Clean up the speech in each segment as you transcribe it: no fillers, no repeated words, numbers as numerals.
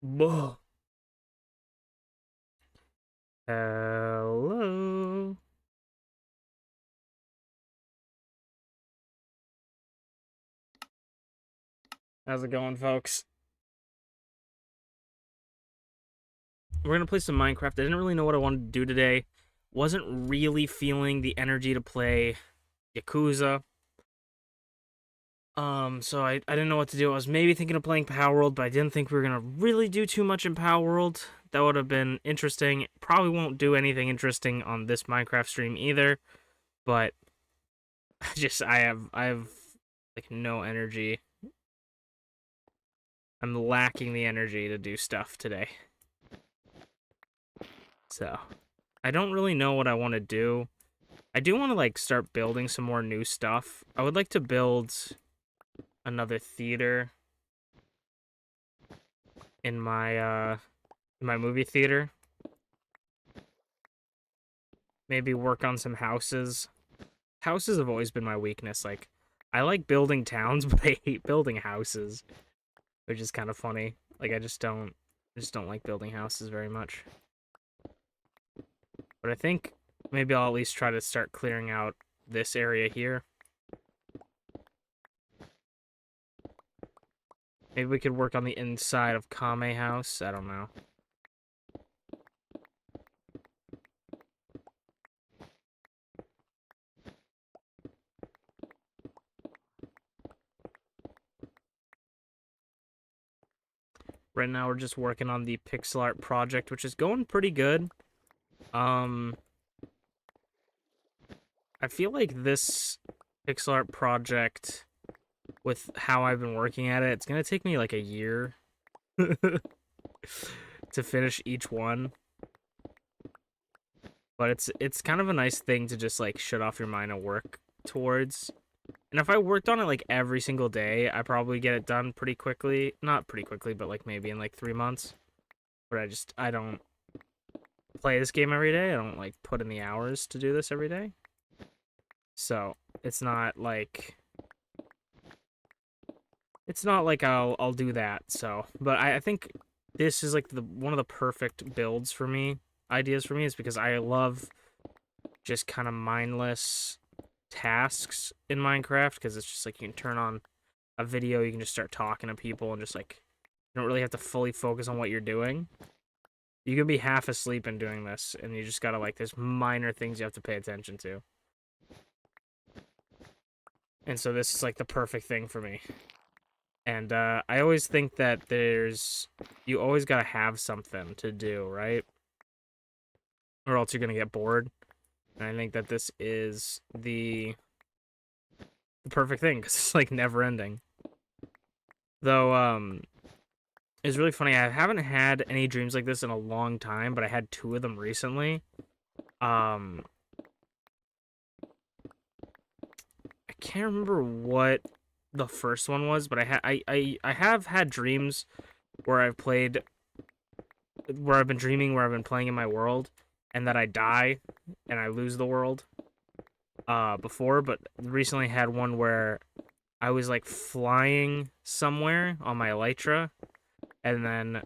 Whoa. Hello. How's it going, folks? We're gonna play some Minecraft. I didn't really know what I wanted to do today. Wasn't really feeling the energy to play Yakuza. So I didn't know what to do. I was maybe thinking of playing Power World, but I didn't think we were gonna really do too much in Power World. That would have been interesting. Probably won't do anything interesting on this Minecraft stream either. But I have like no energy. I'm lacking the energy to do stuff today. So I don't really know what I want to do. I do want to like start building some more new stuff. I would like to build another theater in my movie theater. Maybe work on some houses. Houses have always been my weakness. Like I like building towns, but I hate building houses, which is kind of funny. Like I just don't like building houses very much. But I think maybe I'll at least try to start clearing out this area here. Maybe we could work on the inside of Kame house. I don't know. Right now we're just working on the pixel art project, which is going pretty good. I feel like this pixel art project, with how I've been working at it, it's gonna take me like a year to finish each one. But it's kind of a nice thing to just like shut off your mind and work towards. And if I worked on it like every single day, I probably get it done pretty quickly. Not pretty quickly, but like maybe in like 3 months. But I don't play this game every day. I don't like put in the hours to do this every day. So it's not like I'll do that. So, but I think this is like one of the perfect builds for me, ideas for me, is because I love just kind of mindless tasks in Minecraft, because it's just like you can turn on a video, you can just start talking to people, and just like you don't really have to fully focus on what you're doing. You can be half asleep in doing this, and you just gotta like there's minor things you have to pay attention to. And so this is like the perfect thing for me. And I always think that you always gotta have something to do, right? Or else you're gonna get bored. And I think that this is the perfect thing, because it's like never ending. Though, it's really funny. I haven't had any dreams like this in a long time, but I had 2 of them recently. I can't remember what the first one was, but I have had dreams where I've been dreaming where I've been playing in my world, and that I die and I lose the world before. But recently had one where I was like flying somewhere on my elytra, and then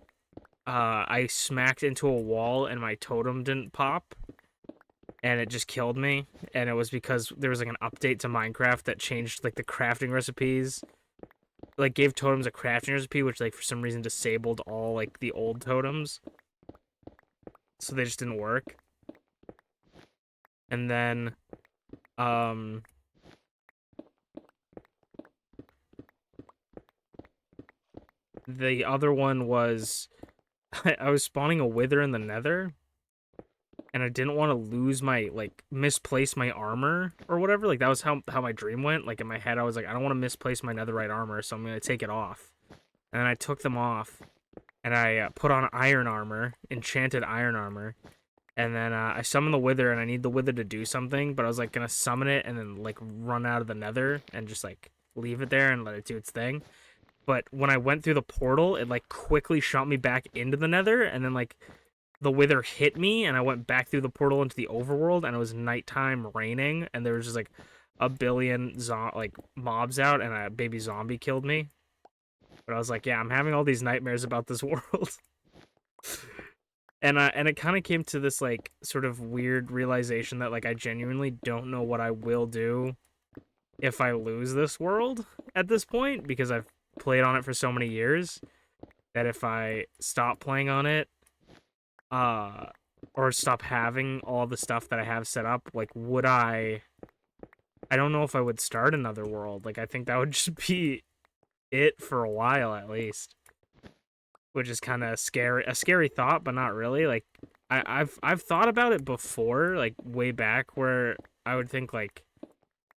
I smacked into a wall and my totem didn't pop, and it just killed me. And it was because there was like an update to Minecraft that changed like the crafting recipes, like gave totems a crafting recipe, which like for some reason disabled all like the old totems, so they just didn't work. And then the other one was I was spawning a wither in the nether, and I didn't want to lose misplace my armor or whatever. Like that was how my dream went. Like in my head I was like, I don't want to misplace my netherite armor, so I'm going to take it off. And then I took them off, and I put on iron armor, enchanted iron armor. And then I summoned the wither, and I need the wither to do something, but I was like going to summon it and then like run out of the nether and just like leave it there and let it do its thing. But when I went through the portal, it like quickly shot me back into the nether, and then like the wither hit me, and I went back through the portal into the overworld, and it was nighttime, raining, and there was just like a billion mobs out, and a baby zombie killed me. But I was like, yeah, I'm having all these nightmares about this world. And it kind of came to this like sort of weird realization that like I genuinely don't know what I will do if I lose this world at this point, because I've played on it for so many years that if I stop playing on it, or stop having all the stuff that I have set up, like would I don't know if I would start another world. Like I think that would just be it for a while at least. Which is kind of scary, a scary thought, but not really. Like I've thought about it before, like way back, where I would think like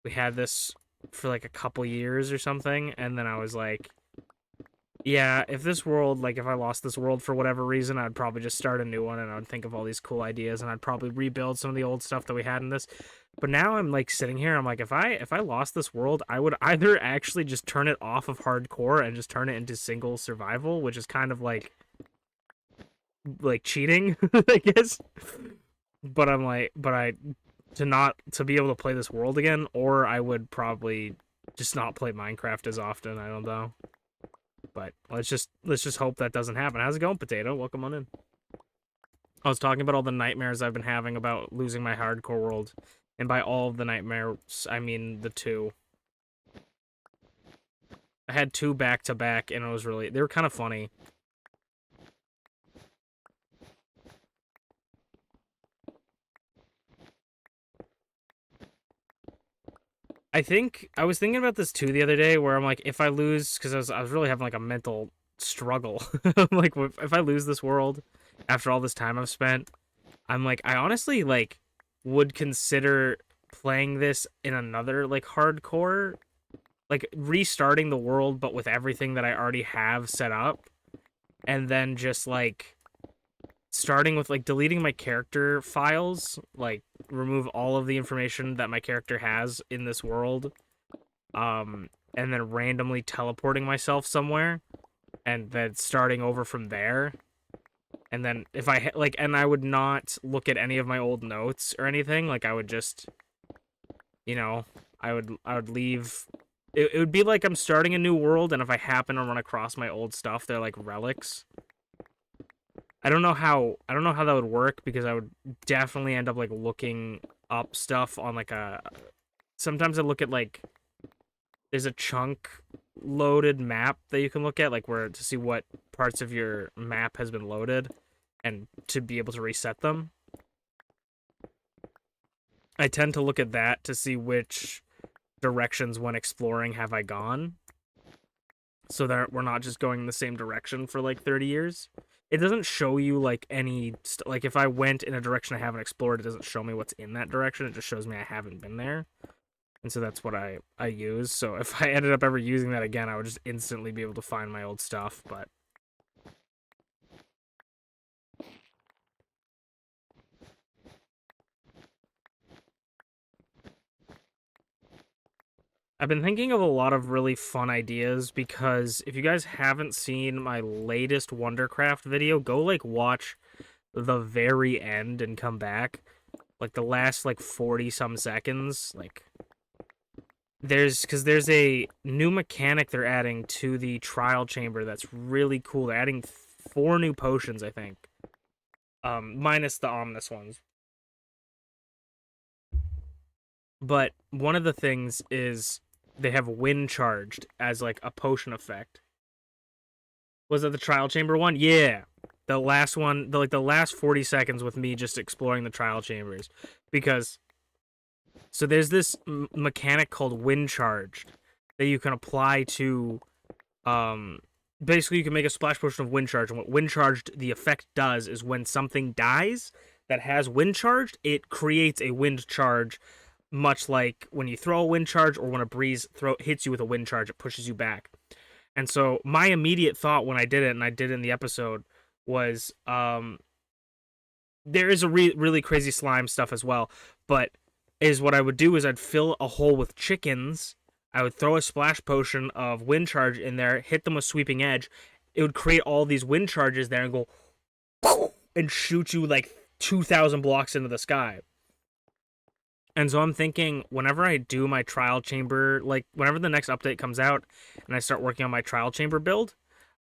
we had this for like a couple years or something, and then I was like, yeah, if this world, like if I lost this world for whatever reason, I'd probably just start a new one, and I'd think of all these cool ideas, and I'd probably rebuild some of the old stuff that we had in this. But now I'm like sitting here, I'm like, if I lost this world, I would either actually just turn it off of hardcore and just turn it into single survival, which is kind of like cheating, I guess. But I'm like, to be able to play this world again, or I would probably just not play Minecraft as often. I don't know. But let's just hope that doesn't happen. How's it going, Potato? Welcome on in. I was talking about all the nightmares I've been having about losing my hardcore world. And by all of the nightmares, I mean the two. I had two back to back, and they were kind of funny. I was thinking about this too the other day, where I'm like, if I lose, because I was really having like a mental struggle. Like, if I lose this world after all this time I've spent, I'm like, I honestly like would consider playing this in another like hardcore, like restarting the world but with everything that I already have set up, and then just like starting with like deleting my character files, like remove all of the information that my character has in this world, and then randomly teleporting myself somewhere and then starting over from there. And then if I like, and I would not look at any of my old notes or anything. Like I would just, you know, I would leave. It would be like I'm starting a new world, and if I happen to run across my old stuff, they're like relics. I don't know how that would work, because I would definitely end up like looking up stuff on like sometimes I look at like, there's a chunk loaded map that you can look at, like where to see what parts of your map has been loaded and to be able to reset them. I tend to look at that to see which directions when exploring have I gone, so that we're not just going in the same direction for like 30 years. It doesn't show you like any like if I went in a direction I haven't explored, it doesn't show me what's in that direction. It just shows me I haven't been there. And so that's what I use. So if I ended up ever using that again, I would just instantly be able to find my old stuff. But I've been thinking of a lot of really fun ideas, because if you guys haven't seen my latest Wondercraft video, go like watch the very end and come back. Like the last like 40 some seconds, like there's a new mechanic they're adding to the trial chamber that's really cool. They're adding 4 new potions, I think. Minus the ominous ones. But one of the things is they have wind charged as like a potion effect. Was it the trial chamber one? Yeah. The last one, the last 40 seconds with me just exploring the trial chambers, because so there's this mechanic called wind charged that you can apply to, basically you can make a splash potion of wind charge, and what wind charged the effect does is when something dies that has wind charged, it creates a wind charge, much like when you throw a wind charge or when a breeze hits you with a wind charge, it pushes you back. And so my immediate thought when I did it, and I did it in the episode, was there is a really crazy slime stuff as well, but is what I would do is I'd fill a hole with chickens. I would throw a splash potion of wind charge in there, hit them with sweeping edge. It would create all these wind charges there and go and shoot you like 2,000 blocks into the sky. And so I'm thinking whenever I do my trial chamber, like whenever the next update comes out and I start working on my trial chamber build,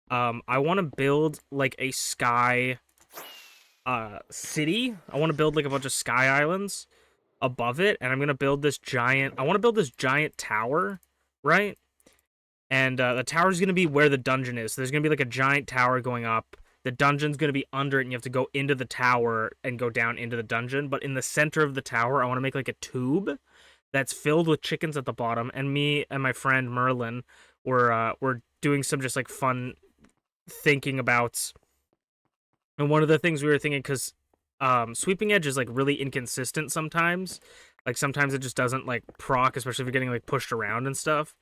I want to build like a sky city. I want to build like a bunch of sky islands above it, and I'm going to build this giant, I want to build this giant tower, right? And the tower is going to be where the dungeon is. So there's going to be like a giant tower going up. The dungeon's going to be under it, and you have to go into the tower and go down into the dungeon. But in the center of the tower, I want to make like a tube that's filled with chickens at the bottom. And me and my friend Merlin were doing some just like fun thinking about. And one of the things we were thinking, because Sweeping Edge is like really inconsistent sometimes. Like sometimes it just doesn't like proc, especially if you're getting like pushed around and stuff.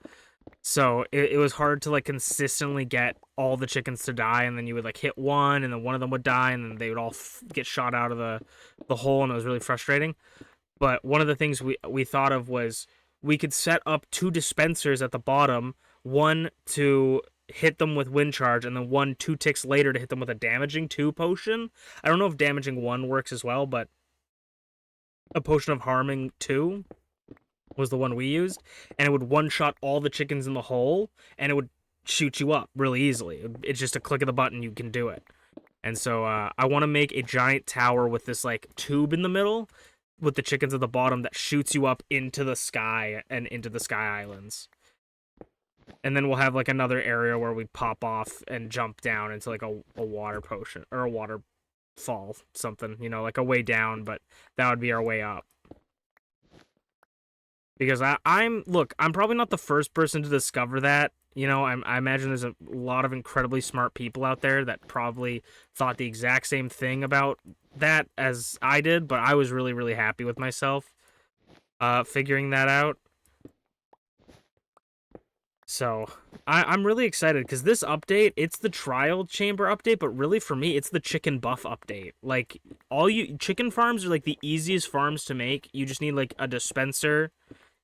So it was hard to like consistently get all the chickens to die, and then you would like hit one, and then one of them would die, and then they would all get shot out of the hole, and it was really frustrating. But one of the things we thought of was we could set up 2 dispensers at the bottom, one to hit them with wind charge, and then one 2 ticks later to hit them with a damaging 2 potion. I don't know if damaging 1 works as well, but a potion of harming 2 was the one we used, and it would one-shot all the chickens in the hole, and it would shoot you up really easily. It's just a click of the button, you can do it. And so I want to make a giant tower with this like tube in the middle with the chickens at the bottom that shoots you up into the sky and into the sky islands. And then we'll have like another area where we pop off and jump down into like a water potion or a waterfall, something, you know, like a way down, but that would be our way up. Because I'm probably not the first person to discover that. You know, I imagine there's a lot of incredibly smart people out there that probably thought the exact same thing about that as I did, but I was really, really happy with myself figuring that out. So I'm really excited because this update, it's the trial chamber update, but really for me, it's the chicken buff update. Like chicken farms are like the easiest farms to make. You just need like a dispenser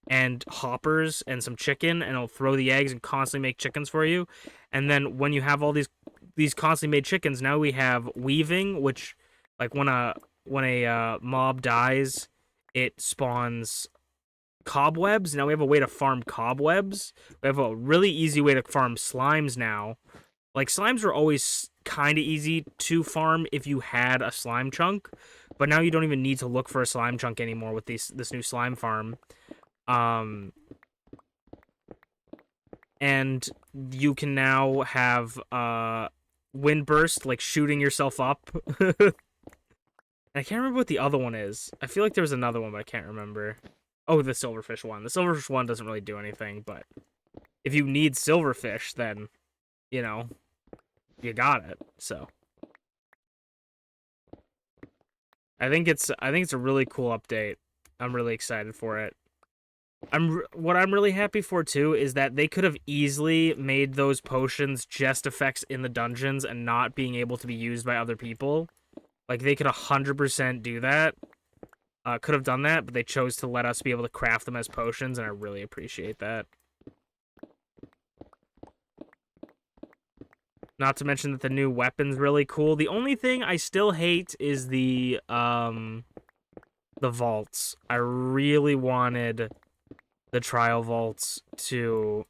and hoppers and some chicken, and it'll throw the eggs and constantly make chickens for you. And then when you have all these constantly made chickens, now we have weaving, which like when a mob dies, it spawns cobwebs. Now we have a way to farm cobwebs. We have a really easy way to farm slimes now. Like slimes were always kind of easy to farm if you had a slime chunk, but now you don't even need to look for a slime chunk anymore with this new slime farm. And you can now have wind burst, like shooting yourself up. I can't remember what the other one is. I feel like there was another one, but I can't remember. Oh, the silverfish one. The silverfish one doesn't really do anything, but if you need silverfish, then, you know, you got it. So I think it's a really cool update. I'm really excited for it. What I'm really happy for too is that they could have easily made those potions just effects in the dungeons and not being able to be used by other people. Like they could 100% do that. Could have done that, but they chose to let us be able to craft them as potions, and I really appreciate that. Not to mention that the new weapon's really cool. The only thing I still hate is the vaults. I really wanted the trial vaults to...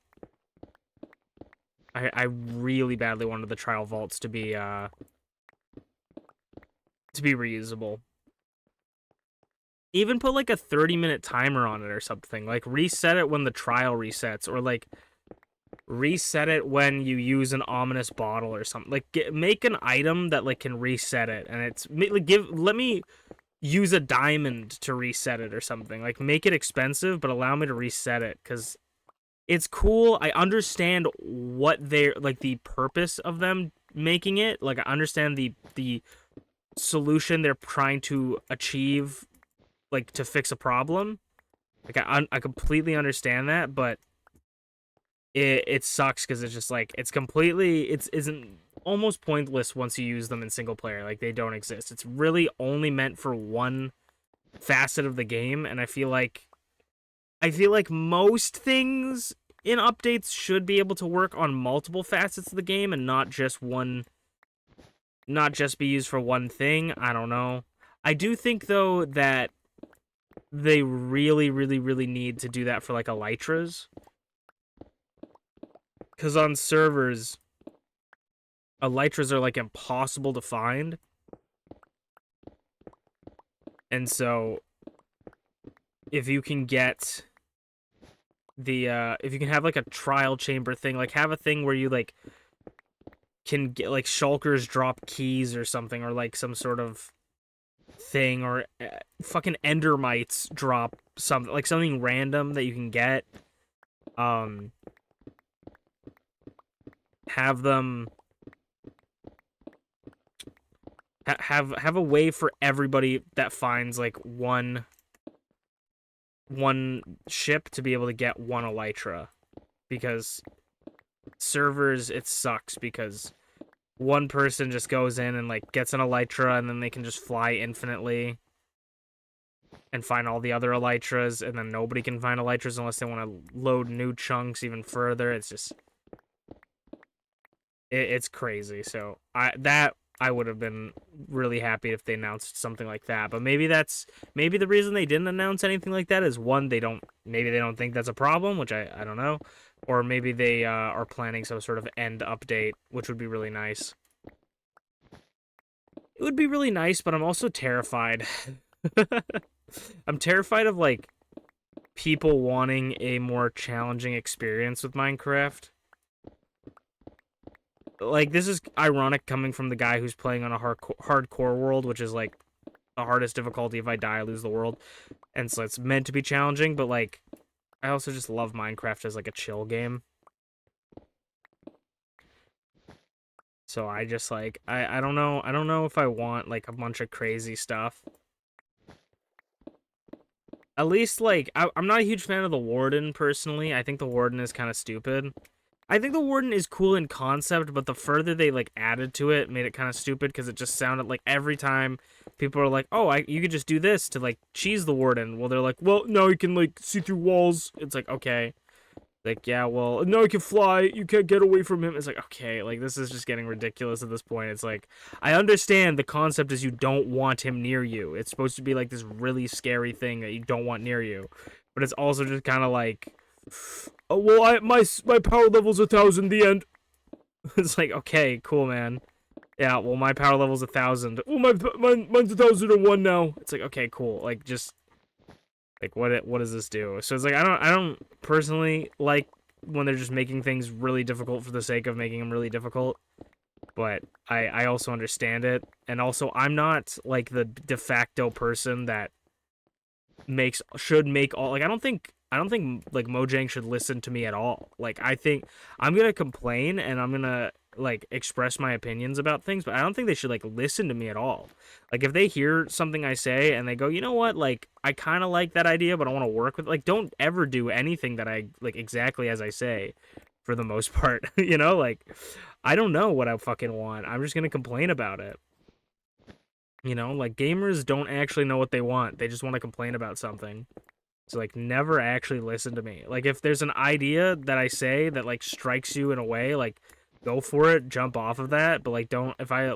I really badly wanted the trial vaults to be reusable. Even put like a 30-minute timer on it or something. Like reset it when the trial resets, or like reset it when you use an ominous bottle or something. Like make an item that like can reset it, and it's like let me use a diamond to reset it or something. Like make it expensive, but allow me to reset it, because it's cool. I understand what they're like, the purpose of them making it. Like I understand the solution they're trying to achieve, like to fix a problem. Like I completely understand that, but it sucks because it's just like it's almost pointless once you use them in single player. Like they don't exist. It's really only meant for one facet of the game, and I feel like most things in updates should be able to work on multiple facets of the game and not just be used for one thing. I don't know. I do think though that they really, really, really need to do that for, like, elytras. Because on servers, elytras are, like, impossible to find. And so, if you can get if you can have, like, a trial chamber thing, like, have a thing where you, like, can get, like, shulkers drop keys or something, or, like, some sort of thing, or fucking endermites drop something, like, something random that you can get. Have them have a way for everybody that finds, like, one ship to be able to get one elytra, because servers, it sucks because one person just goes in and, like, gets an elytra, and then they can just fly infinitely and find all the other elytras, and then nobody can find elytras unless they want to load new chunks even further. It's just it's crazy. So I would have been really happy if they announced something like that. But maybe the reason they didn't announce anything like that is, one, maybe they don't think that's a problem, which I don't know, or maybe they are planning some sort of end update, which would be really nice. It would be really nice, but I'm also terrified. I'm terrified of, like, people wanting a more challenging experience with Minecraft. Like, this is ironic coming from the guy who's playing on a hardcore world, which is, like, the hardest difficulty. If I die, I lose the world. And so it's meant to be challenging, but, like, I also just love Minecraft as, like, a chill game. So I just, like, I don't know. I don't know if I want, like, a bunch of crazy stuff. At least, like, I'm not a huge fan of the Warden, personally. I think the Warden is kind of stupid. I think the Warden is cool in concept, but the further they, like, added to it made it kind of stupid, because it just sounded like every time people are like, oh, you could just do this to, like, cheese the Warden. Well, they're like, well, no, you can, like, see through walls. It's like, okay. Like, yeah, well, no, you can fly. You can't get away from him. It's like, okay, like, this is just getting ridiculous at this point. It's like, I understand the concept is you don't want him near you. It's supposed to be, like, this really scary thing that you don't want near you. But it's also just kind of like, oh, well, my power level's 1,000, the end. It's like, okay, cool, man. Yeah, well, my power level's 1,000. Oh, mine's 1,001 now. It's like, okay, cool. Like, just, like, what does this do? So it's like, I don't personally like when they're just making things really difficult for the sake of making them really difficult. But I also understand it. And also, I'm not, like, the de facto person that should make all, like, I don't think like Mojang should listen to me at all. Like, I think I'm gonna complain and I'm gonna, like, express my opinions about things, but I don't think they should, like, listen to me at all. Like, if they hear something I say and they go, you know what, like, I kind of like that idea, but I want to work with, like, don't ever do anything that I, like, exactly as I say, for the most part. You know, like, I don't know what I fucking want. I'm just gonna complain about it. You know, like, gamers don't actually know what they want. They just want to complain about something. So, like, never actually listen to me. Like, if there's an idea that I say that, like, strikes you in a way, like, go for it, jump off of that. But, like, don't ever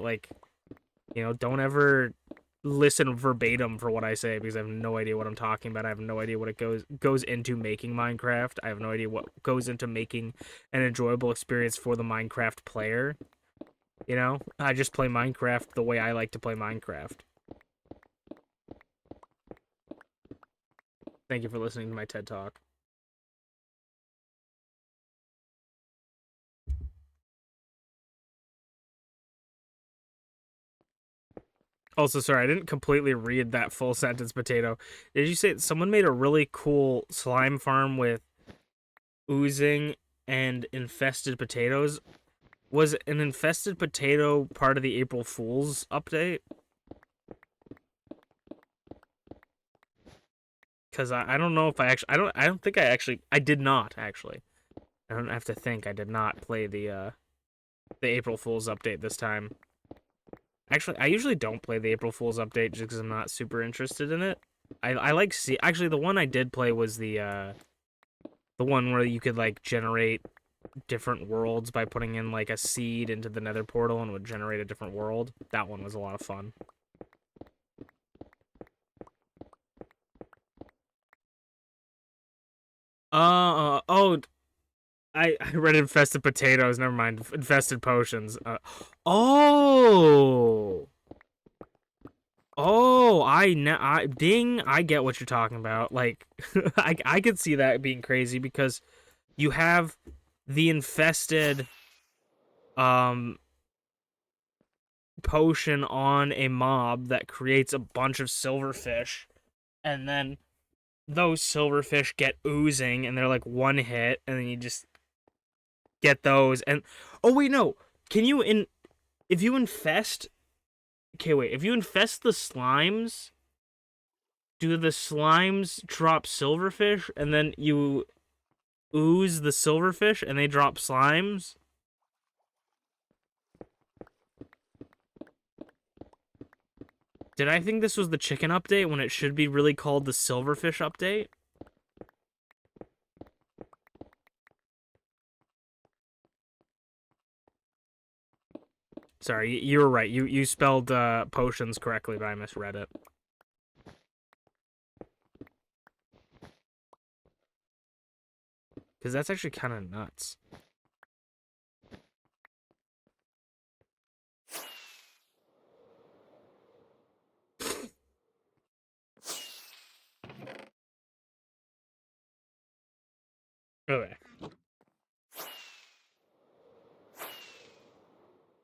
listen verbatim for what I say, because I have no idea what I'm talking about. I have no idea what it goes into making Minecraft. I have no idea what goes into making an enjoyable experience for the Minecraft player. You know, I just play Minecraft the way I like to play Minecraft. Thank you for listening to my TED Talk. Also, sorry, I didn't completely read that full sentence, Potato. Did you say someone made a really cool slime farm with oozing and infested potatoes? Was an infested potato part of the April Fool's update? Because I don't know if I actually... I don't think I actually... I did not, actually. I don't have to think. I did not play the April Fool's update this time. Actually, I usually don't play the April Fool's update just because I'm not super interested in it. I like actually, the one I did play was the one where you could, like, generate different worlds by putting in, like, a seed into the Nether portal and it would generate a different world. That one was a lot of fun. Oh, I read infested potatoes. Never mind. Infested potions. Oh. Oh, ding, I get what you're talking about. Like, I could see that being crazy because you have the infested potion on a mob that creates a bunch of silverfish, and then those silverfish get oozing, and they're like one hit, and then you just get those. And oh wait, no, can you if you infest? Okay, wait, if you infest the slimes, do the slimes drop silverfish, and then you ooze the silverfish, and they drop slimes? Did I think this was the chicken update when it should be really called the silverfish update? Sorry, you were right. You spelled potions correctly, but I misread it. Because that's actually kind of nuts. Okay.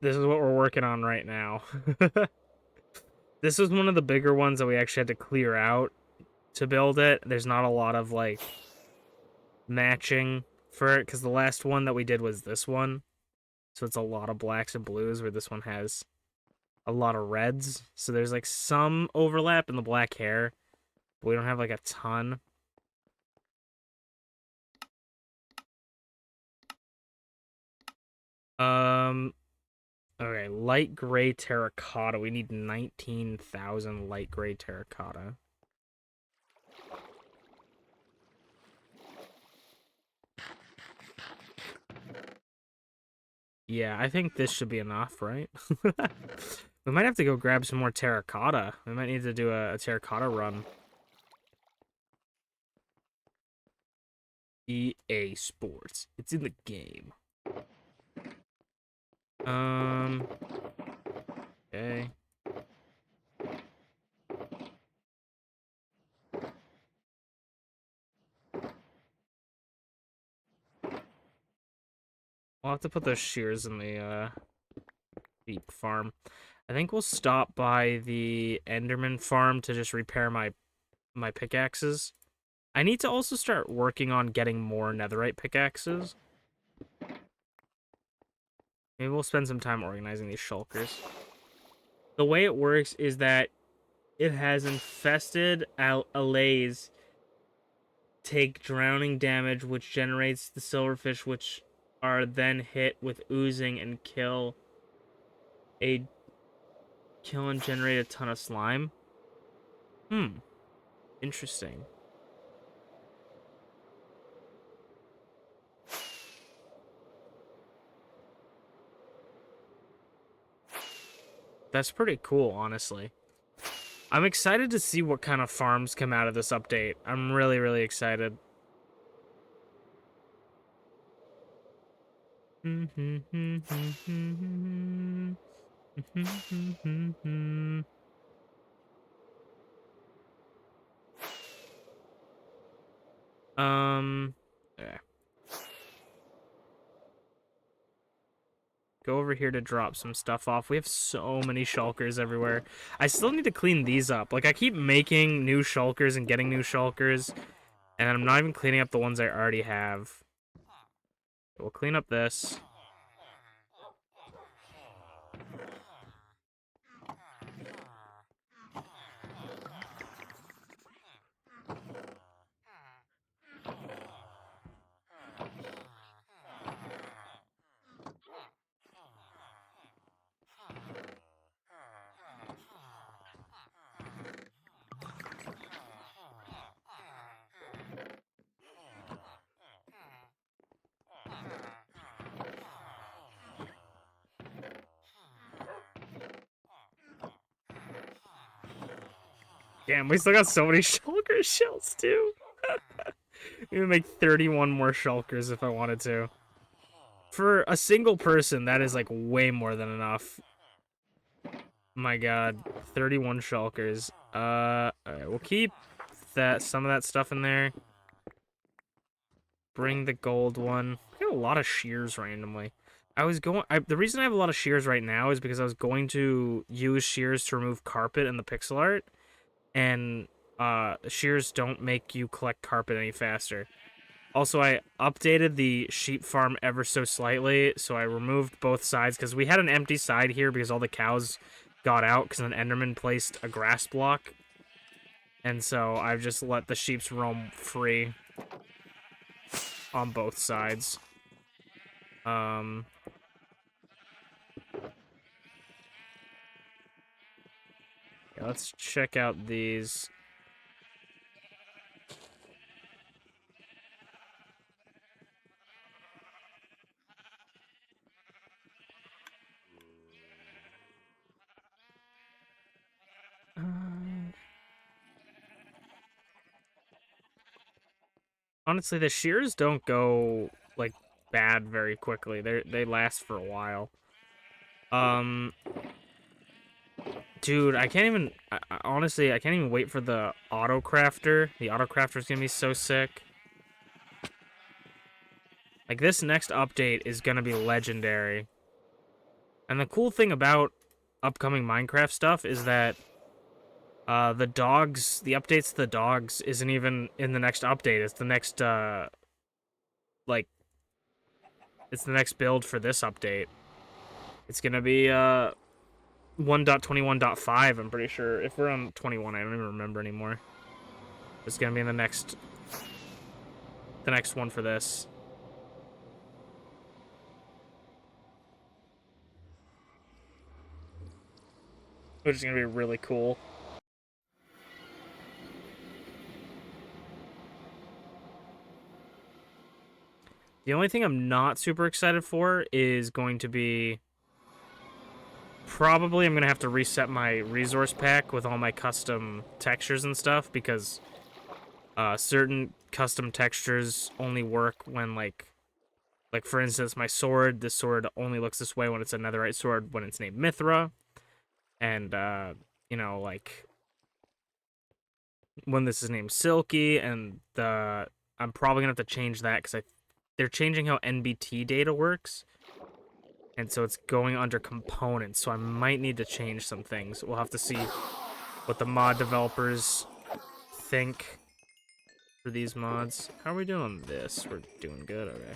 This is what we're working on right now. This was one of the bigger ones that we actually had to clear out to build it. There's not a lot of, like, matching for it, because the last one that we did was this one. So it's a lot of blacks and blues, where this one has a lot of reds. So there's, like, some overlap in the black hair, but we don't have, like, a ton. Okay, light gray terracotta. We need 19,000 light gray terracotta. Yeah, I think this should be enough, right? We might have to go grab some more terracotta. We might need to do a terracotta run. EA Sports. It's in the game. Okay. We'll have to put those shears in the sheep farm. I think we'll stop by the Enderman farm to just repair my pickaxes. I need to also start working on getting more netherite pickaxes. Maybe we'll spend some time organizing these shulkers. The way it works is that it has infested allays take drowning damage, which generates the silverfish, which are then hit with oozing and kill and generate a ton of slime. Interesting. That's pretty cool, honestly. I'm excited to see what kind of farms come out of this update. I'm really, really excited. Yeah. Go over here to drop some stuff off. We have so many shulkers everywhere. I still need to clean these up. Like, I keep making new shulkers and getting new shulkers, and I'm not even cleaning up the ones I already have. We'll clean up this. Damn, we still got so many shulker shells, too. Even make 31 more shulkers if I wanted to. For a single person, that is like way more than enough. My god, 31 shulkers. Alright, we'll keep some of that stuff in there. Bring the gold one. I got a lot of shears randomly. The reason I have a lot of shears right now is because I was going to use shears to remove carpet in the pixel art, and shears don't make you collect carpet any faster. Also, I updated the sheep farm ever so slightly, so I removed both sides, because we had an empty side here because all the cows got out because an enderman placed a grass block. And so I've just let the sheeps roam free on both sides. Yeah, let's check out these. Honestly, the shears don't go, like, bad very quickly. They last for a while. Dude, I can't even... honestly, I can't even wait for the auto-crafter. The auto-crafter's gonna be so sick. Like, this next update is gonna be legendary. And the cool thing about upcoming Minecraft stuff is that the updates to the dogs isn't even in the next update. It's the next, it's the next build for this update. It's gonna be, 1.21.5, I'm pretty sure. If we're on 21, I don't even remember anymore. It's gonna be in the next one for this. Which is gonna be really cool. The only thing I'm not super excited for is going to be... Probably I'm going to have to reset my resource pack with all my custom textures and stuff, because certain custom textures only work when, like for instance, my sword, this sword only looks this way when it's a netherite sword when it's named Mithra. And, you know, like, when this is named Silky, and I'm probably going to have to change that, because they're changing how NBT data works. And so it's going under components, so I might need to change some things. We'll have to see what the mod developers think for these mods. How are we doing on this? We're doing good, okay.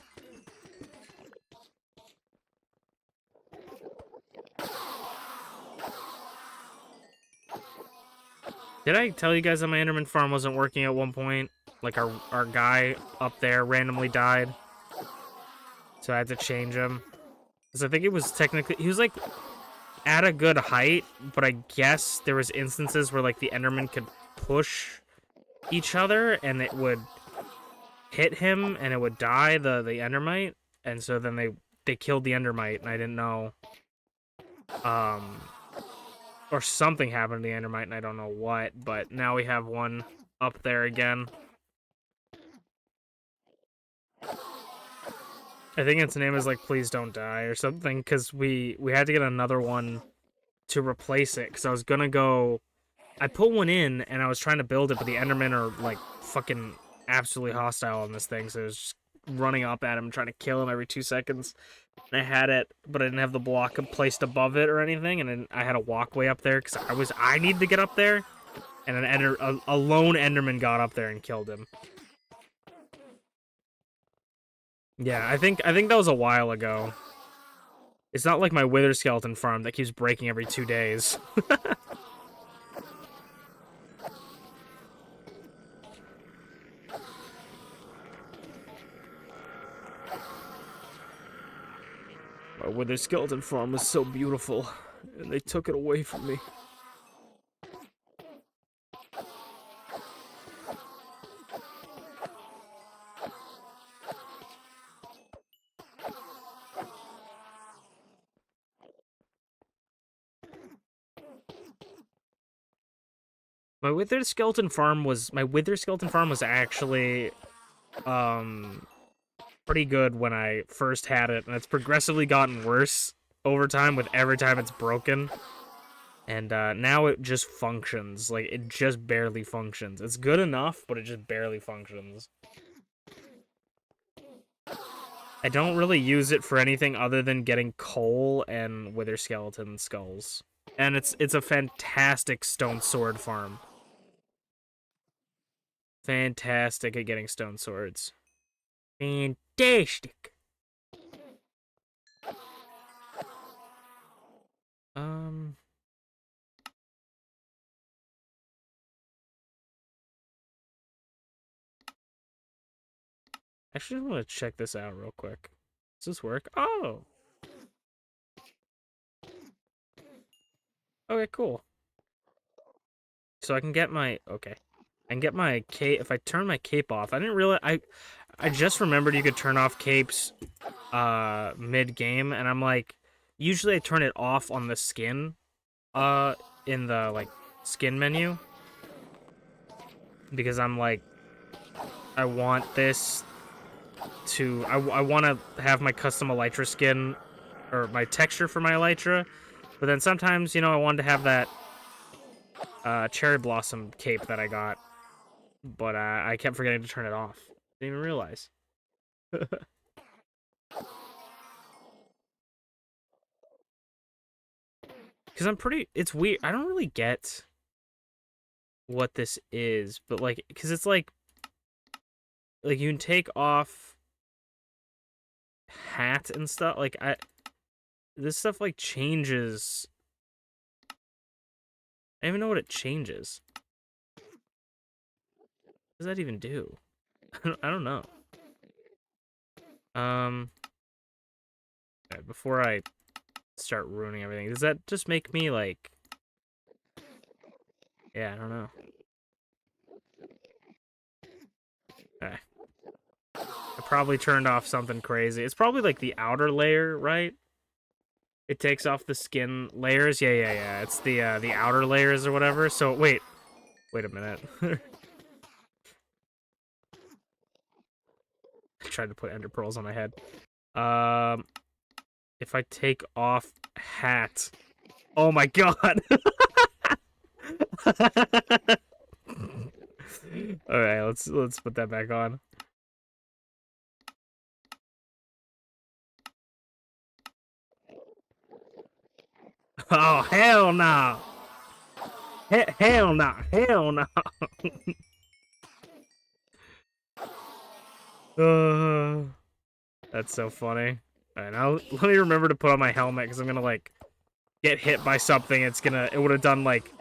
Did I tell you guys that my Enderman farm wasn't working at one point? Like, our guy up there randomly died. So I had to change him. Because I think it was technically... He was, like, at a good height, but I guess there was instances where, like, the Enderman could push each other, and it would hit him, and it would die, the Endermite. And so then they killed the Endermite, and I didn't know... Or something happened to the Endermite, and I don't know what, but now we have one up there again. I think its name is, like, Please Don't Die or something, because we had to get another one to replace it, because I was gonna go... I put one in, and I was trying to build it, but the Endermen are, like, fucking absolutely hostile on this thing, so I was just running up at him, trying to kill him every 2 seconds. And I had it, but I didn't have the block placed above it or anything, and then I had a walkway up there, because I needed to get up there, and a lone Enderman got up there and killed him. Yeah, I think that was a while ago. It's not like my Wither Skeleton farm that keeps breaking every 2 days. My Wither Skeleton farm was so beautiful, and they took it away from me. My Wither Skeleton farm was actually pretty good when I first had it, and it's progressively gotten worse over time with every time it's broken. And now it just functions. Like, it just barely functions. It's good enough, but it just barely functions. I don't really use it for anything other than getting coal and wither skeleton skulls. And it's a fantastic stone sword farm. Fantastic at getting stone swords. Fantastic. Actually, I want to check this out real quick. Does this work? Oh! Okay, cool. So I can get my... Okay. I can get my cape... If I turn my cape off... I didn't realize... I just remembered you could turn off capes mid-game, and I'm like... Usually I turn it off on the skin in the, like, skin menu. Because I'm like... I want this to... I want to have my custom elytra skin, or my texture for my elytra, but then sometimes, you know, I wanted to have that cherry blossom cape that I got, but I kept forgetting to turn it off. Didn't even realize. Because I'm pretty... It's weird. I don't really get what this is, but, like, because it's like you can take off hat and stuff. Like, this stuff, like, changes. I don't even know what it changes. What does that even do? I don't know. Right, before I start ruining everything, does that just make me, like... Yeah, I don't know. Okay. I probably turned off something crazy. It's probably, like, the outer layer, right? It takes off the skin layers. Yeah. It's the outer layers or whatever. So, wait a minute. I tried to put ender pearls on my head. If I take off hat... Oh my god! Alright, let's put that back on. Oh, hell no! Hell no! Hell no! That's so funny. Alright, now let me remember to put on my helmet, because I'm gonna, like, get hit by something. It would have done, like,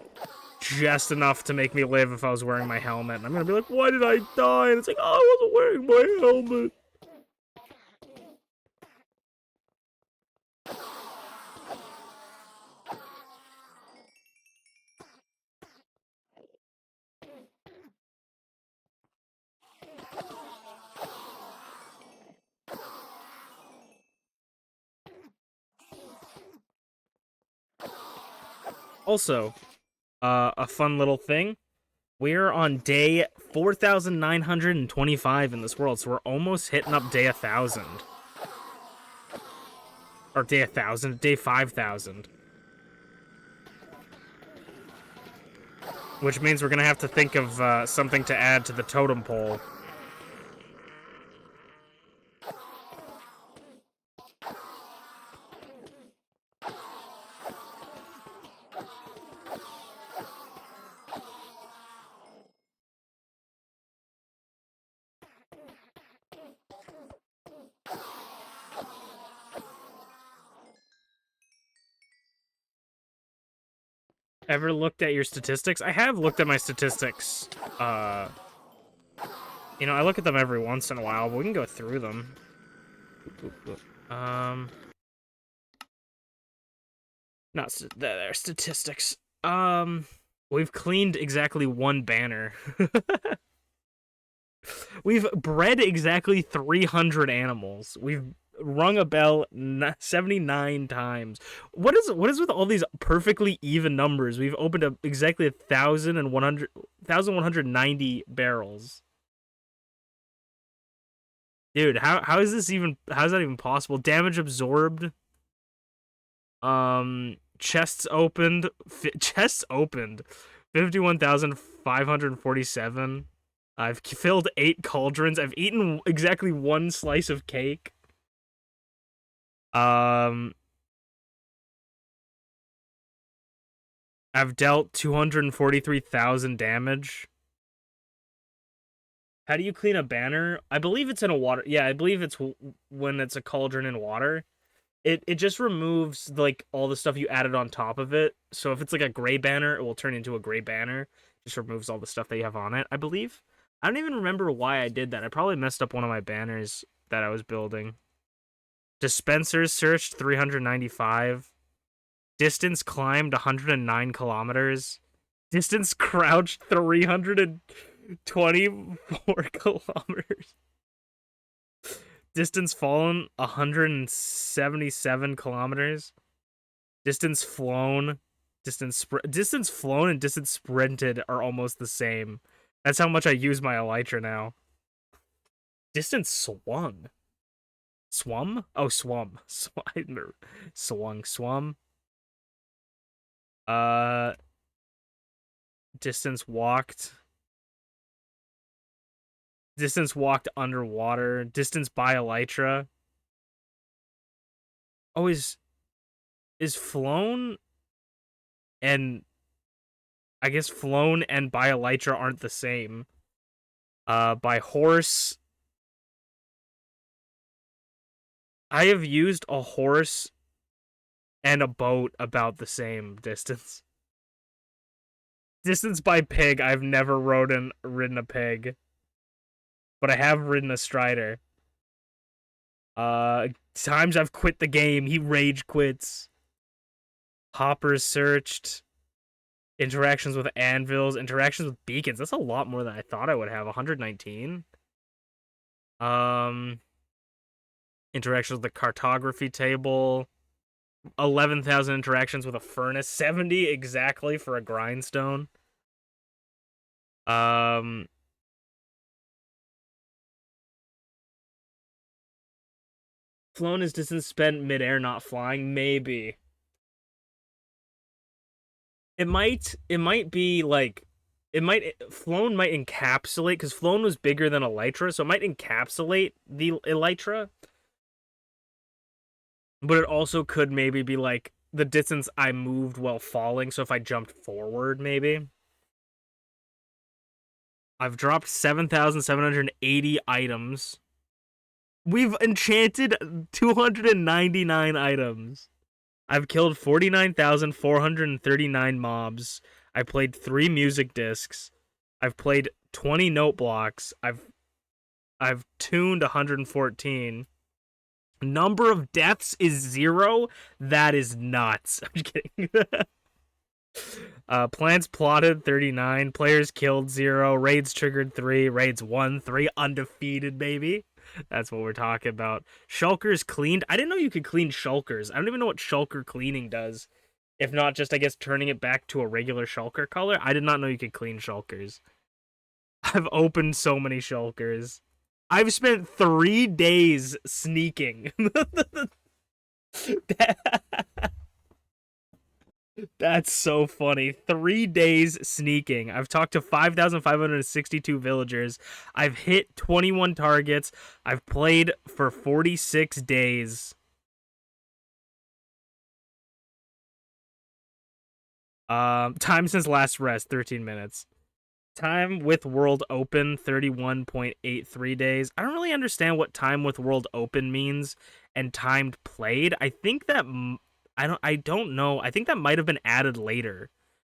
just enough to make me live if I was wearing my helmet. And I'm gonna be like, why did I die? And it's like, oh, I wasn't wearing my helmet. Also, a fun little thing. We're on day 4,925 in this world, so we're almost hitting up day 1,000. Or day 1,000, day 5,000. Which means we're gonna have to think of something to add to the totem pole. Ever looked at your statistics? I have looked at my statistics. You know, I look at them every once in a while, but we can go through them. Not their statistics. We've cleaned exactly one banner. We've bred exactly 300 animals. We've rung a bell 79 times. What is with all these perfectly even numbers? We've opened up exactly 1,190 barrels. Dude, how is this even, how is that even possible? Damage absorbed. Chests opened. Chests opened. 51,547. I've filled 8 cauldrons. I've eaten exactly 1 slice of cake. I've dealt 243,000 damage. How do you clean a banner? I believe it's in a water. Yeah, I believe it's when it's a cauldron in water. It just removes like all the stuff you added on top of it. So if it's like a gray banner, it will turn into a gray banner. Just removes all the stuff that you have on it, I believe. I don't even remember why I did that. I probably messed up one of my banners that I was building. Dispensers searched 395. Distance climbed 109 kilometers. Distance crouched 324 kilometers. Distance fallen 177 kilometers. Distance flown, distance flown and distance sprinted are almost the same. That's how much I use my elytra now. Distance swung. Swum? Oh, swum. Swung. Distance walked. Distance walked underwater. Distance by elytra. Oh, is flown and I guess flown and by elytra aren't the same. By horse. I have used a horse and a boat about the same distance. Distance by pig, I've never ridden a pig. But I have ridden a strider. Times I've quit the game, he rage quits. Hoppers searched. Interactions with anvils, interactions with beacons. That's a lot more than I thought I would have. 119. Interactions with the cartography table. 11,000 interactions with a furnace. 70 exactly for a grindstone. Flown is distance spent midair, not flying. Maybe. It might be like, flown might encapsulate, because flown was bigger than elytra, so it might encapsulate the elytra. But it also could maybe be like the distance I moved while falling, so if I jumped forward, maybe. I've dropped 7,780 items. We've enchanted 299 items. I've killed 49,439 mobs. I played 3 music discs. I've played 20 note blocks. I've tuned 114. Number of deaths is 0. That is nuts. I'm just kidding. Plants plotted 39. Players killed 0. Raids triggered 3. Raids 1. 3 undefeated, baby. That's what we're talking about. Shulkers cleaned. I didn't know you could clean shulkers. I don't even know what shulker cleaning does. If not just, I guess, turning it back to a regular shulker color. I did not know you could clean shulkers. I've opened so many shulkers. I've spent 3 days sneaking. That's so funny. 3 days sneaking. I've talked to 5,562 villagers. I've hit 21 targets. I've played for 46 days. Time since last rest, 13 minutes. Time with world open, 31.83 days. I don't really understand what time with world open means and timed played. I think that I don't know. I think that might have been added later.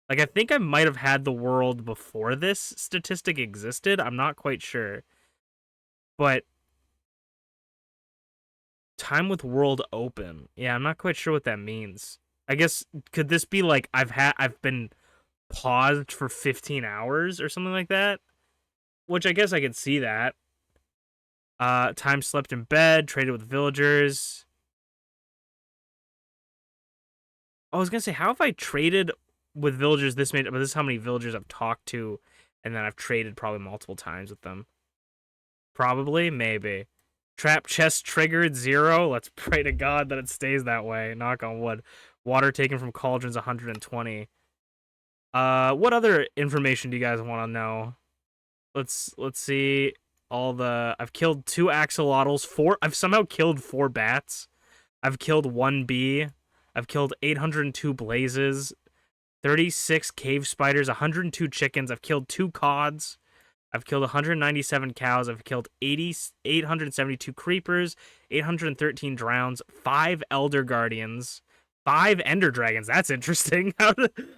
Like, I think I might have had the world before this statistic existed. I'm not quite sure. But time with world open. Yeah, I'm not quite sure what that means. I guess, could this be like I've been paused for 15 hours or something like that? Which I guess I could see that. Time slept in bed, traded with villagers. I was gonna say, how have I traded with villagers this many? But this is how many villagers I've talked to, and then I've traded probably multiple times with them. Probably, maybe. Trap chest triggered 0. Let's pray to God that it stays that way. Knock on wood. Water taken from cauldrons 120. What other information do you guys want to know? Let's see. I've killed 2 axolotls, 4. I've somehow killed 4 bats. I've killed 1 bee. I've killed 802 blazes, 36 cave spiders, 102 chickens. I've killed 2 cods. I've killed 197 cows. I've killed 872 creepers, 813 drowns, 5 elder guardians, 5 ender dragons. That's interesting.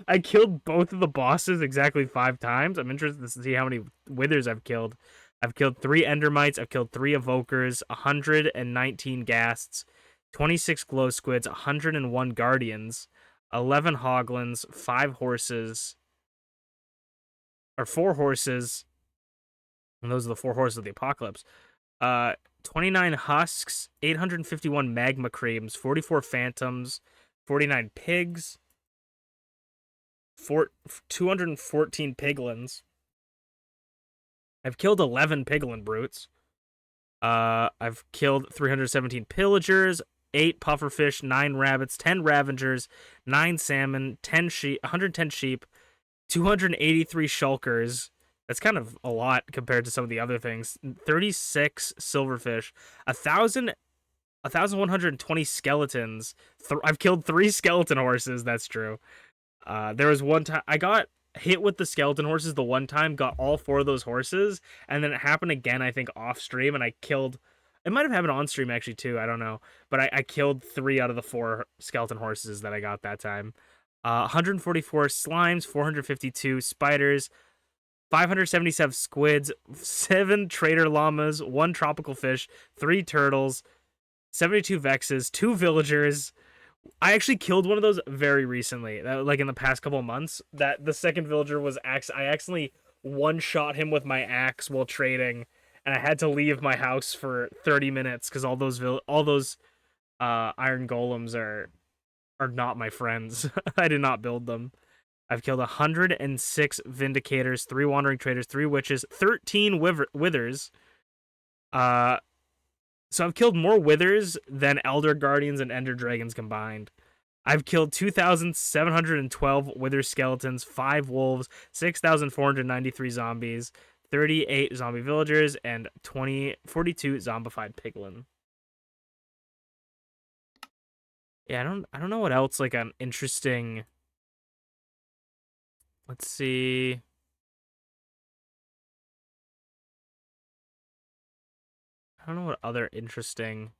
I killed both of the bosses exactly 5 times. I'm interested to see how many withers I've killed. I've killed 3 endermites. I've killed 3 evokers, 119 ghasts, 26 glow squids, 101 guardians, 11 hoglins, 5 horses, or 4 horses, and those are the 4 horses of the apocalypse. 29 husks, 851 magma creams, 44 phantoms, 49 pigs, 214 piglins. I've killed 11 piglin brutes. I've killed 317 pillagers, 8 pufferfish, 9 rabbits, 10 ravengers, 9 salmon, 10 sheep, 110 sheep, 283 shulkers. That's kind of a lot compared to some of the other things. 36 silverfish, 1,120 skeletons. I've killed 3 skeleton horses. That's true. There was one time I got hit with the skeleton horses the one time, got all 4 of those horses, and then it happened again, I think, off stream, and I killed... It might have happened on stream, actually, too. I don't know. But I killed 3 out of the 4 skeleton horses that I got that time. 144 slimes, 452 spiders, 577 squids, 7 trader llamas, 1 tropical fish, 3 turtles, 72 vexes, 2 villagers. I actually killed one of those very recently, like in the past couple of months. That the second villager was I accidentally one-shot him with my axe while trading, and I had to leave my house for 30 minutes because all those iron golems are not my friends. I did not build them. I've killed 106 vindicators, 3 wandering traders, 3 witches, 13 withers. So I've killed more withers than elder guardians and ender dragons combined. I've killed 2,712 wither skeletons, 5 wolves, 6,493 zombies, 38 zombie villagers, and 42 zombified piglin. Yeah, I don't know what else, like, an interesting... Let's see. I don't know what other interesting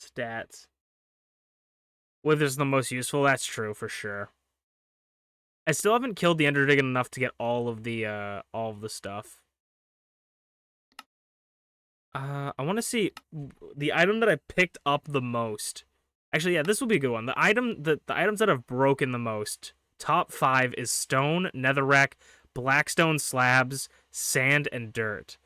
stats. Wither's the most useful. That's true for sure. I still haven't killed the Ender Dragon enough to get all of the stuff. I want to see the item that I picked up the most. Actually, yeah, this will be a good one. The items that have broken the most. Top 5 is stone, netherrack, blackstone slabs, sand, and dirt.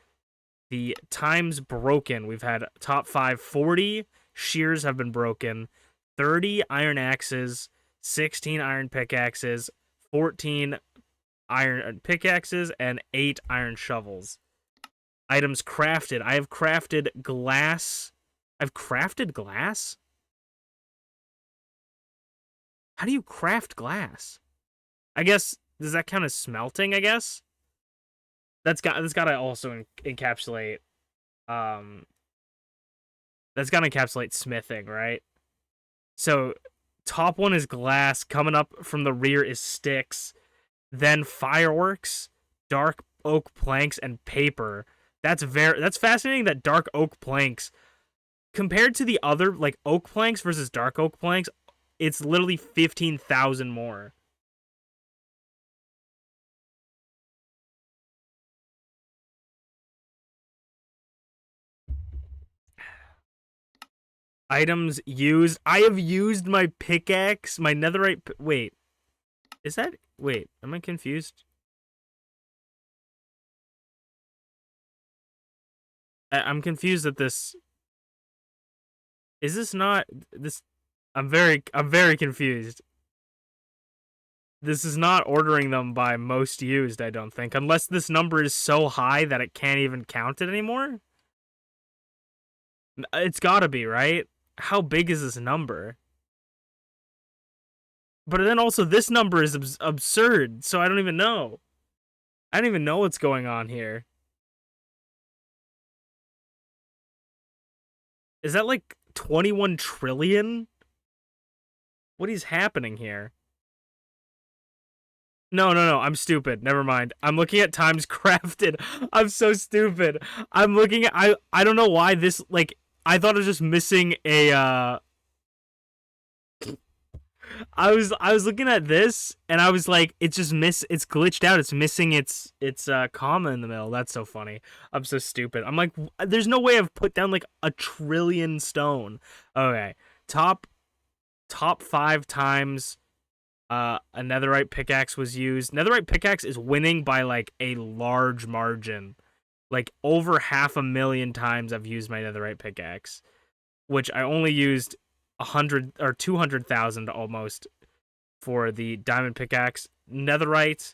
The times broken, we've had top 5, 40 shears have been broken, 30 iron axes, 16 iron pickaxes, 14 iron pickaxes, and 8 iron shovels. Items crafted. I have crafted glass. I've crafted glass? How do you craft glass? I guess, does that count as smelting, I guess? That's got to also encapsulate that's got to encapsulate smithing, right? So top 1 is glass, coming up from the rear is sticks, then fireworks, dark oak planks, and paper. That's fascinating that dark oak planks, compared to the other, like, oak planks versus dark oak planks, it's literally 15,000 more. Items used. I have used my pickaxe, my netherite... Wait. Is that... Wait, am I confused? I'm confused at this... Is this not... This... I'm very confused. This is not ordering them by most used, I don't think. Unless this number is so high that it can't even count it anymore? It's gotta be, right? How big is this number? But then also, this number is absurd, so I don't even know. I don't even know what's going on here. Is that like 21 trillion? What is happening here? No, I'm stupid. Never mind. I'm looking at times crafted. I'm so stupid. I'm looking at I don't know why this like I thought I was just missing a I was looking at this and I was like it's just it's glitched out. It's missing its comma in the middle. That's so funny. I'm so stupid. I'm like there's no way I've put down like a trillion stone. Okay. Top 5 times a netherite pickaxe was used. Netherite pickaxe is winning by like a large margin. Like over 500,000 times I've used my netherite pickaxe, which I only used 100 or 200,000 almost for the diamond pickaxe. Netherite,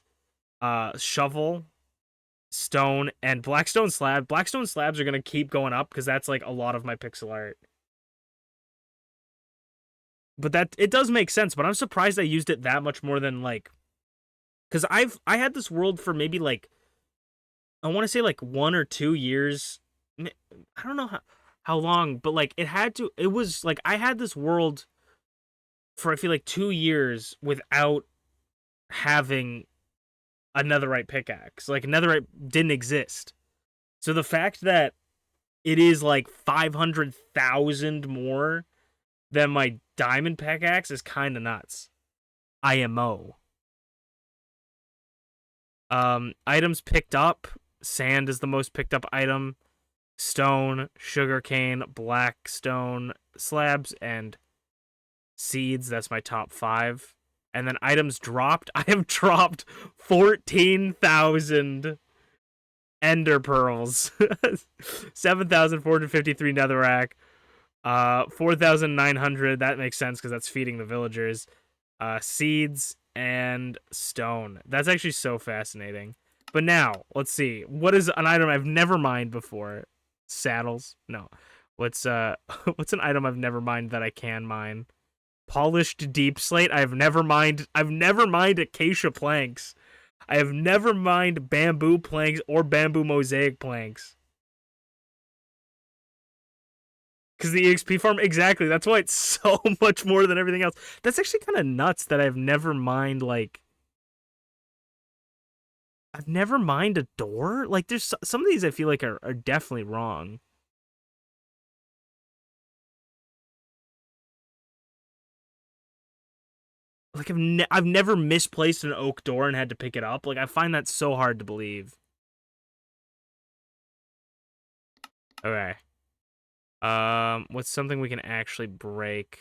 shovel, stone, and blackstone slab. Blackstone slabs are gonna keep going up because that's like a lot of my pixel art. But that it does make sense, but I'm surprised I used it that much more than like because I had this world for maybe like I want to say like 1 or 2 years. I don't know how long, but like it was like I had this world for I feel like 2 years without having a netherite pickaxe. Like netherite didn't exist. So the fact that it is like 500,000 more than my diamond pickaxe is kind of nuts. IMO. Items picked up. Sand is the most picked up item. Stone, sugarcane, blackstone slabs, and seeds. That's my top 5. And then items dropped. I have dropped 14,000 ender pearls. 7,453 netherrack. 4,900. That makes sense because that's feeding the villagers. Seeds and stone. That's actually so fascinating. But now, let's see. What is an item I've never mined before? Saddles? No. What's what's an item I've never mined that I can mine? Polished deep slate. I've never mined acacia planks. I have never mined bamboo planks or bamboo mosaic planks. Because the EXP farm, exactly. That's why it's so much more than everything else. That's actually kind of nuts that I've never mined, like... I've never mined a door? Like, there's some of these I feel like are definitely wrong. Like, I've never misplaced an oak door and had to pick it up. Like, I find that so hard to believe. Okay. What's something we can actually break?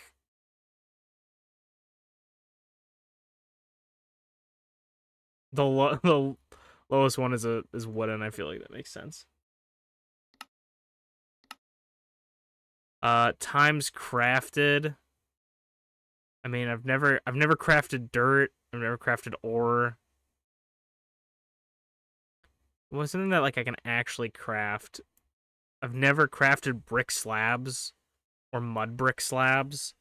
The lowest one is wooden. I feel like that makes sense. Times crafted. I mean, I've never crafted dirt. I've never crafted ore. What's something that like I can actually craft? I've never crafted brick slabs or mud brick slabs.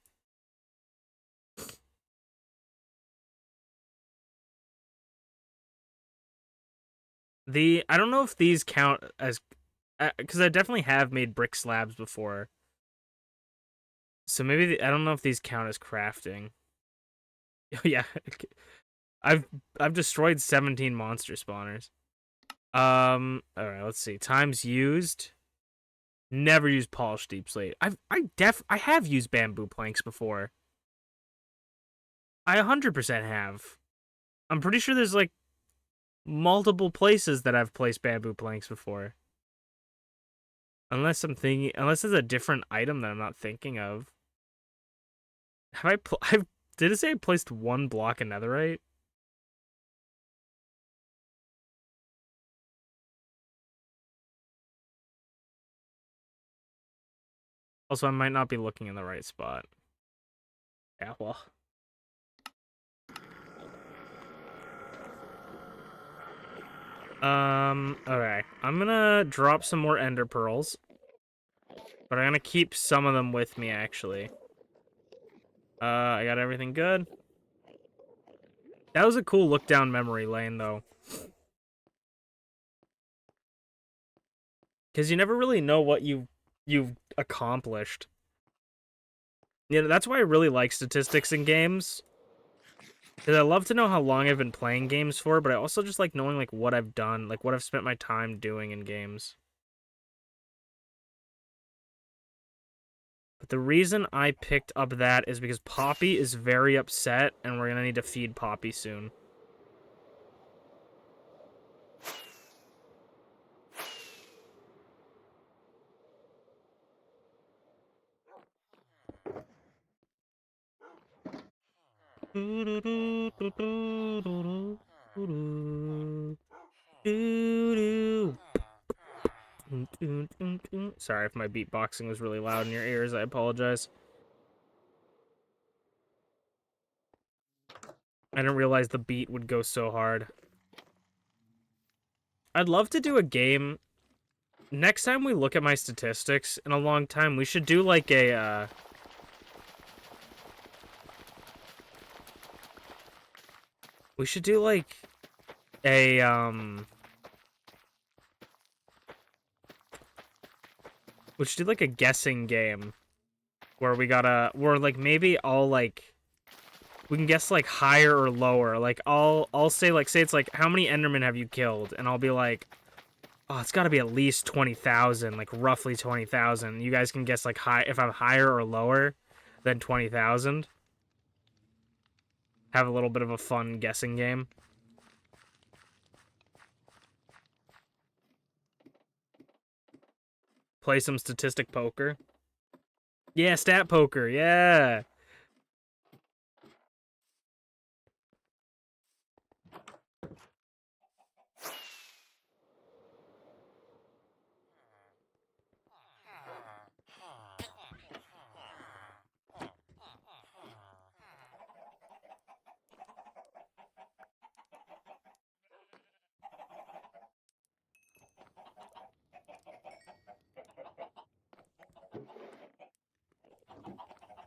I don't know if these count as because I definitely have made brick slabs before. So maybe I don't know if these count as crafting. Yeah. I've destroyed 17 monster spawners. All right, let's see. Times used. Never used polished deep slate. I have used bamboo planks before. I 100% have. I'm pretty sure there's like multiple places that I've placed bamboo planks before. Unless it's a different item that I'm not thinking of. Did it say I placed 1 block in netherite? Also, I might not be looking in the right spot. Yeah, well. Okay. I'm gonna drop some more ender pearls. But I'm gonna keep some of them with me, actually. I got everything good. That was a cool look down memory lane, though. Because you never really know what you've accomplished. You know, that's why I really like statistics in games. Because I love to know how long I've been playing games for, but I also just like knowing like what I've done, like what I've spent my time doing in games. But the reason I picked up that is because Poppy is very upset, and we're gonna need to feed Poppy soon. Sorry if my beatboxing was really loud in your ears. I apologize. I didn't realize the beat would go so hard. I'd love to do a game. Next time we look at my statistics in a long time, we should do like a, we should do like a, we should do like a guessing game. Where we gotta, where like maybe I'll like, we can guess like higher or lower. Like I'll say like, say it's like, how many Endermen have you killed? And I'll be like, oh, it's gotta be at least 20,000, like roughly 20,000. You guys can guess like high, if I'm higher or lower than 20,000. Have a little bit of a fun guessing game. Play some statistic poker. Yeah, stat poker, yeah.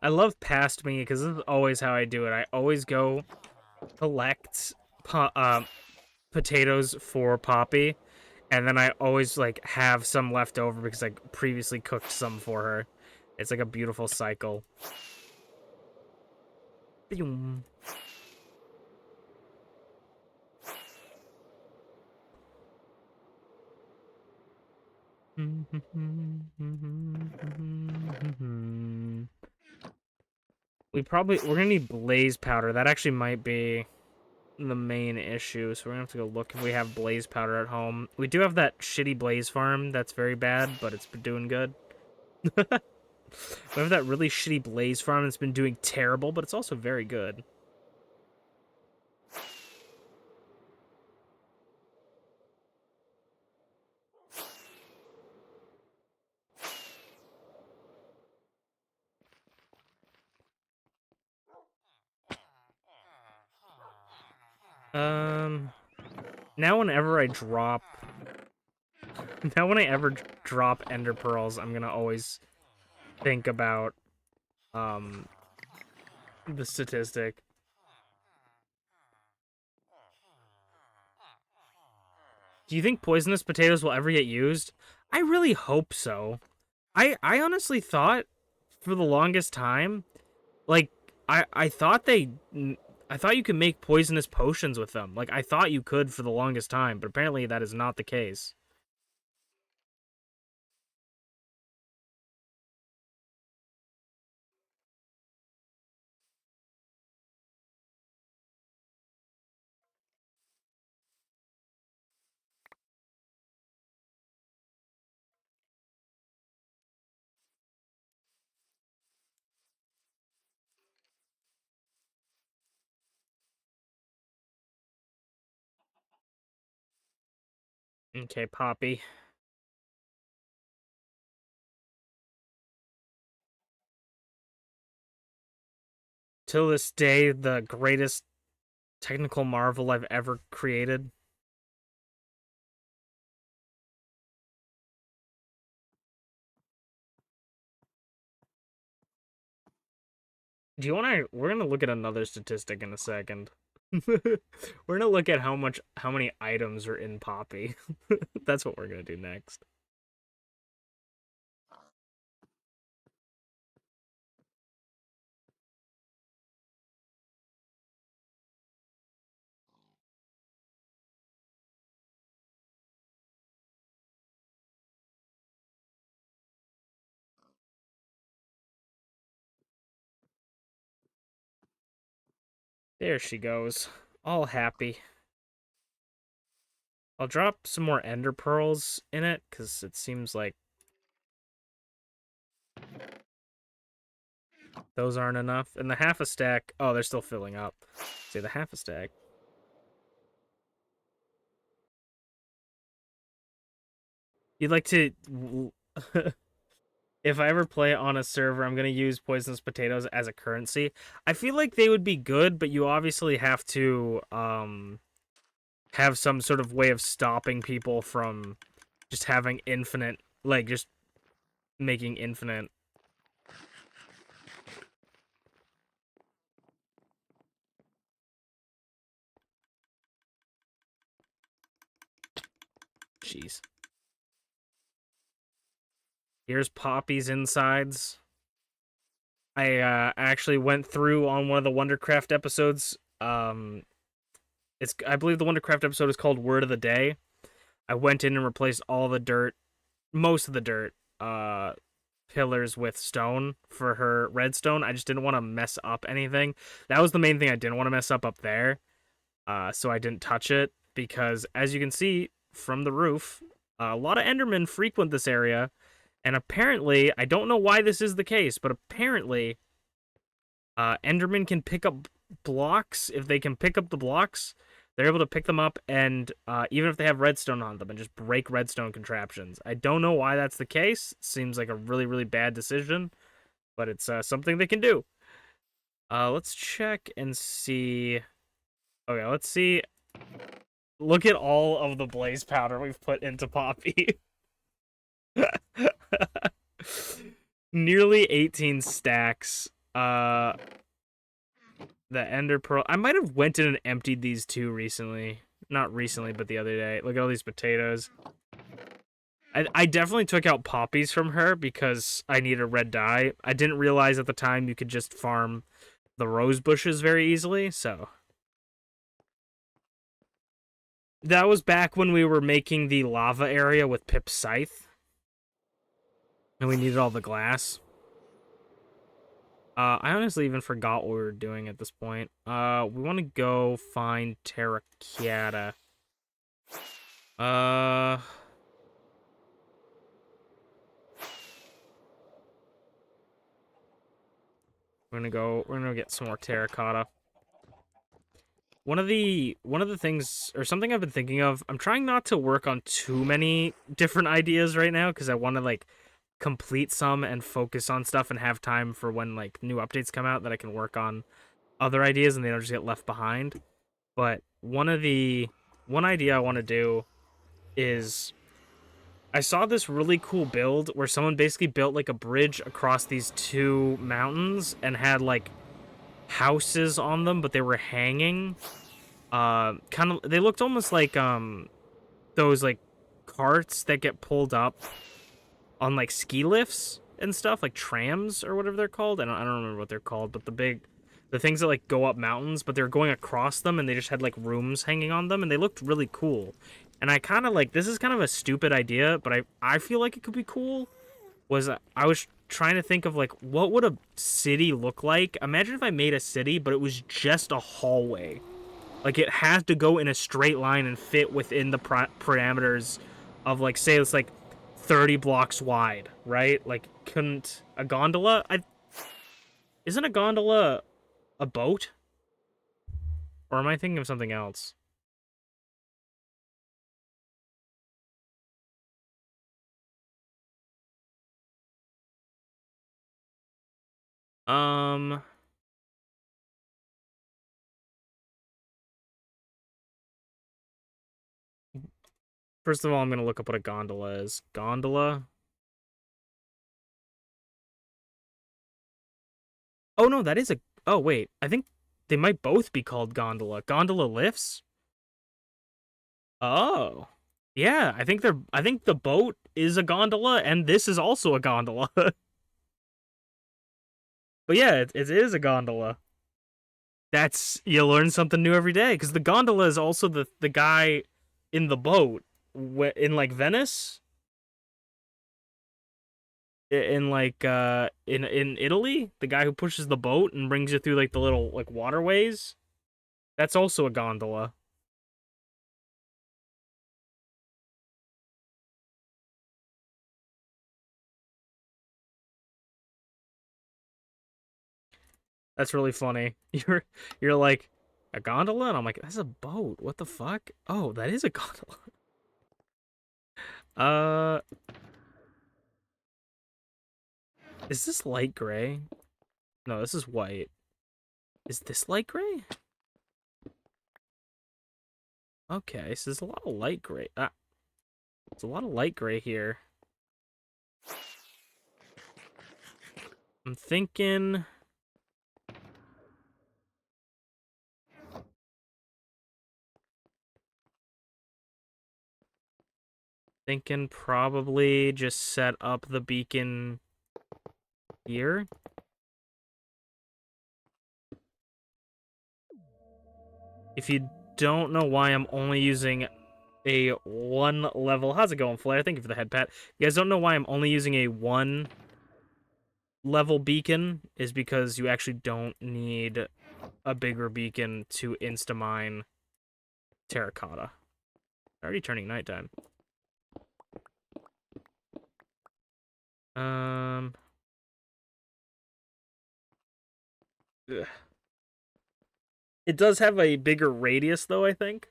I love past me because this is always how I do it. I always go collect potatoes for Poppy, and then I always like have some left over because I previously cooked some for her. It's like a beautiful cycle. Boom. We're gonna need blaze powder. That actually might be the main issue, so we're gonna have to go look if we have blaze powder at home. We do have that shitty blaze farm that's very bad, but it's been doing good. We have that really shitty blaze farm that's been doing terrible, but it's also very good. Now whenever I drop... Now when I ever drop ender pearls, I'm gonna always think about, the statistic. Do you think poisonous potatoes will ever get used? I really hope so. I honestly thought for the longest time, like, I thought I thought you could make poisonous potions with them. Like, I thought you could for the longest time, but apparently that is not the case. Okay, Poppy. Till this day, the greatest technical marvel I've ever created. Do you want to? We're gonna look at another statistic in a second. We're gonna look at how many items are in Poppy. That's what we're gonna do next. There she goes, all happy. I'll drop some more ender pearls in it because it seems like those aren't enough. And the half a stack, oh, they're still filling up. See, the half a stack. You'd like to... If I ever play on a server, I'm going to use poisonous potatoes as a currency. I feel like they would be good, but you obviously have to have some sort of way of stopping people from just having infinite, like, just making infinite. Jeez. Here's Poppy's insides. I actually went through on one of the Wondercraft episodes. I believe the Wondercraft episode is called Word of the Day. I went in and replaced all the dirt, most of the dirt, pillars with stone for her redstone. I just didn't want to mess up anything. That was the main thing I didn't want to mess up there. So I didn't touch it because, as you can see from the roof, a lot of Endermen frequent this area. And apparently, I don't know why this is the case, but apparently, Endermen can pick up blocks. If they can pick up the blocks, they're able to pick them up, and even if they have redstone on them, and just break redstone contraptions. I don't know why that's the case. Seems like a really, really bad decision, but it's something they can do. Let's check and see. Okay, let's see. Look at all of the blaze powder we've put into Poppy. Nearly 18 stacks. The ender pearl. I might have went in and emptied these two recently. Not recently, but the other day. Look at all these potatoes. I definitely took out poppies from her because I need a red dye. I didn't realize at the time you could just farm the rose bushes very easily, so. That was back when we were making the lava area with Pip's scythe. And we needed all the glass. I honestly even forgot what we were doing at this point. We want to go find terracotta. We're gonna get some more terracotta. One of the things, or something I've been thinking of, I'm trying not to work on too many different ideas right now because I want to like complete some and focus on stuff and have time for when like new updates come out that I can work on other ideas and they don't just get left behind. But one idea I want to do is I saw this really cool build where someone basically built like a bridge across these two mountains and had like houses on them, but they were hanging. Kind of, they looked almost like those like carts that get pulled up on like ski lifts and stuff, like trams or whatever they're called. I don't remember what they're called, but the things that like go up mountains, but they're going across them and they just had like rooms hanging on them and they looked really cool. And I kind of like, this is kind of a stupid idea, but I feel like it could be cool. I was trying to think of like what would a city look like? Imagine if I made a city, but it was just a hallway. Like it has to go in a straight line and fit within the parameters of like say it's like 30 blocks wide, right? Like couldn't a gondola? Isn't a gondola a boat? Or am I thinking of something else? Um First of all, I'm going to look up what a gondola is. Gondola? Oh no, that is a... Oh wait, I think they might both be called gondola. Gondola lifts? Oh. Yeah, I think the boat is a gondola and this is also a gondola. But yeah, it is a gondola. You learn something new every day because the gondola is also the guy in the boat in like Venice, in like in Italy, the guy who pushes the boat and brings you through like the little like waterways. That's also a gondola. That's really funny. You're like a gondola, and I'm like, that's a boat. What the fuck? Oh, that is a gondola. Uh, is this light gray? No, this is white. Is this light gray? Okay, so there's a lot of light gray. There's a lot of light gray here. I'm thinking probably just set up the beacon here. If you don't know why I'm only using a 1 level... How's it going, Flair? Thank you for the head pat. You guys don't know why I'm only using a 1 level beacon is because you actually don't need a bigger beacon to insta-mine terracotta. Already turning nighttime. Ugh. It does have a bigger radius, though, I think.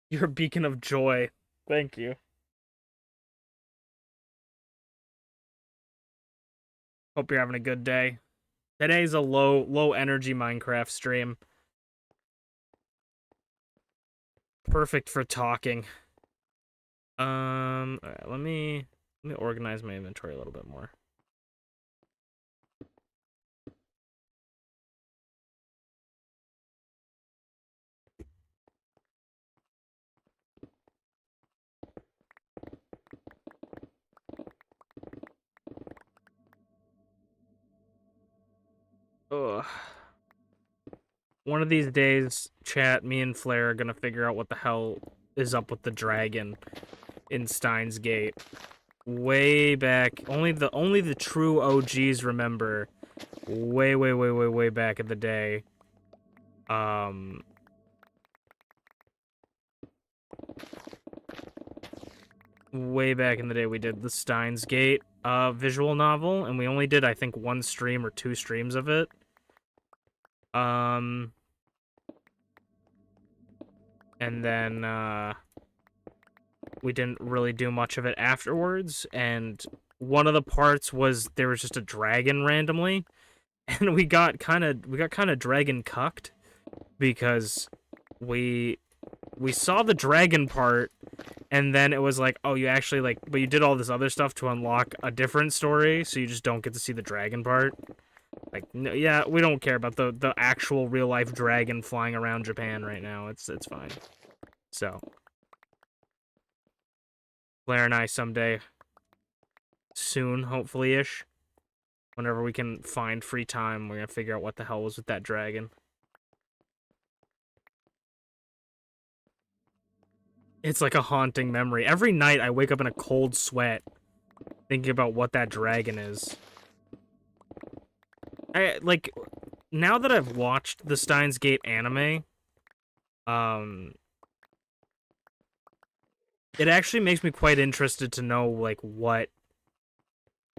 You're a beacon of joy. Thank you. Hope you're having a good day. Today's a low energy Minecraft stream. Perfect for talking. Alright, let me organize my inventory a little bit more. Ugh. One of these days, chat, me and Flair are gonna figure out what the hell is up with the dragon in Steins Gate. Way back, only the true OGs remember. Way back in the day. Way back in the day, we did the Steins Gate visual novel, and we only did, I think, 1 stream or 2 streams of it. And then, we didn't really do much of it afterwards, and one of the parts was there was just a dragon randomly, and we got kind of dragon cucked because we saw the dragon part, and then it was like, oh, you actually like, but you did all this other stuff to unlock a different story, so you just don't get to see the dragon part. Like, no, yeah, we don't care about the actual real life dragon flying around Japan right now. It's fine. So, Blair and I someday, soon, hopefully-ish, whenever we can find free time, we're gonna figure out what the hell was with that dragon. It's like a haunting memory. Every night I wake up in a cold sweat thinking about what that dragon is. Like, now that I've watched the Steins Gate anime, it actually makes me quite interested to know, like, what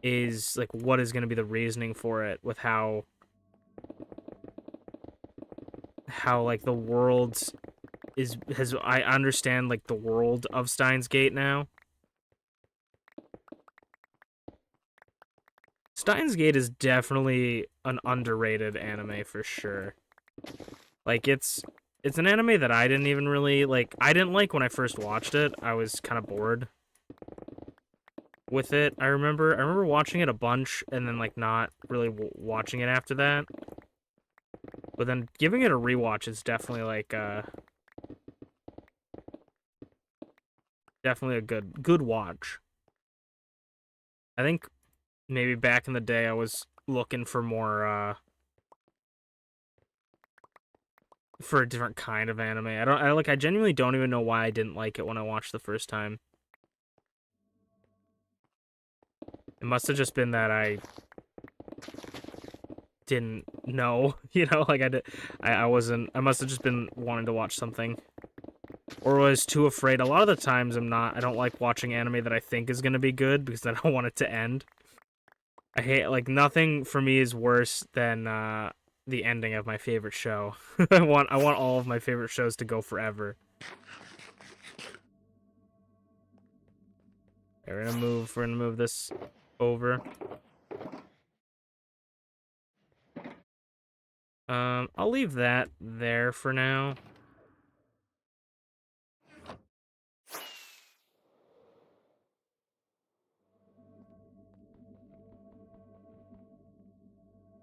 is going to be the reasoning for it with how like the world I understand like the world of Steins Gate now. Steins Gate is definitely an underrated anime for sure. Like, it's an anime that I didn't even really like. I didn't like when I first watched it. I was kind of bored. with it. I remember watching it a bunch and then like not really watching it after that. But then giving it a rewatch is definitely like definitely a good watch. I think maybe back in the day I was looking for more for a different kind of anime. I genuinely don't even know why I didn't like it when I watched the first time. It must have just been that I didn't know, you know, like I must have just been wanting to watch something. Or was too afraid. A lot of the times I don't like watching anime that I think is gonna be good because I don't want it to end. I hate, like, nothing for me is worse than the ending of my favorite show. I want all of my favorite shows to go forever. Okay, we're gonna move this over. I'll leave that there for now.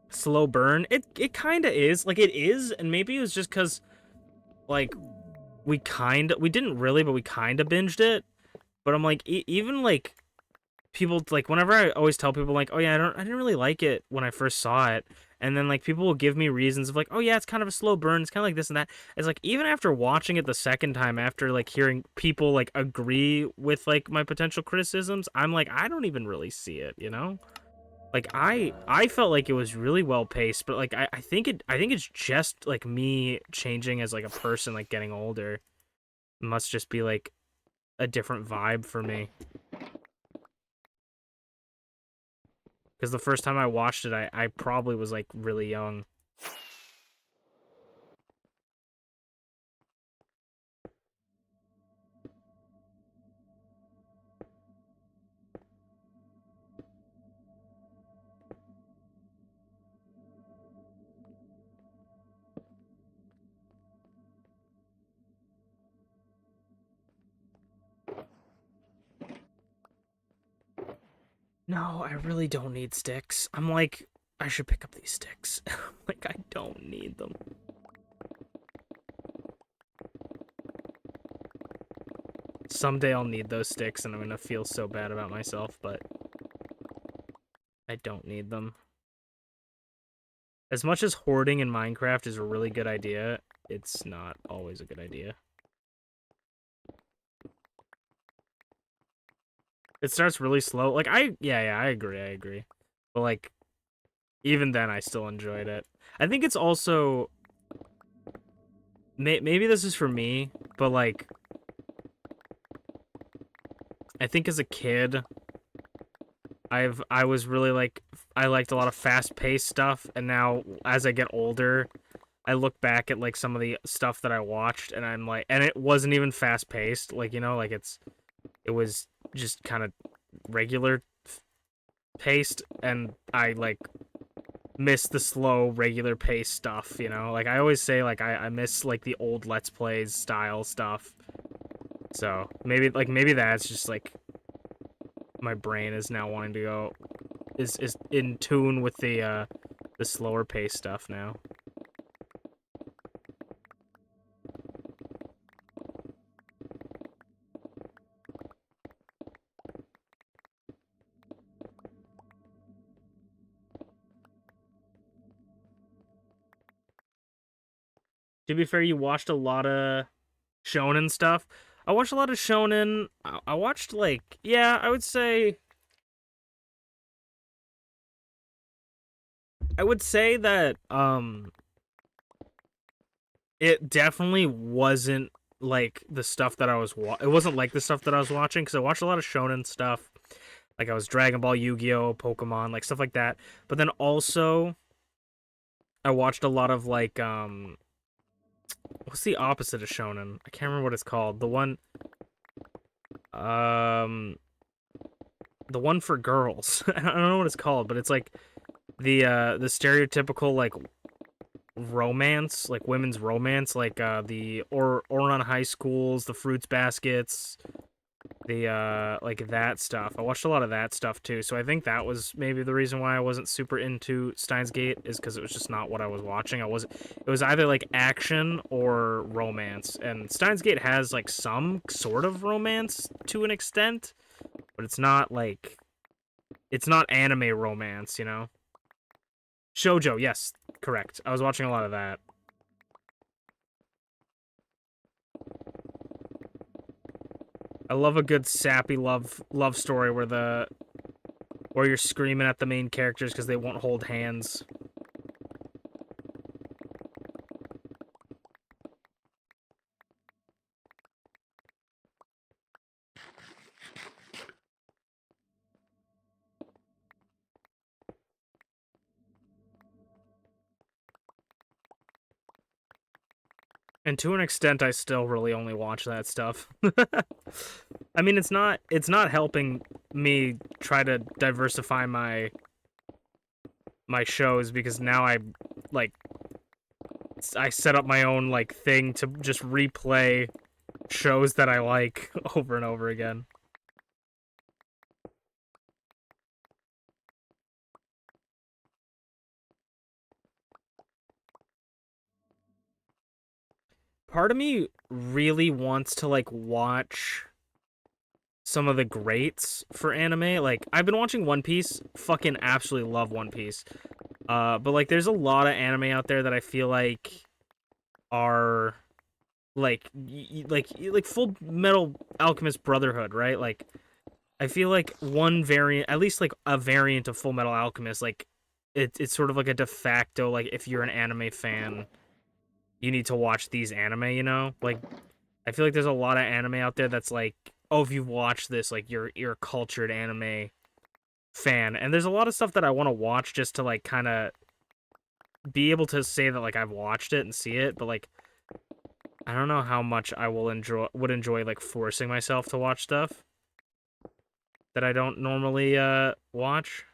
Slow burn. It kind of is. Like, it is, and maybe it was just because, like, we didn't really, but we kind of binged it. But I'm like, even, like, people, like, whenever I always tell people, like, oh yeah, I didn't really like it when I first saw it, and then, like, people will give me reasons of, like, oh yeah, it's kind of a slow burn, it's kind of like this and that. It's like, even after watching it the second time, after, like, hearing people, like, agree with, like, my potential criticisms, I'm like, I don't even really see it, you know? Like, I felt like it was really well paced, but, like, I think it's just, like, me changing as, like, a person, like, getting older. It must just be, like, a different vibe for me. Because the first time I watched it, I probably was, like, really young. No, I really don't need sticks. I'm like, I should pick up these sticks. Like, I don't need them. Someday I'll need those sticks and I'm gonna feel so bad about myself, but I don't need them. As much as hoarding in Minecraft is a really good idea, it's not always a good idea. It starts really slow. Like, yeah, I agree. But, like, even then, I still enjoyed it. I think it's also... Maybe this is for me, but, like... I think as a kid, I was really, like... I liked a lot of fast-paced stuff, and now, as I get older, I look back at, like, some of the stuff that I watched, and I'm like... And it wasn't even fast-paced. Like, you know, like, it was just kind of regular paced, and I, like, miss the slow, regular pace stuff, you know? Like, I always say, like, I miss, like, the old Let's Plays style stuff. So, maybe that's just, like, my brain is now wanting to go... is in tune with the slower pace stuff now. To be fair, you watched a lot of shonen stuff. I watched a lot of shonen. I watched, like, yeah, I would say that it definitely wasn't like the stuff that I was it wasn't like the stuff that I was watching, because I watched a lot of shonen stuff. Like, I was Dragon Ball, Yu-Gi-Oh, Pokemon, like, stuff like that. But then also I watched a lot of, like, what's the opposite of shonen? I can't remember what it's called. The one for girls. I don't know what it's called, but it's like the stereotypical, like, romance, like women's romance, like the Ouran High Schools, the Fruits Baskets, like that stuff. I watched a lot of that stuff too, so I think that was maybe the reason why I wasn't super into Steins Gate, is because it was just not what I was watching. It was either like action or romance, and Steins Gate has like some sort of romance to an extent, but it's not like, it's not anime romance, you know? Shoujo, yes, correct. I was watching a lot of that. I love a good sappy love story where you're screaming at the main characters because they won't hold hands. And to an extent, I still really only watch that stuff. I mean, it's not helping me try to diversify my shows, because now like I set up my own like thing to just replay shows that I like over and over again. Part of me really wants to like watch some of the greats for anime. Like, I've been watching One Piece, fucking absolutely love One Piece. But like there's a lot of anime out there that I feel like are like Full Metal Alchemist Brotherhood, right? Like, I feel like one variant, at least like a variant of Full Metal Alchemist, like it's sort of like a de facto, like, if you're an anime fan, you need to watch these anime, you know? Like, I feel like there's a lot of anime out there that's like, oh, if you've watched this, like, you're a cultured anime fan. And there's a lot of stuff that I want to watch just to like kind of be able to say that like I've watched it and see it, but like I don't know how much I would enjoy like forcing myself to watch stuff that I don't normally watch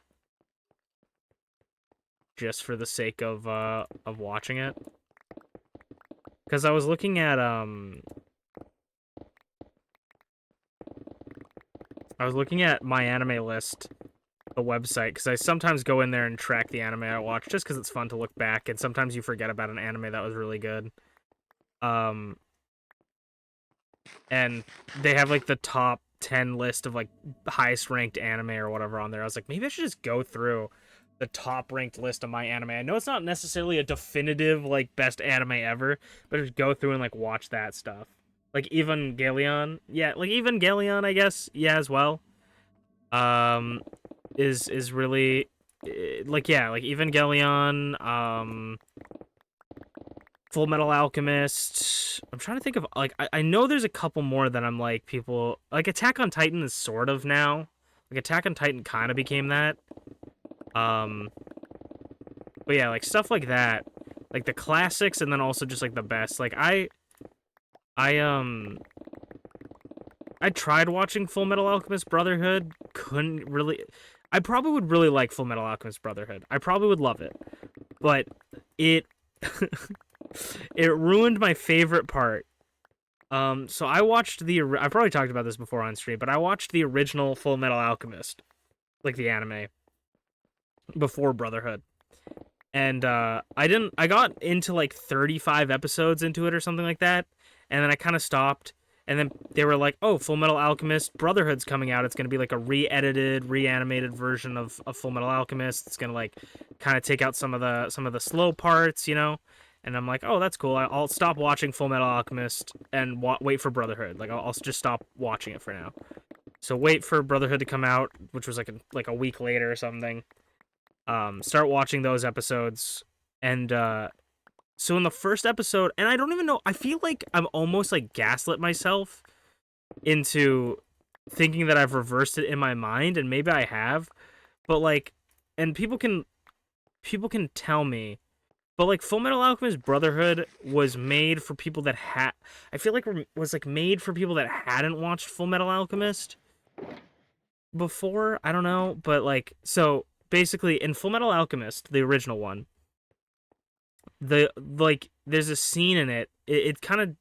just for the sake of watching it. Cuz I was looking at My Anime List, the website, because I sometimes go in there and track the anime I watch just because it's fun to look back, and sometimes you forget about an anime that was really good. And they have like the top 10 list of like highest ranked anime or whatever on there. I was like, maybe I should just go through the top ranked list of my anime. I know it's not necessarily a definitive like best anime ever, but just go through and like watch that stuff. Like Evangelion, yeah, like Evangelion, I guess, yeah, as well. Is really like, yeah, like Evangelion, Full Metal Alchemist. I'm trying to think of like I know there's a couple more that I'm like, people like Attack on Titan is sort of now. Like Attack on Titan kind of became that. But yeah, like stuff like that. Like the classics, and then also just like the best. Like I tried watching Full Metal Alchemist Brotherhood, couldn't really. I probably would really like Full Metal Alchemist Brotherhood. I probably would love it. But it it ruined my favorite part. So I watched I probably talked about this before on stream, but I watched the original Full Metal Alchemist, like the anime, before Brotherhood. And I got into like 35 episodes into it or something like that, and then I kind of stopped. And then they were like, "Oh, Full Metal Alchemist Brotherhood's coming out. It's going to be like a re-edited, reanimated version of Full Metal Alchemist. It's going to like kind of take out some of the slow parts, you know." And I'm like, "Oh, that's cool. I'll stop watching Full Metal Alchemist and wait for Brotherhood. Like I'll just stop watching it for now." So wait for Brotherhood to come out, which was like a week later or something. Start watching those episodes, and so in the first episode, and I don't even know, I feel like I'm almost like gaslit myself into thinking that I've reversed it in my mind, and maybe I have, but like, and people can tell me, but like Full Metal Alchemist Brotherhood was made for people that I feel like was like made for people that hadn't watched Full Metal Alchemist before. I don't know, but like, so basically in Full Metal Alchemist, the original one, there's a scene in it. It kind of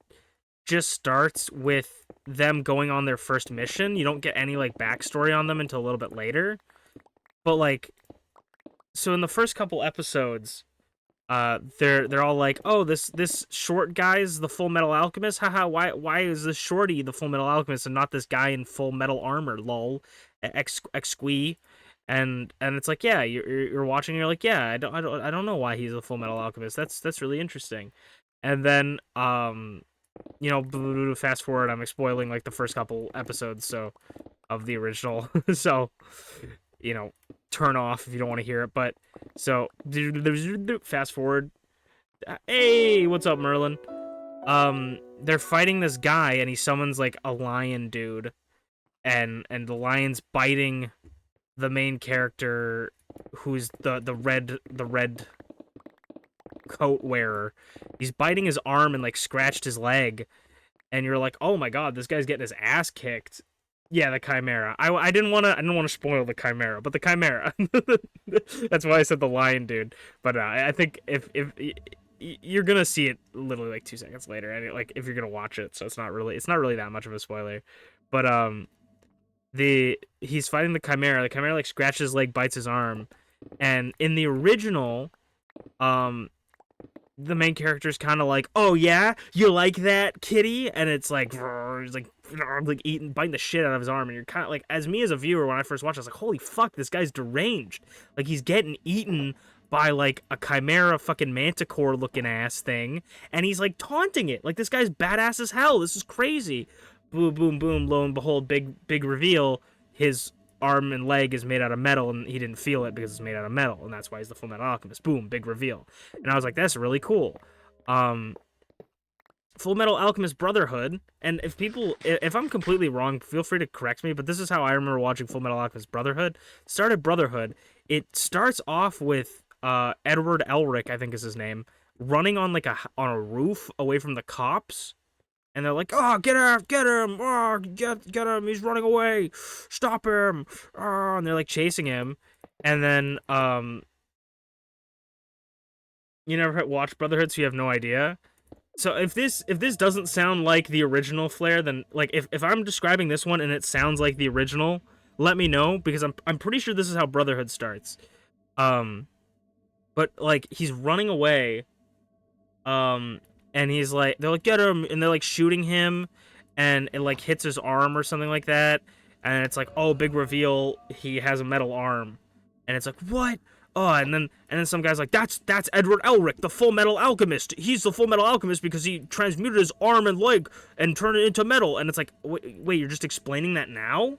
just starts with them going on their first mission. You don't get any like backstory on them until a little bit later. But like, so in the first couple episodes, they're all like, oh, this short guy's the Full Metal Alchemist. Haha, why is this shorty the Full Metal Alchemist and not this guy in full metal armor? Lol, exquee. And it's like, yeah, you're watching, and you're like, yeah, I don't know why he's a Full Metal Alchemist. That's really interesting. And then you know, fast forward, I'm spoiling like the first couple episodes of the original. So, you know, turn off if you don't want to hear it. But so fast forward. Hey, what's up, Merlin? They're fighting this guy, and he summons like a lion dude, and the lion's biting the main character, who's the red coat wearer. He's biting his arm and like scratched his leg, and you're like, oh my god, this guy's getting his ass kicked. Yeah, the Chimera. I didn't want to spoil the Chimera, but the Chimera. That's why I said the lion dude. But I think if you're gonna see it literally like 2 seconds later, and like if you're gonna watch it, so it's not really that much of a spoiler. But he's fighting the Chimera. The Chimera like scratches his leg, bites his arm, and in the original, the main character's kind of like, oh yeah, you like that, kitty? And it's like, he's like biting the shit out of his arm, and you're kind of like, as me as a viewer, when I first watched, I was like, holy fuck, this guy's deranged. Like, he's getting eaten by like a Chimera fucking manticore looking ass thing, and he's like taunting it. Like, this guy's badass as hell. This is crazy. Boom, boom, boom. Lo and behold, big reveal. His arm and leg is made out of metal, and he didn't feel it because it's made out of metal, and that's why he's the Full Metal Alchemist. Boom, big reveal. And I was like, that's really cool. Full Metal Alchemist Brotherhood, and if I'm completely wrong, feel free to correct me, but this is how I remember watching Full Metal Alchemist Brotherhood. Started Brotherhood. It starts off with Edward Elric, I think is his name, running on like on a roof away from the cops. And they're like, oh, get him, oh, get him, he's running away, stop him, oh, and they're like chasing him. And then, you never watched Brotherhood, so you have no idea. So if this doesn't sound like the original Flair, then like if I'm describing this one and it sounds like the original, let me know, because I'm pretty sure this is how Brotherhood starts. But like he's running away, and he's like, they're like, get him, and they're like shooting him, and it like hits his arm or something like that, and it's like, oh, big reveal, he has a metal arm, and it's like, what? Oh, and then some guy's like, that's Edward Elric, the Full Metal Alchemist. He's the Full Metal Alchemist because he transmuted his arm and leg and turned it into metal. And it's like, wait, you're just explaining that now?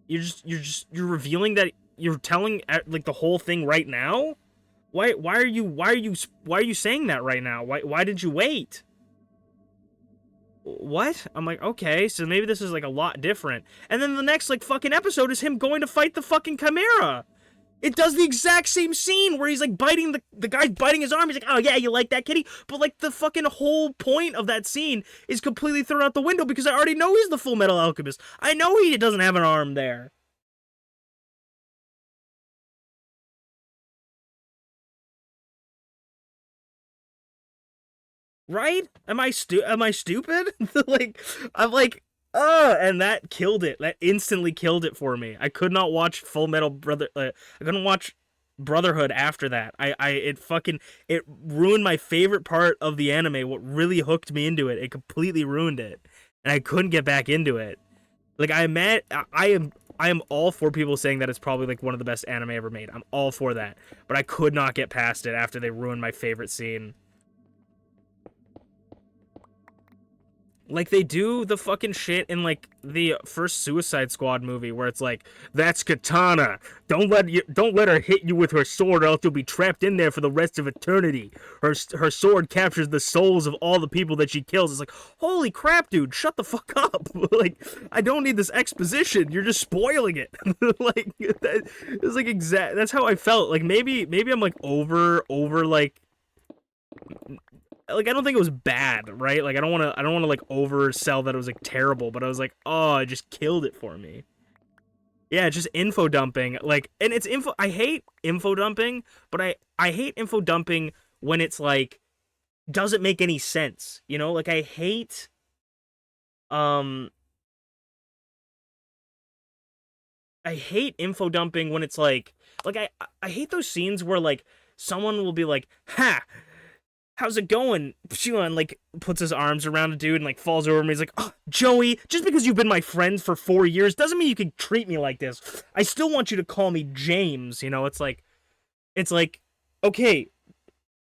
You're revealing that, you're telling like the whole thing right now? Why are you saying that right now? Why did you wait? What? I'm like, okay, so maybe this is like a lot different. And then the next like fucking episode is him going to fight the fucking Chimera. It does the exact same scene where he's like biting the guy's biting his arm. He's like, oh yeah, you like that, kitty? But like the fucking whole point of that scene is completely thrown out the window because I already know he's the Full Metal Alchemist. I know he doesn't have an arm there. Right? Am I stupid? Like, I'm like, and that killed it. That instantly killed it for me. I could not watch Full Metal I couldn't watch Brotherhood after that. It ruined my favorite part of the anime. What really hooked me into it. It completely ruined it, and I couldn't get back into it. Like, I am all for people saying that it's probably like one of the best anime ever made. I'm all for that, but I could not get past it after they ruined my favorite scene. Like, they do the fucking shit in, like, the first Suicide Squad movie, where it's like, that's Katana. Don't let her hit you with her sword, or else you'll be trapped in there for the rest of eternity. Her sword captures the souls of all the people that she kills. It's like, holy crap, dude, shut the fuck up. Like, I don't need this exposition. You're just spoiling it. Like, it's like that's how I felt. Like, maybe I'm, like, over, like, I don't think it was bad, right? Like, I don't want to like oversell that it was like terrible, but I was like, oh, it just killed it for me. Yeah, just info dumping. Like, and it's I hate info dumping, but I hate info dumping when it's like doesn't make any sense. You know, like I hate I hate info dumping when it's like I hate those scenes where like someone will be like, "Ha, how's it going?" And like puts his arms around a dude and like falls over me. He's like, "Oh, Joey, just because you've been my friend for 4 years doesn't mean you can treat me like this. I still want you to call me James." You know, it's like, okay,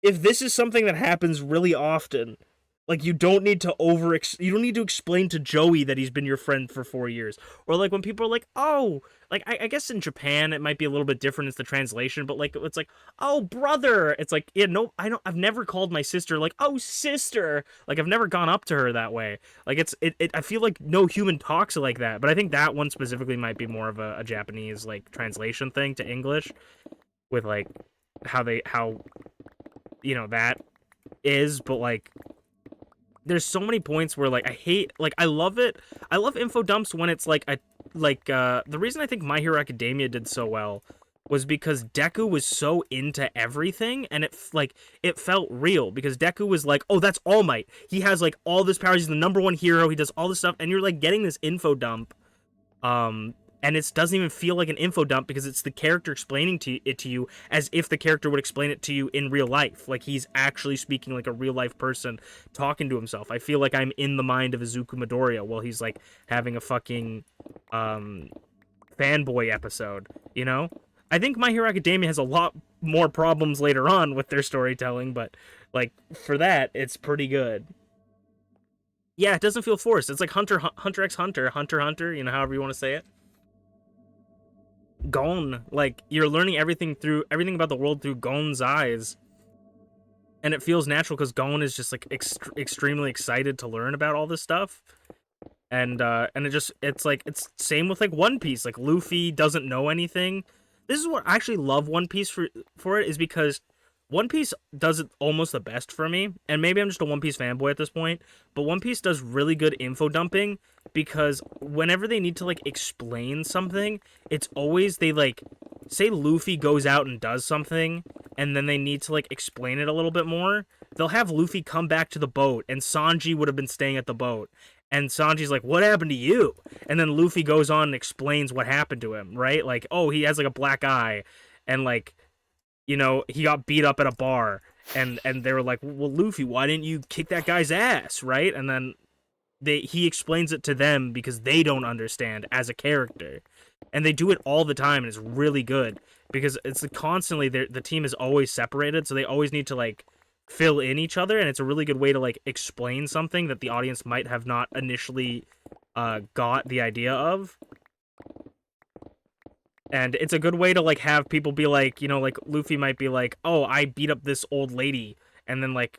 if this is something that happens really often, like you don't need to explain to Joey that he's been your friend for 4 years. Or like when people are like, "Oh," like I guess in Japan it might be a little bit different as the translation, but like it's like, "Oh, brother." It's like, yeah, no, I've never called my sister like, "Oh, sister." Like I've never gone up to her that way. Like I feel like no human talks like that. But I think that one specifically might be more of a Japanese like translation thing to English with like how that is, but like there's so many points where like I love it. I love info dumps when it's like the reason I think My Hero Academia did so well was because Deku was so into everything, and it felt real because Deku was like, "Oh, that's All Might. He has like all this power. He's the #1 hero. He does all this stuff," and you're like getting this info dump, and it doesn't even feel like an info dump because it's the character explaining it to you as if the character would explain it to you in real life. Like he's actually speaking like a real life person talking to himself. I feel like I'm in the mind of Izuku Midoriya while he's like having a fucking fanboy episode, you know? I think My Hero Academia has a lot more problems later on with their storytelling, but like for that, it's pretty good. Yeah, it doesn't feel forced. It's like Hunter x Hunter, Hunter, you know, however you want to say it. Gon, like you're learning everything about the world through Gon's eyes, and it feels natural because Gon is just like extremely excited to learn about all this stuff, and it's same with like One Piece. Like Luffy doesn't know anything. This is what I actually love One Piece for it is because One Piece does it almost the best for me, and maybe I'm just a One Piece fanboy at this point, but One Piece does really good info dumping because whenever they need to like explain something, it's always they like say Luffy goes out and does something and then they need to like explain it a little bit more. They'll have Luffy come back to the boat and Sanji would have been staying at the boat. And Sanji's like, "What happened to you?" And then Luffy goes on and explains what happened to him, right? Like, "Oh, he has like a black eye and like he got beat up at a bar," and they were like, "Well, Luffy, why didn't you kick that guy's ass?" Right? And then he explains it to them because they don't understand as a character, and they do it all the time, and it's really good because it's constantly the team is always separated, so they always need to like fill in each other, and it's a really good way to like explain something that the audience might have not initially got the idea of. And it's a good way to like have people be like, like Luffy might be like, "Oh, I beat up this old lady," and then like,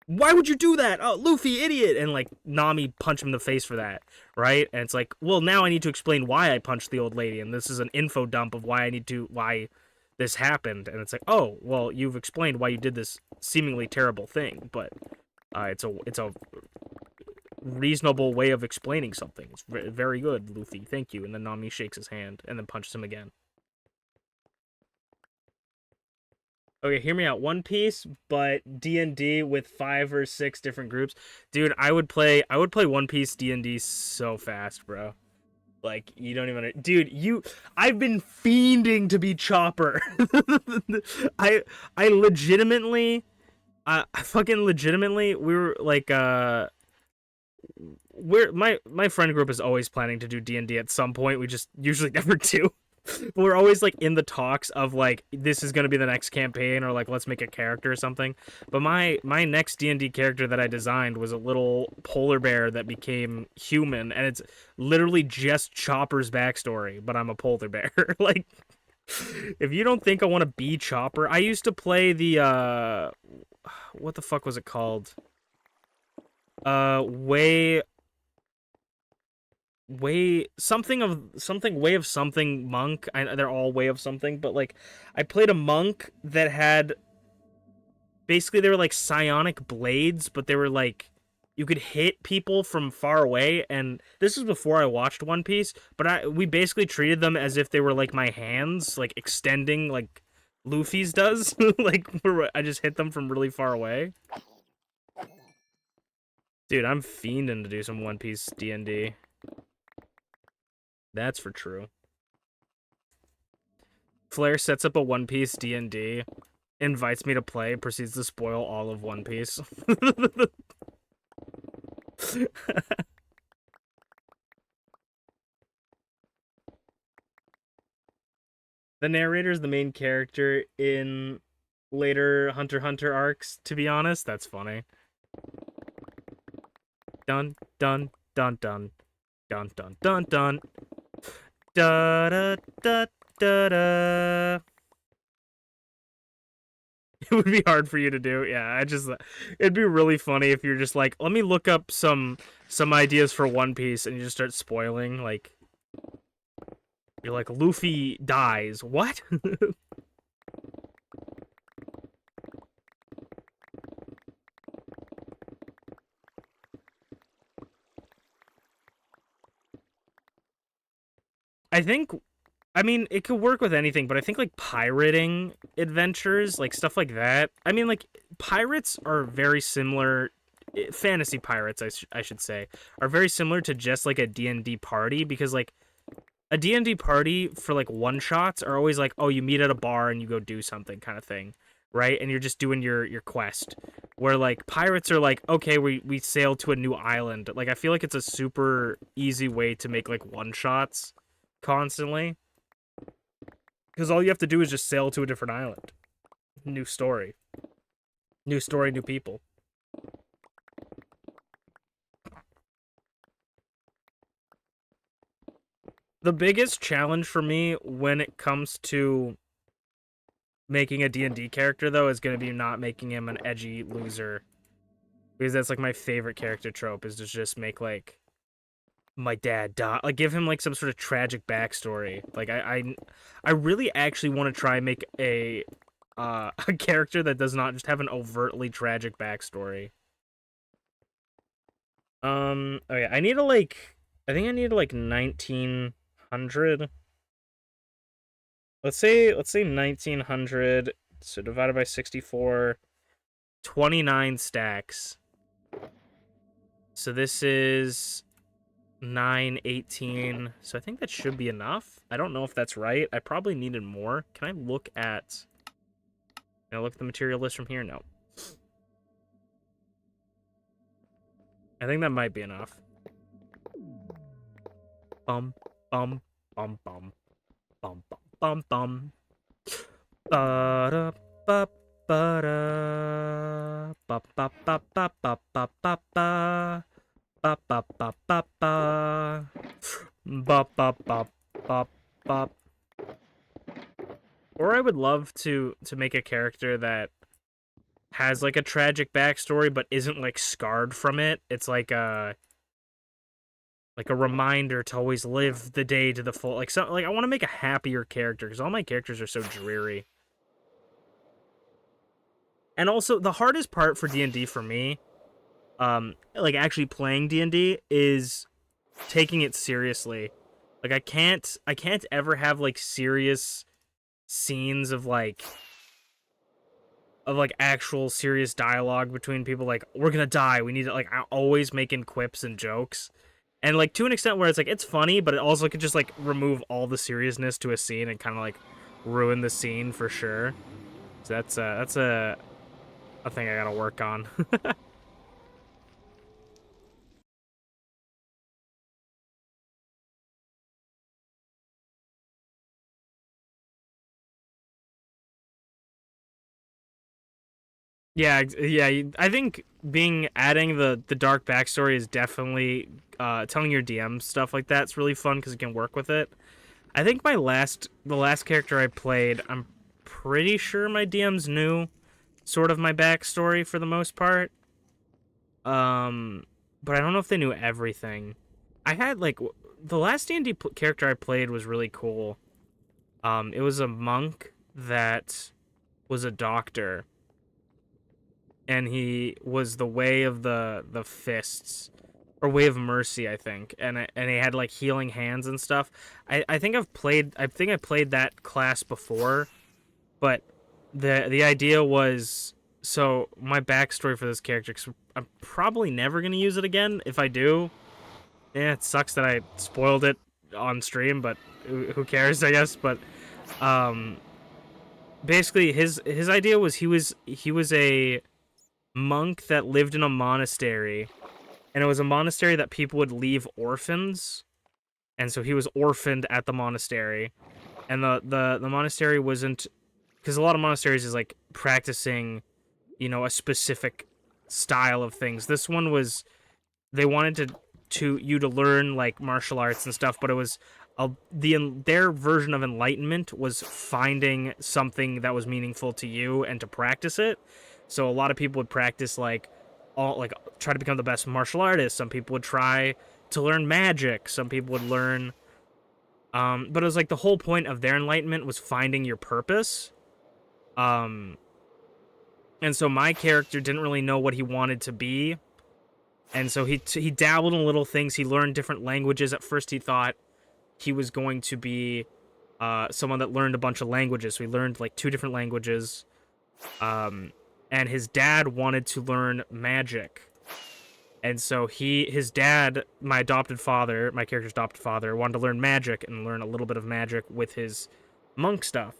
"Why would you do that? Oh, Luffy, idiot!" And like Nami punch him in the face for that, right? And it's like, well, now I need to explain why I punched the old lady, and this is an info dump of why this happened. And it's like, oh, well, you've explained why you did this seemingly terrible thing, but it's a reasonable way of explaining something. It's very good, Luffy. Thank you. And then Nami shakes his hand and then punches him again. Okay, hear me out. One Piece, but D&D with 5 or 6 different groups. Dude, I would play One Piece D&D so fast, bro. Like, you don't even... Dude, I've been fiending to be Chopper. I legitimately... I fucking legitimately... We were, like, my friend group is always planning to do D&D at some point. We just usually never do. But we're always like in the talks of like this is gonna be the next campaign or like let's make a character or something. But my next D&D character that I designed was a little polar bear that became human, and it's literally just Chopper's backstory, but I'm a polar bear. Like, if you don't think I want to be Chopper, I used to play the what the fuck was it called? Way something way of something monk. They're all way of something, but like I played a monk that had basically they were like psionic blades, but they were like you could hit people from far away. And this was before I watched One Piece, but we basically treated them as if they were like my hands, like extending like Luffy's does. Like I just hit them from really far away. Dude, I'm fiending to do some One Piece D&D. That's for true. Flair sets up a One Piece D&D, invites me to play, proceeds to spoil all of One Piece. The narrator is the main character in later Hunter x Hunter arcs, to be honest. That's funny. Dun, dun, dun, dun. Dun, dun, dun, dun. Da, da, da, da, da. It would be hard for you to do. Yeah, it'd be really funny if you're just like, let me look up some ideas for One Piece, and you just start spoiling, like, you're like, Luffy dies. What? I mean, it could work with anything, but I think, like, pirating adventures, like, stuff like that. I mean, like, pirates are very similar. Fantasy pirates, I should say, are very similar to just, like, a D&D party, because, like, a D&D party for, like, one-shots are always like, oh, you meet at a bar and you go do something kind of thing, right? And you're just doing your quest. Where, like, pirates are like, okay, we sail to a new island. Like, I feel like it's a super easy way to make, like, one-shots constantly. Because all you have to do is just sail to a different island. New story. New story, new people. The biggest challenge for me when it comes to making a D&D character, though, is going to be not making him an edgy loser. Because that's, like, my favorite character trope, is to just make, like, my dad died. Like, give him, like, some sort of tragic backstory. Like, I really actually want to try and make a character that does not just have an overtly tragic backstory. Oh yeah, I need to, like, I think I need, like, 1900. Let's say 1900, so divided by 64, 29 stacks. So this is 918. So I think that should be enough. I don't know if that's right. I probably needed more. Can I look at... Can I look at the material list from here? No. I think that might be enough. Bum, bum, bum, bum. Bum, bum, bum, bum. Ba-da, ba, ba-da. Ba, ba, ba, ba, ba, ba, ba, ba. Ba, ba, ba, ba, ba. Ba, ba, ba, ba, ba. Or I would love to make a character that has, like, a tragic backstory but isn't, like, scarred from it. It's like a reminder to always live the day to the full. Like, so, like, I want to make a happier character because all my characters are so dreary. And also, the hardest part for D&D for me, like, actually playing D&D, is taking it seriously. Like, I can't ever have, like, serious scenes of actual serious dialogue between people. Like, we're gonna die, we need to, like, always making quips and jokes. And, like, to an extent where it's, like, it's funny, but it also could just, like, remove all the seriousness to a scene and kind of, like, ruin the scene for sure. So that's a thing I gotta work on. Yeah, I think adding the dark backstory is definitely, telling your DM stuff like that's really fun because you can work with it. I think the last character I played, I'm pretty sure my DMs knew sort of my backstory for the most part. But I don't know if they knew everything. I had, like, the last D&D character I played was really cool. It was a monk that was a doctor, and he was the way of the fists, or way of mercy, I think, and he had, like, healing hands and stuff. I think I played that class before, but the idea was So my backstory for this character, because I'm probably never gonna use it again. If I do, it sucks that I spoiled it on stream, but who cares, I guess. But basically his idea was he was a monk that lived in a monastery, and it was a monastery that people would leave orphans, and so he was orphaned at the monastery, and the monastery wasn't, because a lot of monasteries is like practicing, you know, a specific style of things. This one was, they wanted to you to learn like martial arts and stuff, but it was their version of enlightenment was finding something that was meaningful to you and to practice it. So a lot of people would practice like try to become the best martial artist. Some people would try to learn magic. Some people would learn but it was like the whole point of their enlightenment was finding your purpose. And so my character didn't really know what he wanted to be. And so he dabbled in little things. He learned different languages. At first he thought he was going to be someone that learned a bunch of languages. So he learned like 2 different languages. And his dad wanted to learn magic. And so his dad, my character's adopted father, wanted to learn magic and learn a little bit of magic with his monk stuff.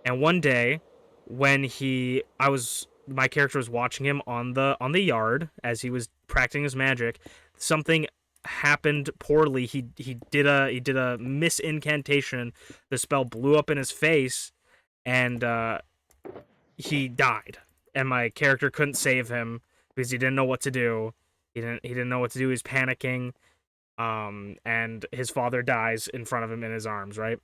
And one day, when my character was watching him on the yard as he was practicing his magic, something happened poorly. He did a misincantation. The spell blew up in his face, and he died. And my character couldn't save him because he didn't know what to do. He didn't know what to do. He was panicking. And his father dies in front of him in his arms, right?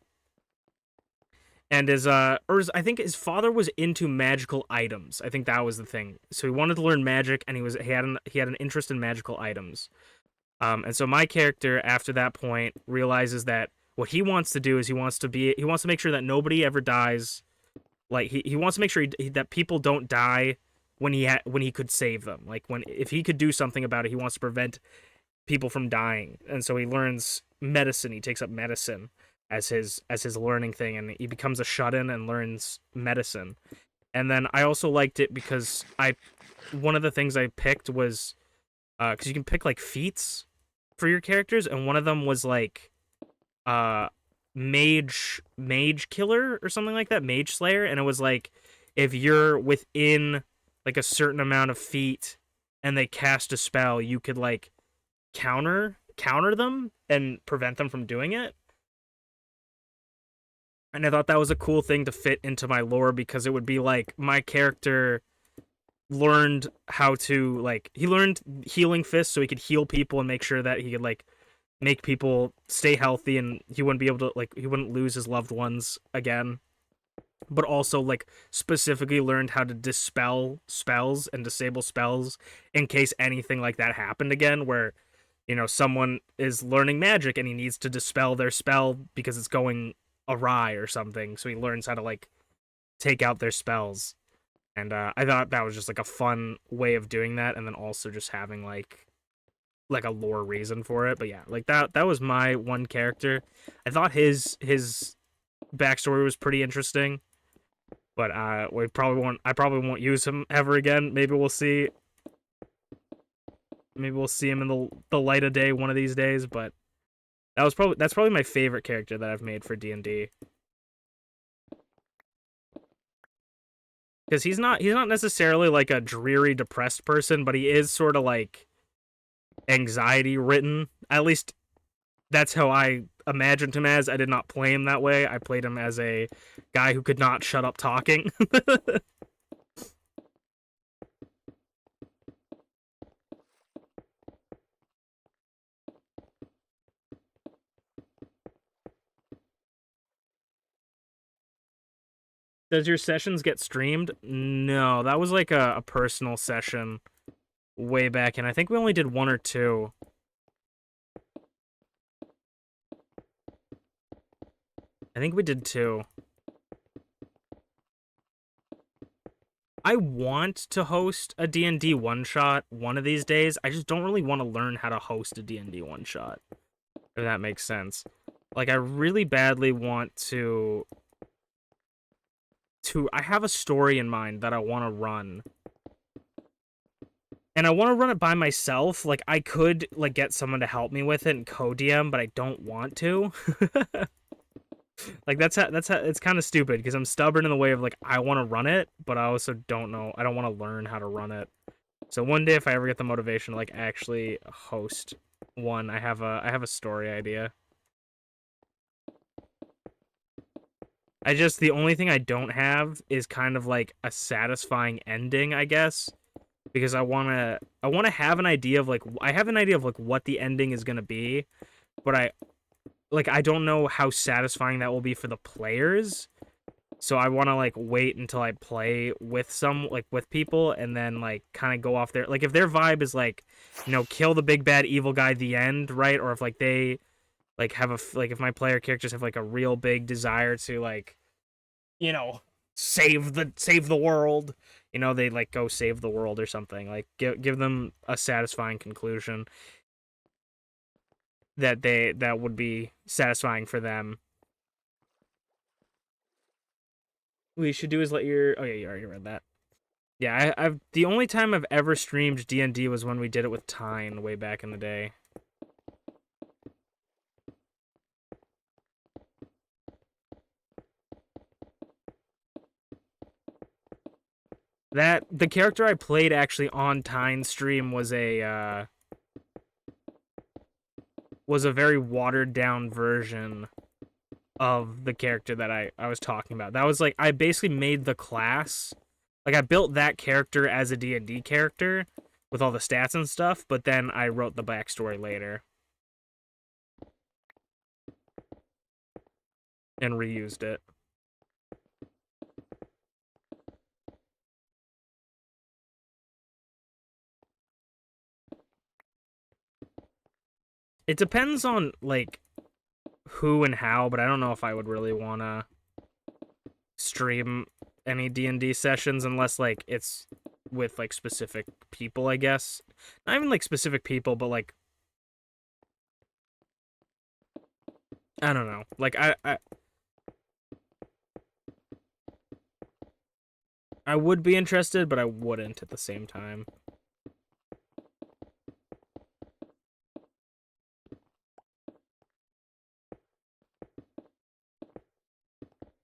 And I think his father was into magical items. I think that was the thing. So he wanted to learn magic, and he had an interest in magical items. And so my character, after that point, realizes that what he wants to do is he wants to make sure that nobody ever dies. Like he wants to make sure that people don't die when he could save them. Like if he could do something about it, he wants to prevent people from dying. And so he learns medicine. He takes up medicine as his learning thing, and he becomes a shut-in and learns medicine. And then I also liked it because one of the things I picked was because you can pick like feats for your characters, and one of them was like mage killer or something like that, mage slayer. And it was like, if you're within like a certain amount of feet and they cast a spell, you could like counter them and prevent them from doing it. And I thought that was a cool thing to fit into my lore, because it would be like my character learned how to he learned healing fists so he could heal people and make sure that he could like make people stay healthy, and he wouldn't be able to he wouldn't lose his loved ones again. But also like specifically learned how to dispel spells and disable spells in case anything like that happened again, where someone is learning magic and he needs to dispel their spell because it's going awry or something, so he learns how to like take out their spells. And I thought that was just like a fun way of doing that, and then also just having like a lore reason for it. But yeah, like that was my one character. I thought his backstory was pretty interesting, but I probably won't use him ever again. Maybe we'll see him in the light of day one of these days. But that's probably my favorite character that I've made for D&D. Because he's not necessarily like a dreary, depressed person, but he is sort of like anxiety ridden. At least that's how I imagined him as. I did not play him that way. I played him as a guy who could not shut up talking. Does your sessions get streamed? No, that was like a personal session way back, and I think we only did 1 or 2. I think we did 2. I want to host a D&D one-shot one of these days. I just don't really want to learn how to host a D&D one-shot, if that makes sense. Like, I really badly want to I have a story in mind that I want to run, And I want to run it by myself. Like, I could, like, get someone to help me with it and co-DM, but I don't want to. Like, that's how, it's kind of stupid, because I'm stubborn in the way of, like, I want to run it, but I also don't know, I don't want to learn how to run it. So one day, if I ever get the motivation to, like, actually host one, I have a story idea. The only thing I don't have is kind of, like, a satisfying ending, I guess. Because I wanna have an idea of, like, I have an idea of, like, what the ending is gonna be, but I don't know how satisfying that will be for the players. So I want to, like, wait until I play with with people, and then, like, kind of go off there. Like, if their vibe is, like, kill the big bad evil guy at the end, right? Or if, like, they, like, have if my player characters have, like, a real big desire to, like, save the world, they, like, go save the world or something. Like, give them a satisfying conclusion that would be satisfying for them. What you should do is let your... Oh, yeah, you already read that. Yeah, I've the only time I've ever streamed D&D was when we did it with Tyne way back in the day. The character I played actually on Tyne's stream was a very watered down version of the character that I was talking about. That was, like, I basically made the class. Like, I built that character as a D&D character with all the stats and stuff, but then I wrote the backstory later. And reused it. It depends on, like, who and how, but I don't know if I would really want to stream any D&D sessions unless, like, it's with, like, specific people, I guess. Not even, like, specific people, but, like, I don't know. Like, I would be interested, but I wouldn't at the same time.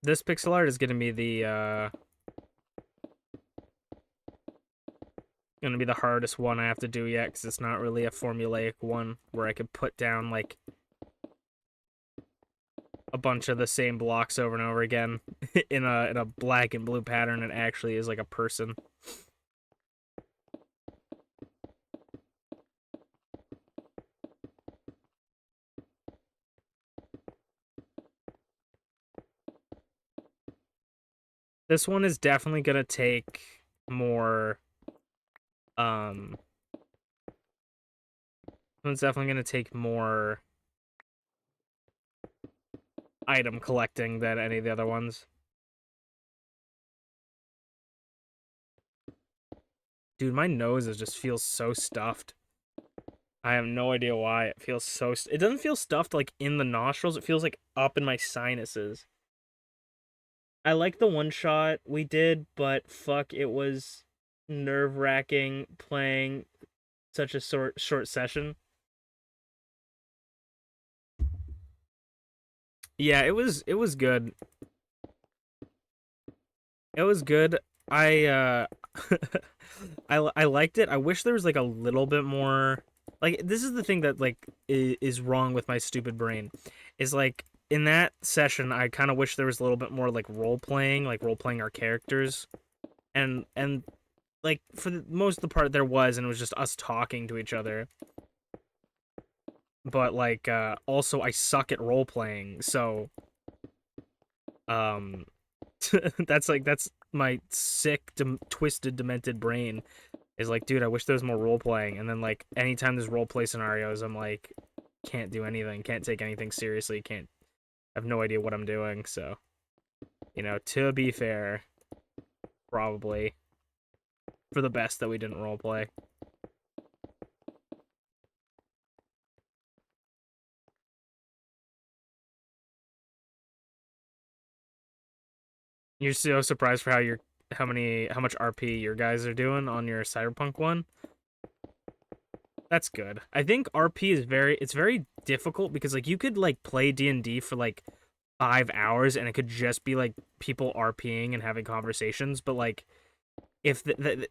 This pixel art is gonna be the hardest one I have to do yet, because it's not really a formulaic one where I could put down, like, a bunch of the same blocks over and over again in a black and blue pattern. It actually is like a person. This one is definitely gonna take more one's definitely gonna take more item collecting than any of the other ones. Dude, my nose just feels so stuffed. I have no idea why. It feels so... It doesn't feel stuffed, like, in the nostrils. It feels, like, up in my sinuses. I like the one shot we did, but fuck, it was nerve-wracking playing such a short session. Yeah, it was good. It was good. I I liked it. I wish there was, like, a little bit more... Like, this is the thing that, like, is wrong with my stupid brain. Is, like, in that session, I kind of wish there was a little bit more, like, role-playing our characters. And like, for the most of the part there was, and it was just us talking to each other. But, like, also, I suck at role-playing, so... that's my sick, twisted, demented brain is like, dude, I wish there was more role playing. And then, like, anytime there's role play scenarios, I'm like, can't do anything, can't take anything seriously, I have no idea what I'm doing. So, to be fair, probably for the best that we didn't role play. You're so surprised for how much RP your guys are doing on your Cyberpunk one. That's good. I think RP is very difficult because like you could like play D&D for like 5 hours and it could just be like people RPing and having conversations, but like if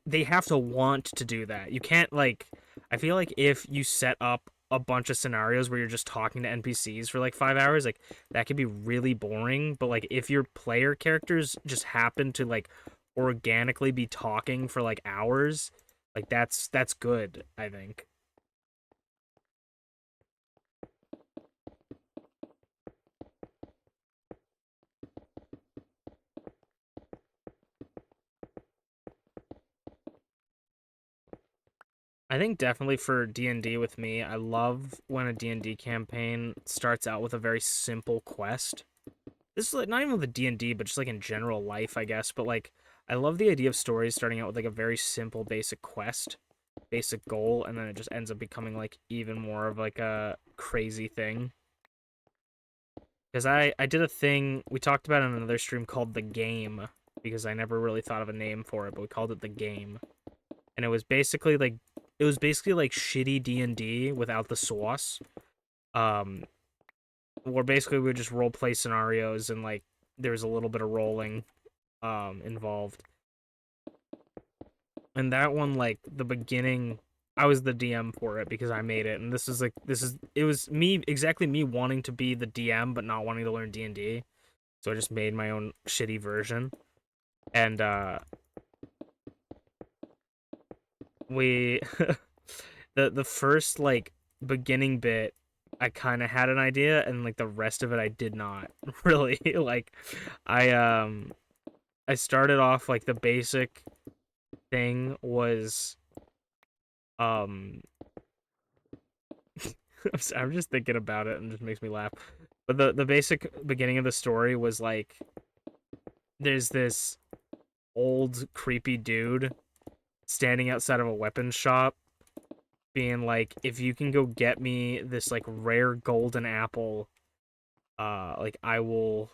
they have to want to do that. You can't like I feel like if you set up a bunch of scenarios where you're just talking to NPCs for like 5 hours, like that could be really boring. But like if your player characters just happen to like organically be talking for like hours, like that's good, I think. I think definitely for D&D with me, I love when a D&D campaign starts out with a very simple quest. This is like not even with the D&D, but just like in general life, I guess. But like, I love the idea of stories starting out with like a very simple, basic quest, basic goal, and then it just ends up becoming like even more of like a crazy thing. Because I did a thing we talked about in another stream called The Game, because I never really thought of a name for it, but we called it The Game. And it was basically like shitty D&D without the sauce. Um where basically we would just role play scenarios and like there was a little bit of rolling involved. And that one, like the beginning, I was the DM for it because I made it, and it was me, exactly me wanting to be the DM but not wanting to learn D&D. So I just made my own shitty version. And we the first like beginning bit I kind of had an idea, and like the rest of it I did not really. Like I started off like the basic thing was um I'm just thinking about it and it just makes me laugh. But the basic beginning of the story was like there's this old creepy dude standing outside of a weapons shop being like, if you can go get me this like rare golden apple, like I will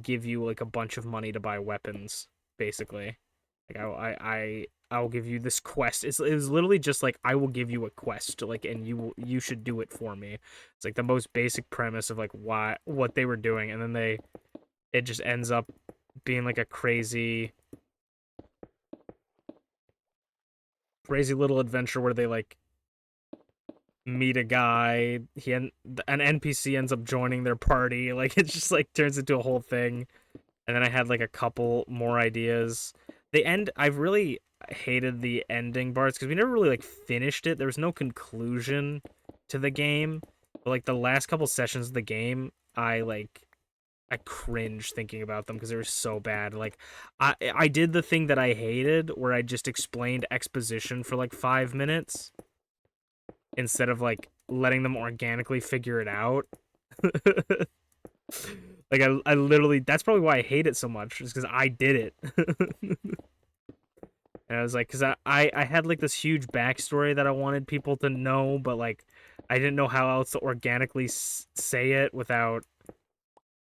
give you like a bunch of money to buy weapons, basically. Like I will give you this quest. It was literally just like I will give you a quest, like, and you should do it for me. It's like the most basic premise of like what they were doing, and then it just ends up being like a crazy little adventure where they like meet a guy. An NPC ends up joining their party. Like it just like turns into a whole thing. And then I had like a couple more ideas. I've really hated the ending parts because we never really like finished it. There was no conclusion to the game. But like the last couple sessions of the game, I cringe thinking about them because they were so bad. Like I did the thing that I hated where I just explained exposition for like 5 minutes instead of like letting them organically figure it out. Like I literally, that's probably why I hate it so much, is because I did it. And I was like, because I had like this huge backstory that I wanted people to know, but like I didn't know how else to organically say it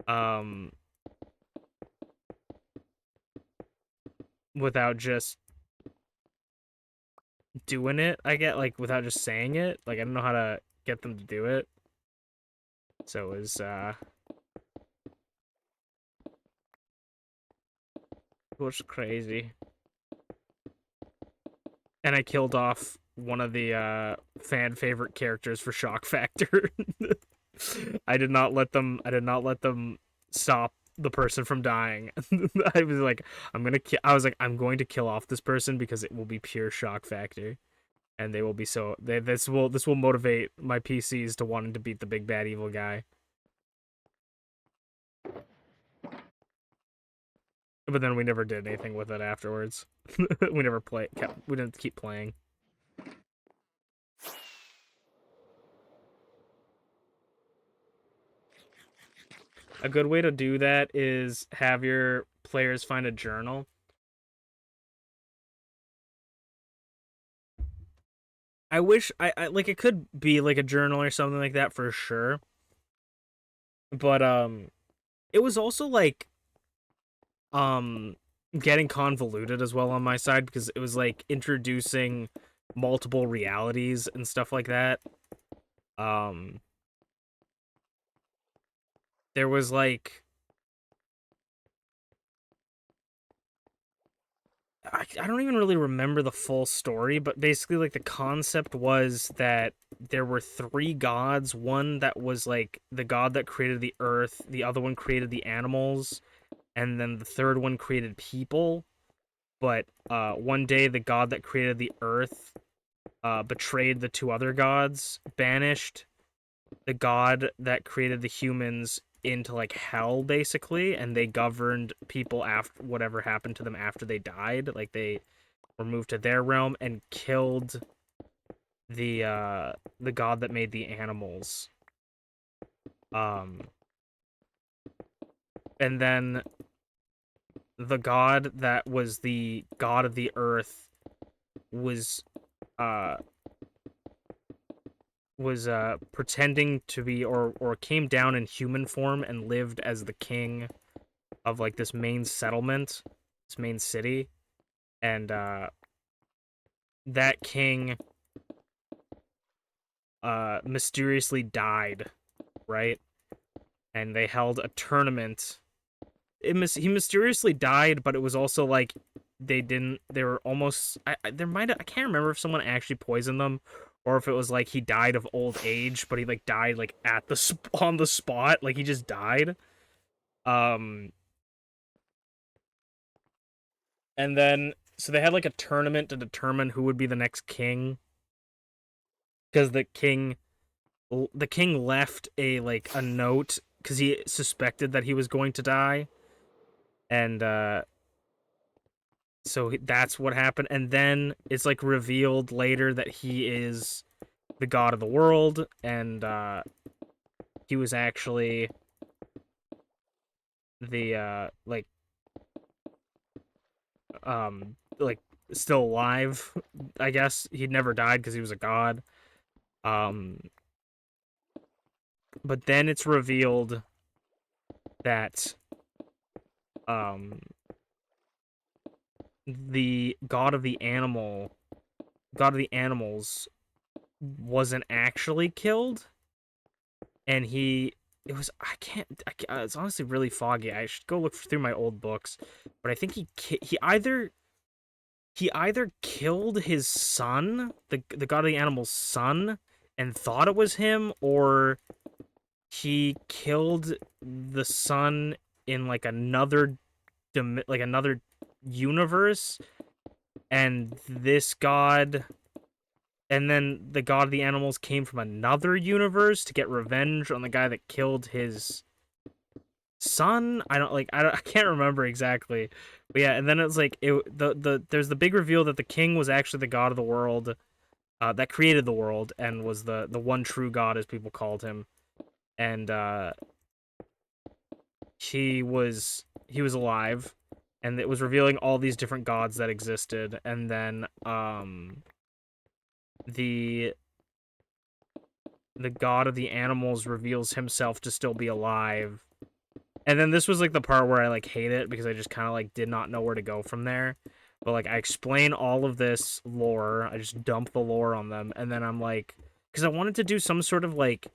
um without just doing it. I get like without just saying it. Like I don't know how to get them to do it. So it was crazy. And I killed off one of the fan favorite characters for shock factor. I did not let them stop the person from dying. I was like, I'm going to kill off this person because it will be pure shock factor, and they will be this will motivate my PCs to wanting to beat the big bad evil guy. But then we never did anything with it afterwards. We never we didn't keep playing. A good way to do that is have your players find a journal. I wish I like it could be like a journal or something like that for sure. But it was also like um getting convoluted as well on my side because it was like introducing multiple realities and stuff like that. There was like I don't even really remember the full story, but basically like the concept was that there were three gods, one that was like the god that created the earth, the other one created the animals, and then the third one created people. But one day the god that created the earth betrayed the two other gods, banished the god that created the humans into like hell basically, and they governed people after whatever happened to them after they died. Like they were moved to their realm and killed the god that made the animals. And then the god that was the god of the earth was uh pretending to be or came down in human form and lived as the king of like this main settlement, this main city, and that king mysteriously died, right? And they held a tournament. He mysteriously died, but it was also like they were almost I can't remember if someone actually poisoned them or if it was like he died of old age, but he like died like on the spot, like he just died. And then so they had like a tournament to determine who would be the next king, because the king left a note because he suspected that he was going to die, and so that's what happened. And then it's like revealed later that he is the god of the world, and he was actually the like still alive. I guess he'd never died because he was a god. But then it's revealed that the god of the animals wasn't actually killed, and it's honestly really foggy. I should go look through my old books, but I think he either killed his son, the god of the animals' son, and thought it was him, or he killed the son in like another universe, and this god and then the god of the animals came from another universe to get revenge on the guy that killed his son. I can't remember exactly, but yeah. And then it's like there's the big reveal that the king was actually the god of the world, that created the world and was the one true god, as people called him. And he was alive, and it was revealing all these different gods that existed. And then the god of the animals reveals himself to still be alive. And then this was like the part where I like hate it, because I just kind of like did not know where to go from there. But like I explain all of this lore, I just dump the lore on them, and then I'm like, because I wanted to do some sort of like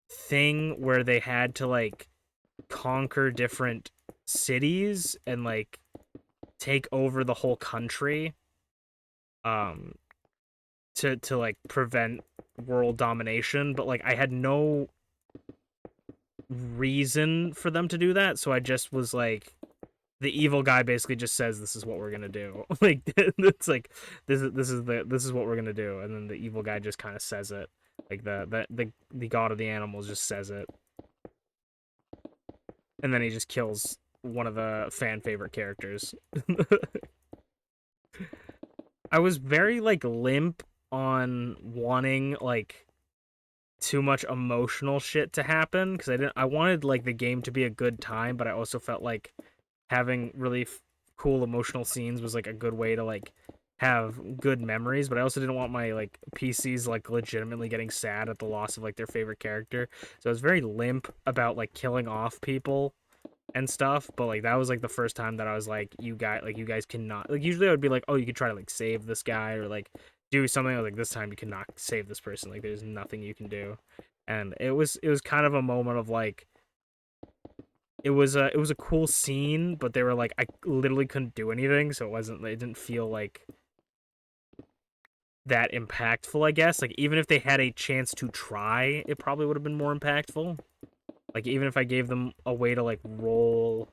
thing where they had to like conquer different cities and like take over the whole country, to like prevent world domination, but like I had no reason for them to do that, so I just was like, the evil guy basically just says this is what we're gonna do. Like it's like this is what we're gonna do, and then the evil guy just kind of says it, like the god of the animals just says it, and then he just kills one of the fan favorite characters. I was very like limp on wanting like too much emotional shit to happen, because I wanted like the game to be a good time, but I also felt like having really cool emotional scenes was like a good way to like have good memories. But I also didn't want my like PCs like legitimately getting sad at the loss of like their favorite character, so I was very limp about like killing off people and stuff. But like that was like the first time that I was like, you guys cannot, like, usually I would be like, oh, you could try to like save this guy or like do something like this time you cannot save this person. Like there's nothing you can do. And it was kind of a moment of like it was a cool scene, but they were like I literally couldn't do anything, so it didn't feel like that impactful, I guess. Like even if they had a chance to try, it probably would have been more impactful. Like even if I gave them a way to like roll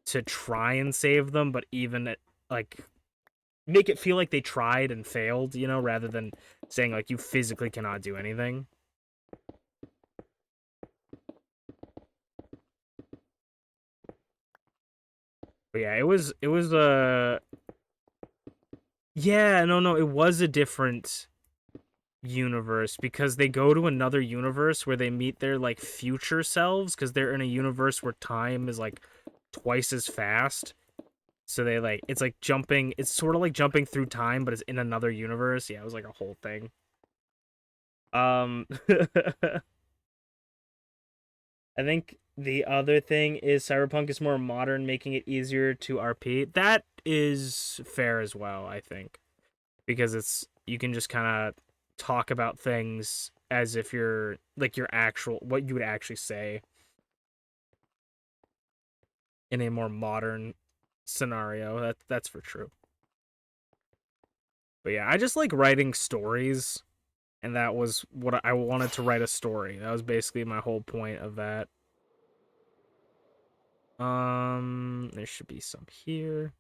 to try and save them, but even like make it feel like they tried and failed, you know, rather than saying like you physically cannot do anything. But yeah, it was yeah, no, it was a different universe because they go to another universe where they meet their like future selves because they're in a universe where time is like twice as fast. So they like it's like jumping, it's sort of like jumping through time, but it's in another universe. Yeah, it was like a whole thing. I think the other thing is Cyberpunk is more modern, making it easier to RP. That is fair as well, I think. Because it's you can just kind of talk about things as if you're like your actual what you would actually say in a more modern scenario. That's for true. But yeah, I just like writing stories, and that was what I wanted to write a story. That was basically my whole point of that. There should be some here.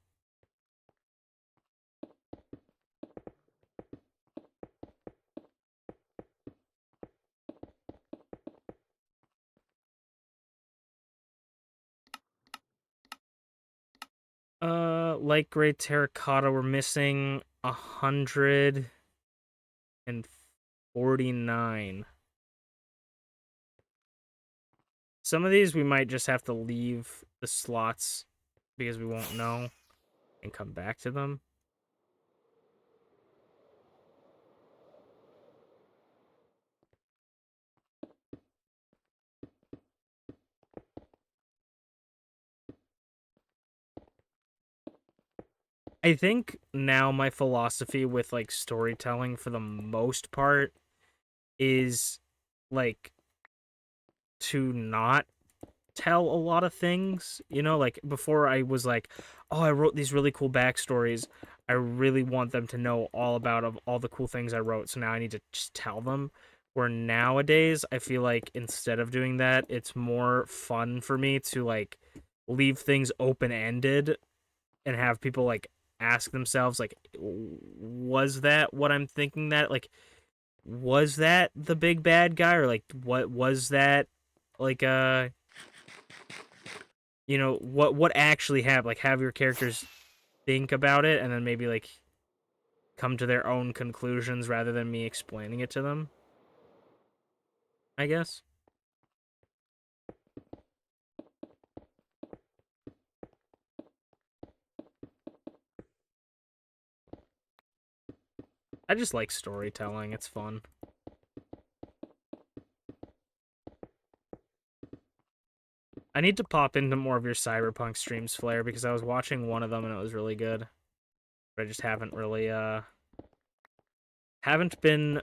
Light gray terracotta. We're missing 149. Some of these we might just have to leave the slots because we won't know and come back to them. I think now my philosophy with like storytelling for the most part is like to not tell a lot of things, you know, like before I was like, oh, I wrote these really cool backstories. I really want them to know all about of all the cool things I wrote, so now I need to just tell them. Where nowadays I feel like instead of doing that, it's more fun for me to like leave things open-ended and have people like ask themselves like, was that what I'm thinking? That like, was that the big bad guy, or like what was that like you know, what actually happened? Like have your characters think about it and then maybe like come to their own conclusions rather than me explaining it to them, I guess. I just like storytelling. It's fun. I need to pop into more of your Cyberpunk streams, Flair, because I was watching one of them and it was really good. But I just haven't really haven't been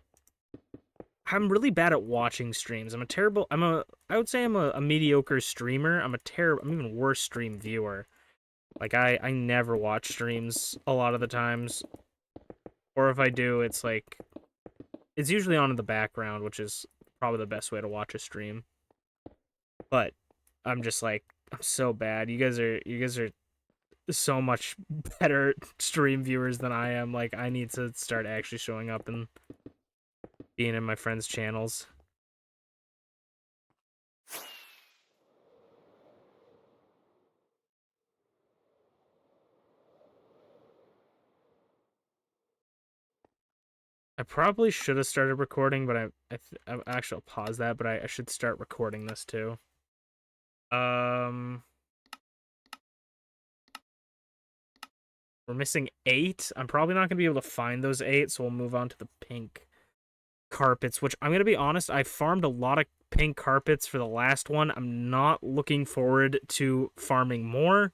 I'm really bad at watching streams. I would say I'm a mediocre streamer. I'm even worse stream viewer. Like I never watch streams a lot of the times. Or if I do, it's like it's usually on in the background, which is probably the best way to watch a stream. But I'm just like I'm so bad. You guys are so much better stream viewers than I am. Like I need to start actually showing up and being in my friends' channels. I probably should have started recording, but I actually I'll pause that. But I should start recording this too. We're missing 8. I'm probably not gonna be able to find those 8, so we'll move on to the pink carpets. Which I'm gonna be honest, I farmed a lot of pink carpets for the last one. I'm not looking forward to farming more,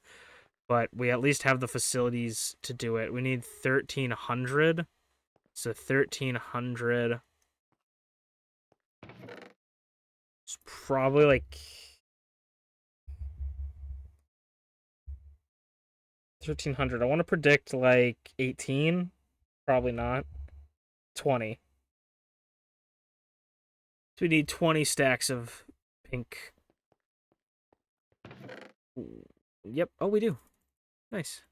but we at least have the facilities to do it. We need 1,300. So 1,300. It's probably like 1,300. I want to predict like 18. Probably not. 20. So we need 20 stacks of pink. Yep. Oh, we do. Nice.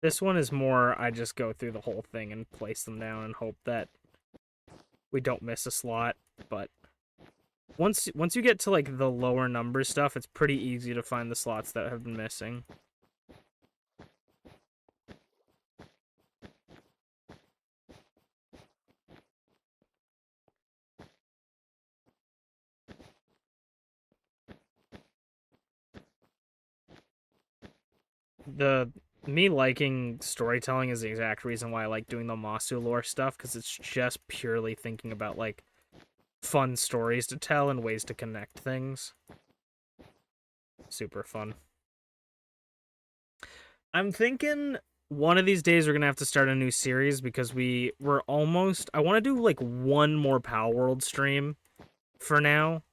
This one is more, I just go through the whole thing and place them down and hope that we don't miss a slot. But once you get to like the lower number stuff, it's pretty easy to find the slots that have been missing. Me liking storytelling is the exact reason why I like doing the Masu lore stuff, because it's just purely thinking about like fun stories to tell and ways to connect things. Super fun. I'm thinking one of these days we're gonna have to start a new series, because we're almost, I want to do like one more Power World stream for now.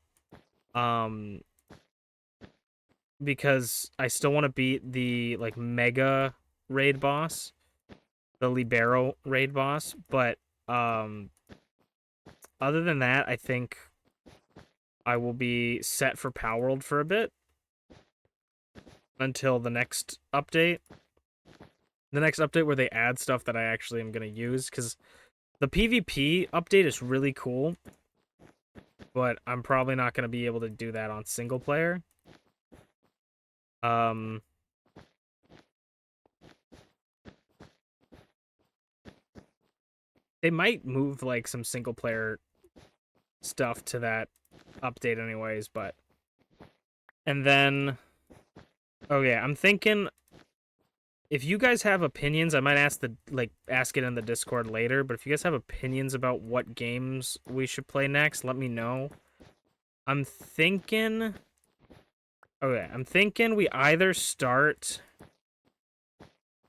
Because I still want to beat the like mega raid boss, the Levare raid boss, but other than that, I think I will be set for Power World for a bit until the next update. The next update where they add stuff that I actually am going to use, because the PvP update is really cool, but I'm probably not going to be able to do that on single player. They might move like some single player stuff to that update anyways, but and then I'm thinking if you guys have opinions, I might ask it in the Discord later, but if you guys have opinions about what games we should play next, let me know. I'm thinking we either start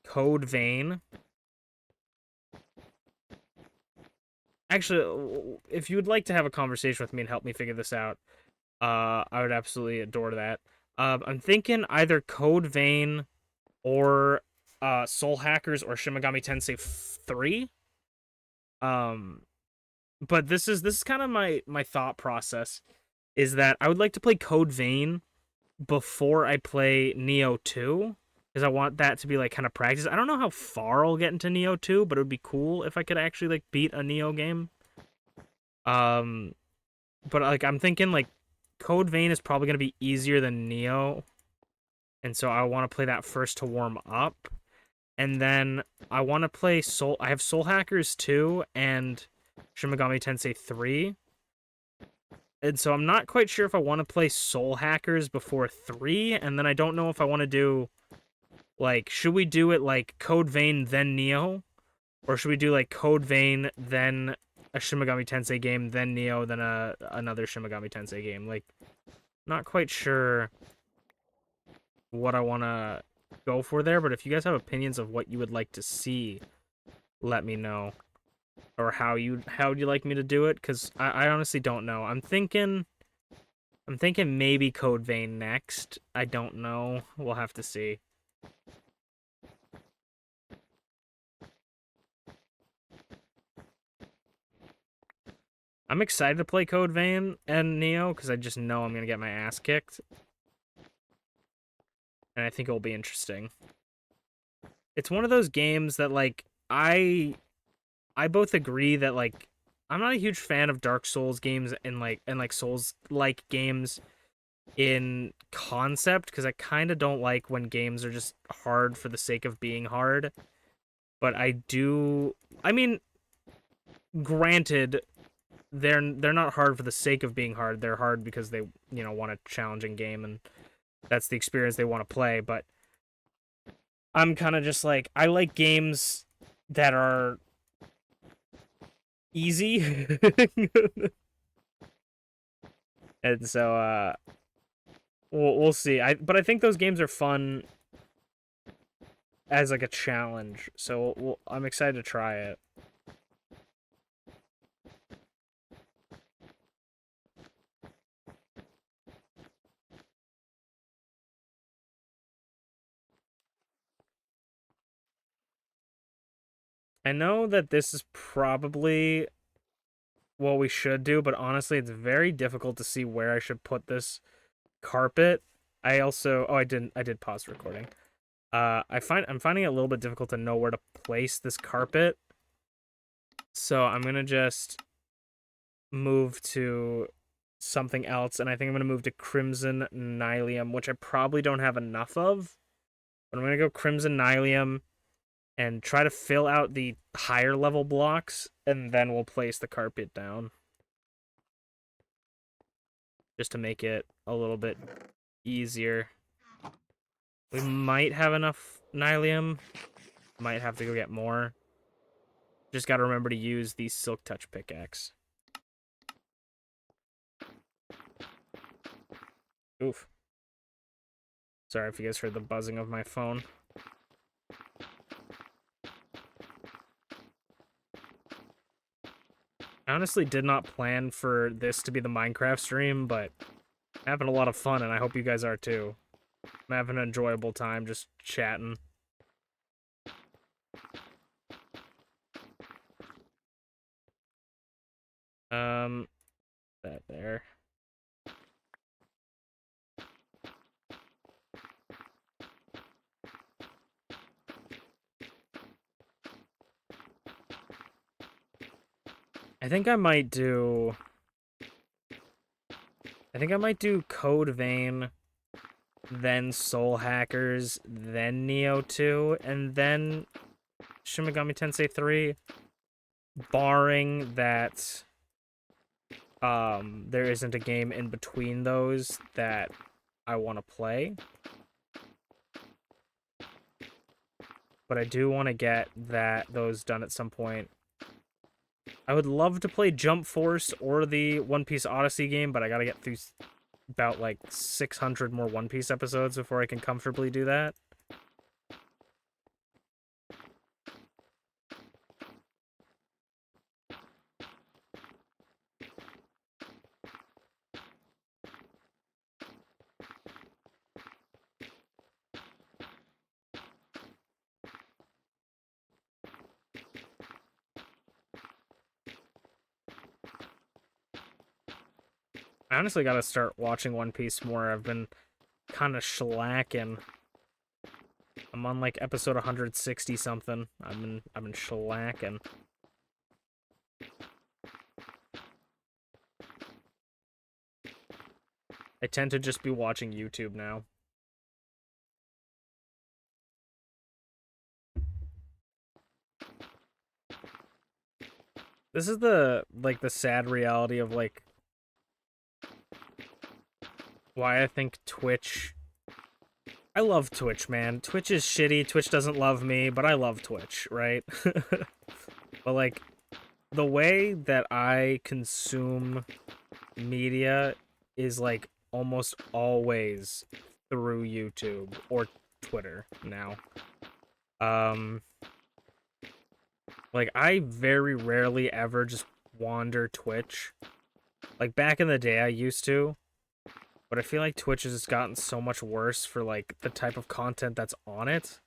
Code Vein. Actually, if you would like to have a conversation with me and help me figure this out, I would absolutely adore that. I'm thinking either Code Vein or Soul Hackers or Shin Megami Tensei 3. But this is kind of my thought process, is that I would like to play Code Vein before I play Neo 2, because I want that to be like kind of practice. I don't know how far I'll get into Neo 2, but it would be cool if I could actually like beat a Neo game. But like I'm thinking like Code Vein is probably going to be easier than Neo, and so I want to play that first to warm up. And then I want to play I have Soul Hackers 2 and Shin Megami Tensei 3. And so I'm not quite sure if I want to play Soul Hackers before 3, and then I don't know if I want to do like, should we do it like Code Vein then Neo, or should we do like Code Vein then a Shin Megami Tensei game, then Neo, then another Shin Megami Tensei game? Like, not quite sure what I want to go for there, but if you guys have opinions of what you would like to see, let me know, or how would you like me to do it, because I honestly don't know. I'm thinking maybe Code Vein next. I don't know. We'll have to see. I'm excited to play Code Vein and Neo, because I just know I'm going to get my ass kicked. And I think it'll be interesting. It's one of those games that, like, I both agree that, like, I'm not a huge fan of Dark Souls games and Souls-like games in concept, because I kind of don't like when games are just hard for the sake of being hard. But I mean, granted, they're not hard for the sake of being hard. They're hard because they, want a challenging game, and that's the experience they want to play. But I'm kind of just like, I like games that are easy. And so we'll see. But I think those games are fun as like a challenge. So I'm excited to try it. I know that this is probably what we should do, but honestly, it's very difficult to see where I should put this carpet. I also I did pause the recording. I'm finding it a little bit difficult to know where to place this carpet. So I'm gonna just move to something else, and I think I'm gonna move to Crimson Nylium, which I probably don't have enough of. But I'm gonna go Crimson Nylium and try to fill out the higher level blocks, and then we'll place the carpet down. Just to make it a little bit easier. We might have enough Nylium. Might have to go get more. Just gotta remember to use the Silk Touch pickaxe. Oof. Sorry if you guys heard the buzzing of my phone. I honestly did not plan for this to be the Minecraft stream, but I'm having a lot of fun, and I hope you guys are too. I'm having an enjoyable time just chatting. That there. I think I might do Code Vein, then Soul Hackers, then Neo 2, and then Shin Megami Tensei 3, barring that there isn't a game in between those that I want to play. But I do want to get those done at some point. I would love to play Jump Force or the One Piece Odyssey game, but I gotta get through about like 600 more One Piece episodes before I can comfortably do that. I honestly gotta start watching One Piece more. I've been kind of slacking. I'm on like episode 160 something. I've been slacking. I tend to just be watching YouTube now. This is the sad reality of like why I think Twitch. I love Twitch, man. Twitch is shitty. Twitch doesn't love me, but I love Twitch, right? But like the way that I consume media is like almost always through YouTube or Twitter now. Like I very rarely ever just wander Twitch. Like back in the day I used to, but I feel like Twitch has gotten so much worse for like the type of content that's on it.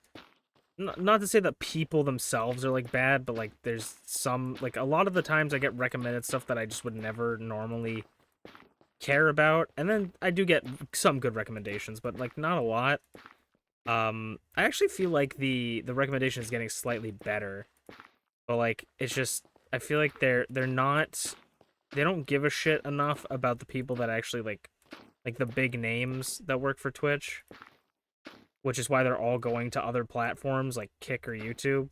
Not to say that people themselves are like bad, but like there's some like a lot of the times I get recommended stuff that I just would never normally care about, and then I do get some good recommendations, but like not a lot. I actually feel like the recommendation is getting slightly better, but like it's just I feel like they don't give a shit enough about the people that actually like the big names that work for Twitch, which is why they're all going to other platforms like Kick or YouTube.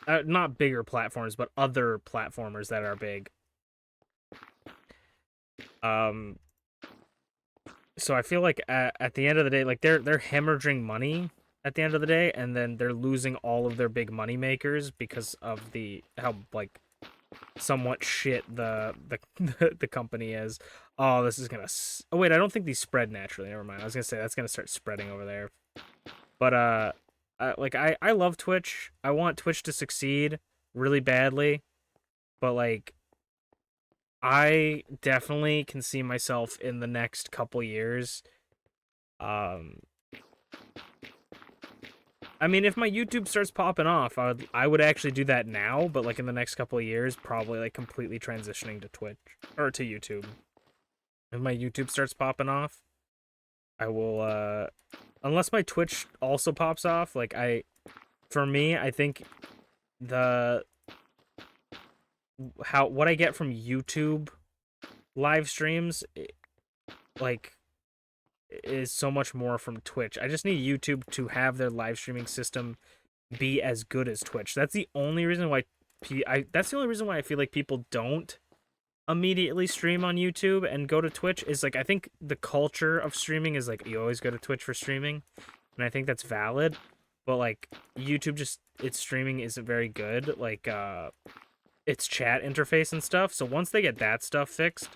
Not bigger platforms, but other platformers that are big. So I feel like at the end of the day, like they're hemorrhaging money at the end of the day, and then they're losing all of their big money makers because of the how like somewhat shit the company is. Oh, this is gonna. Oh wait, I don't think these spread naturally. Never mind. I was gonna say that's gonna start spreading over there. But I love Twitch. I want Twitch to succeed really badly, but like I definitely can see myself in the next couple years. Um, I mean, if my YouTube starts popping off, I would actually do that now, but like in the next couple of years, probably like completely transitioning to Twitch or to YouTube. If my YouTube starts popping off, I will unless my Twitch also pops off, like for me, I think the what I get from YouTube live streams like is so much more from Twitch. I just need YouTube to have their live streaming system be as good as Twitch. That's the only reason why that's the only reason why I feel like people don't immediately stream on YouTube and go to Twitch is like I think the culture of streaming is like you always go to Twitch for streaming, and I think that's valid. But like YouTube just its streaming isn't very good. Like its chat interface and stuff. So once they get that stuff fixed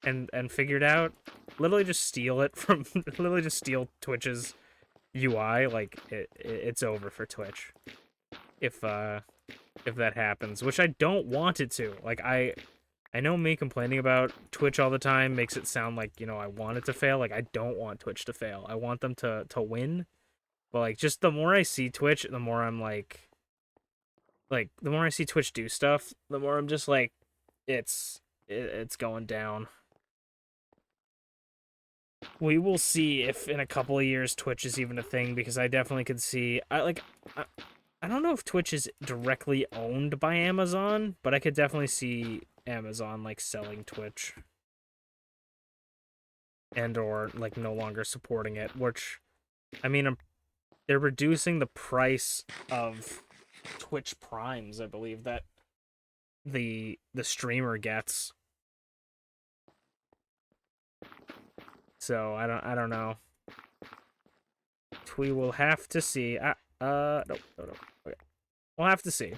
and figured out, literally just steal it from literally just steal Twitch's UI. Like it's over for Twitch if that happens, which I don't want it to. Like I know me complaining about Twitch all the time makes it sound like, you know, I want it to fail. Like I don't want Twitch to fail. I want them to win. But like just the more I see Twitch, the more I'm like the more I see Twitch do stuff, the more I'm just like it's going down. We will see if in a couple of years Twitch is even a thing, because I definitely could see I don't know if Twitch is directly owned by Amazon, but I could definitely see Amazon like selling Twitch and or like no longer supporting it, which I mean they're reducing the price of Twitch Primes, I believe, that the streamer gets. So I don't know. We will have to see. No. Okay. We'll have to see.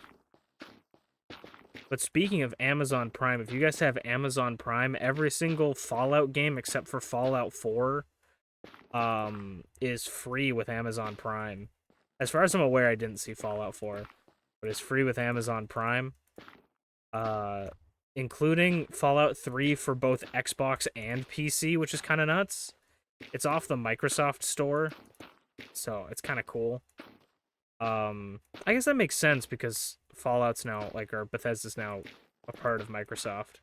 But speaking of Amazon Prime, if you guys have Amazon Prime, every single Fallout game except for Fallout 4 is free with Amazon Prime. As far as I'm aware, I didn't see Fallout 4, but it's free with Amazon Prime. Including Fallout 3 for both Xbox and PC, which is kind of nuts. It's off the Microsoft store, so it's kind of cool. I guess that makes sense because Fallout's now, like, or Bethesda's now a part of Microsoft.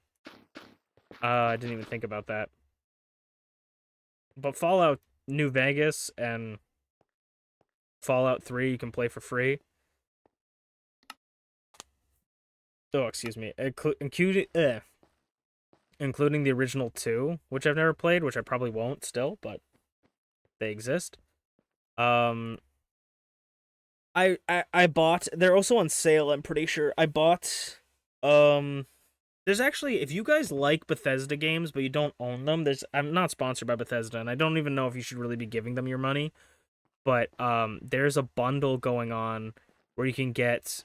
I didn't even think about that. But Fallout New Vegas and Fallout 3 you can play for free. Oh, excuse me. Including the original 2, which I've never played, which I probably won't still, but they exist. I bought, they're also on sale, I'm pretty sure. I bought there's actually, if you guys like Bethesda games but you don't own them, I'm not sponsored by Bethesda, and I don't even know if you should really be giving them your money, but there's a bundle going on where you can get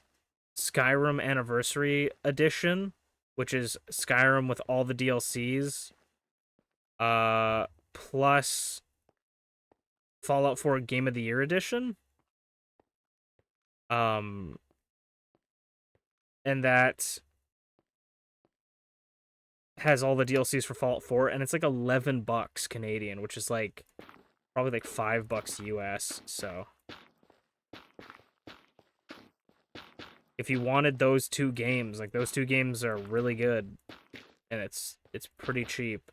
Skyrim Anniversary Edition, which is Skyrim with all the DLCs, plus Fallout 4 Game of the Year Edition. And that has all the DLCs for Fallout 4, and it's like $11 Canadian, which is like probably like $5 US. So if you wanted those two games, like those two games are really good, and it's pretty cheap.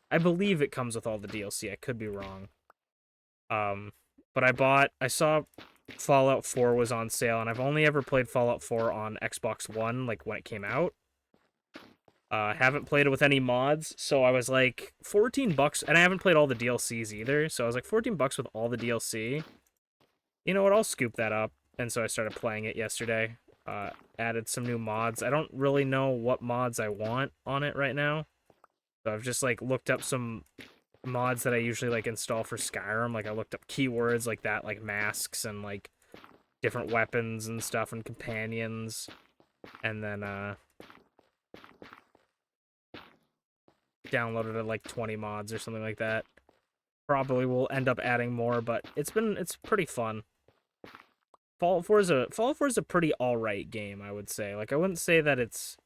I believe it comes with all the DLC. I could be wrong. But I saw Fallout 4 was on sale, and I've only ever played Fallout 4 on Xbox One, like when it came out. I haven't played it with any mods, so I was like, $14, and I haven't played all the DLCs either, so I was like, $14 with all the DLC. You know what, I'll scoop that up. And so I started playing it yesterday. Added some new mods. I don't really know what mods I want on it right now. So I've just like looked up some mods that I usually like install for Skyrim. Like I looked up keywords like that, like masks and like different weapons and stuff and companions, and then downloaded like 20 mods or something like that. Probably will end up adding more, but it's pretty fun. Fallout 4 is a pretty alright game, I would say. Like I wouldn't say that it's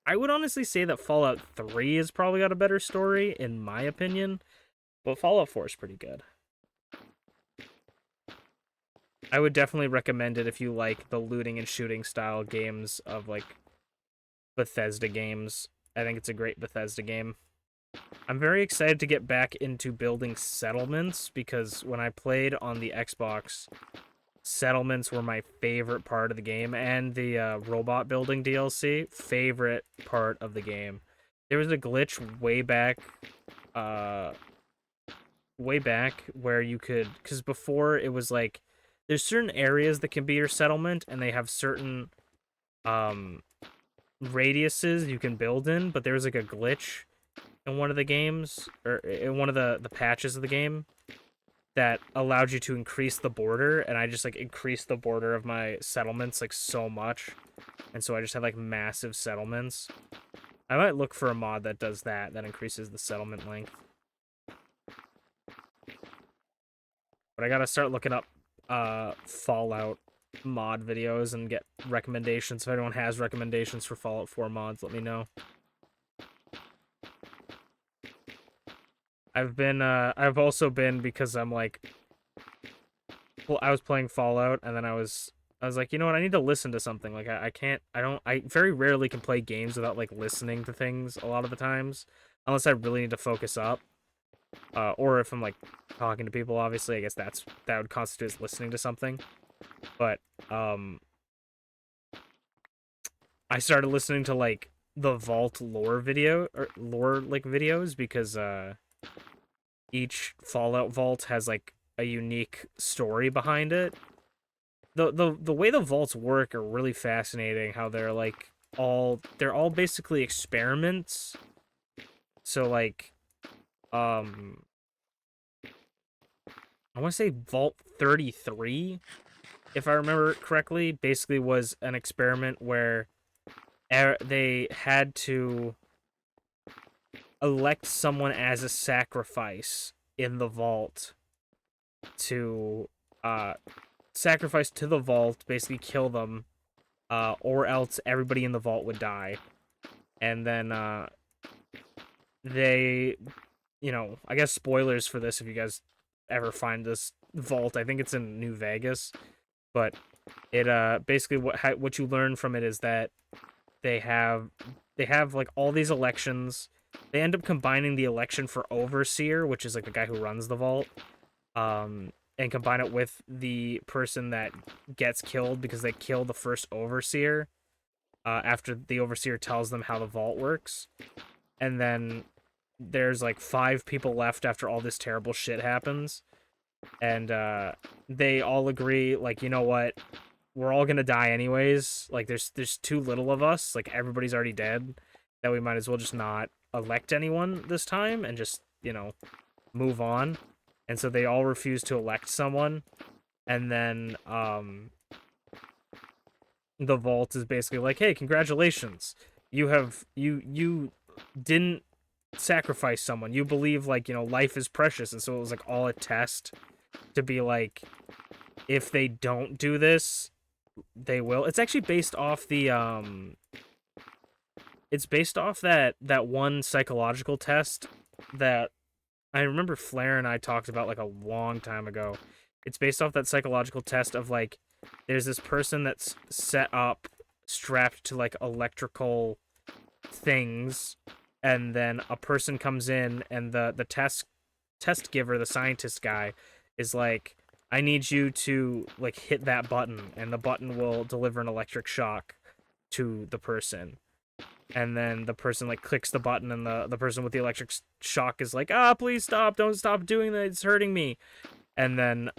I would honestly say that Fallout 3 has probably got a better story, in my opinion, but Fallout 4 is pretty good. I would definitely recommend it if you like the looting and shooting style games of, like, Bethesda games. I think it's a great Bethesda game. I'm very excited to get back into building settlements, because when I played on the Xbox, settlements were my favorite part of the game, and the robot building DLC, favorite part of the game. There was a glitch way back where you could, because before it was like, there's certain areas that can be your settlement, and they have certain radiuses you can build in, but there was like a glitch in one of the games, or in one of the patches of the game, that allowed you to increase the border, and I just like increased the border of my settlements like so much, and so I just had like massive settlements. I might look for a mod that does that increases the settlement length. But I gotta start looking up Fallout mod videos and get recommendations. If anyone has recommendations for Fallout 4 mods, let me know. I've also been, because I'm like, well, I was playing Fallout, and then I was like, you know what, I need to listen to something. Like, I very rarely can play games without, like, listening to things a lot of the times, unless I really need to focus up. Or if I'm, like, talking to people, obviously, I guess that would constitute as listening to something. But, I started listening to, like, the Vault lore videos, because, each Fallout vault has like a unique story behind it. The way the vaults work are really fascinating. How they're all basically experiments. So like, I want to say Vault 33, if I remember correctly, basically was an experiment where they had to elect someone as a sacrifice in the vault to sacrifice to the vault, basically kill them, or else everybody in the vault would die. And then they, you know, I guess spoilers for this if you guys ever find this vault. I think it's in New Vegas, but it basically what you learn from it is that they have like all these elections. They end up combining the election for Overseer, which is like the guy who runs the vault, and combine it with the person that gets killed because they kill the first Overseer after the Overseer tells them how the vault works. And then there's like 5 people left after all this terrible shit happens. And they all agree, like, you know what? We're all gonna die anyways. Like, there's too little of us. Like, everybody's already dead. That we might as well just not elect anyone this time and just, you know, move on. And so they all refuse to elect someone. And then the vault is basically like, hey, congratulations. You didn't sacrifice someone. You believe, like, you know, life is precious. And so it was like all a test to be like, if they don't do this, they will. It's actually based off the it's based off that one psychological test that I remember Flair and I talked about like a long time ago. It's based off that psychological test of like, there's this person that's set up, strapped to like electrical things, and then a person comes in, and the test giver, the scientist guy, is like, I need you to like hit that button, and the button will deliver an electric shock to the person. And then the person like clicks the button, and the person with the electric shock is like, please stop, don't stop doing that, it's hurting me. And then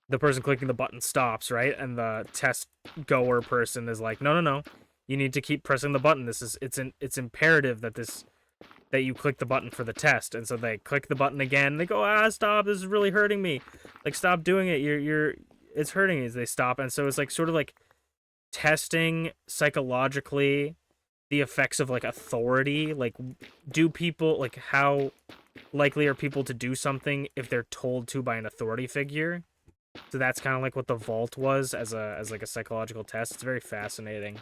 the person clicking the button stops, right? And the test goer person is like, no, you need to keep pressing the button. It's imperative that that you click the button for the test. And so they click the button again. They go, ah, stop, this is really hurting me. Like, stop doing it. It's hurting me. As they stop. And so it's like sort of like testing psychologically the effects of like authority. Like, do people, like, how likely are people to do something if they're told to by an authority figure? So that's kind of like what the vault was as like a psychological test. It's very fascinating.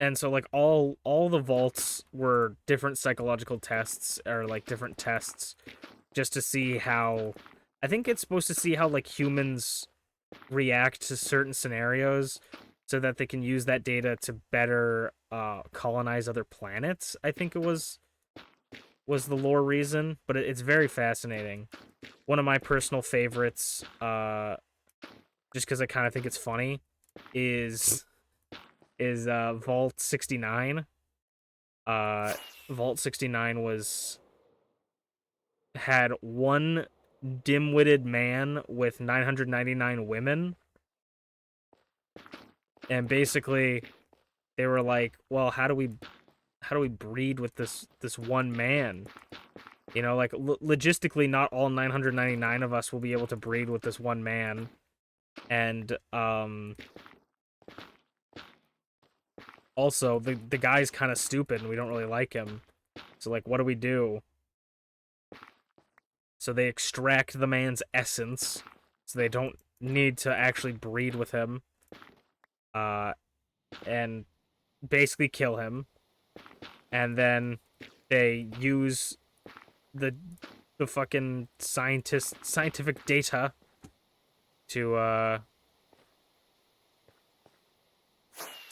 And so like all the vaults were different psychological tests, or like different tests, just to see how, I think it's supposed to see how like humans react to certain scenarios, so that they can use that data to better colonize other planets. I think it was the lore reason, but it's very fascinating. One of my personal favorites, just because I kind of think it's funny, is Vault 69. Vault 69 had one dim-witted man with 999 women, and basically they were like, well, how do we breed with this one man? You know, like logistically, not all 999 of us will be able to breed with this one man, and also the guy's kind of stupid and we don't really like him. So like, what do we do? So they extract the man's essence, so they don't need to actually breed with him, and basically kill him. And then they use the fucking scientific data to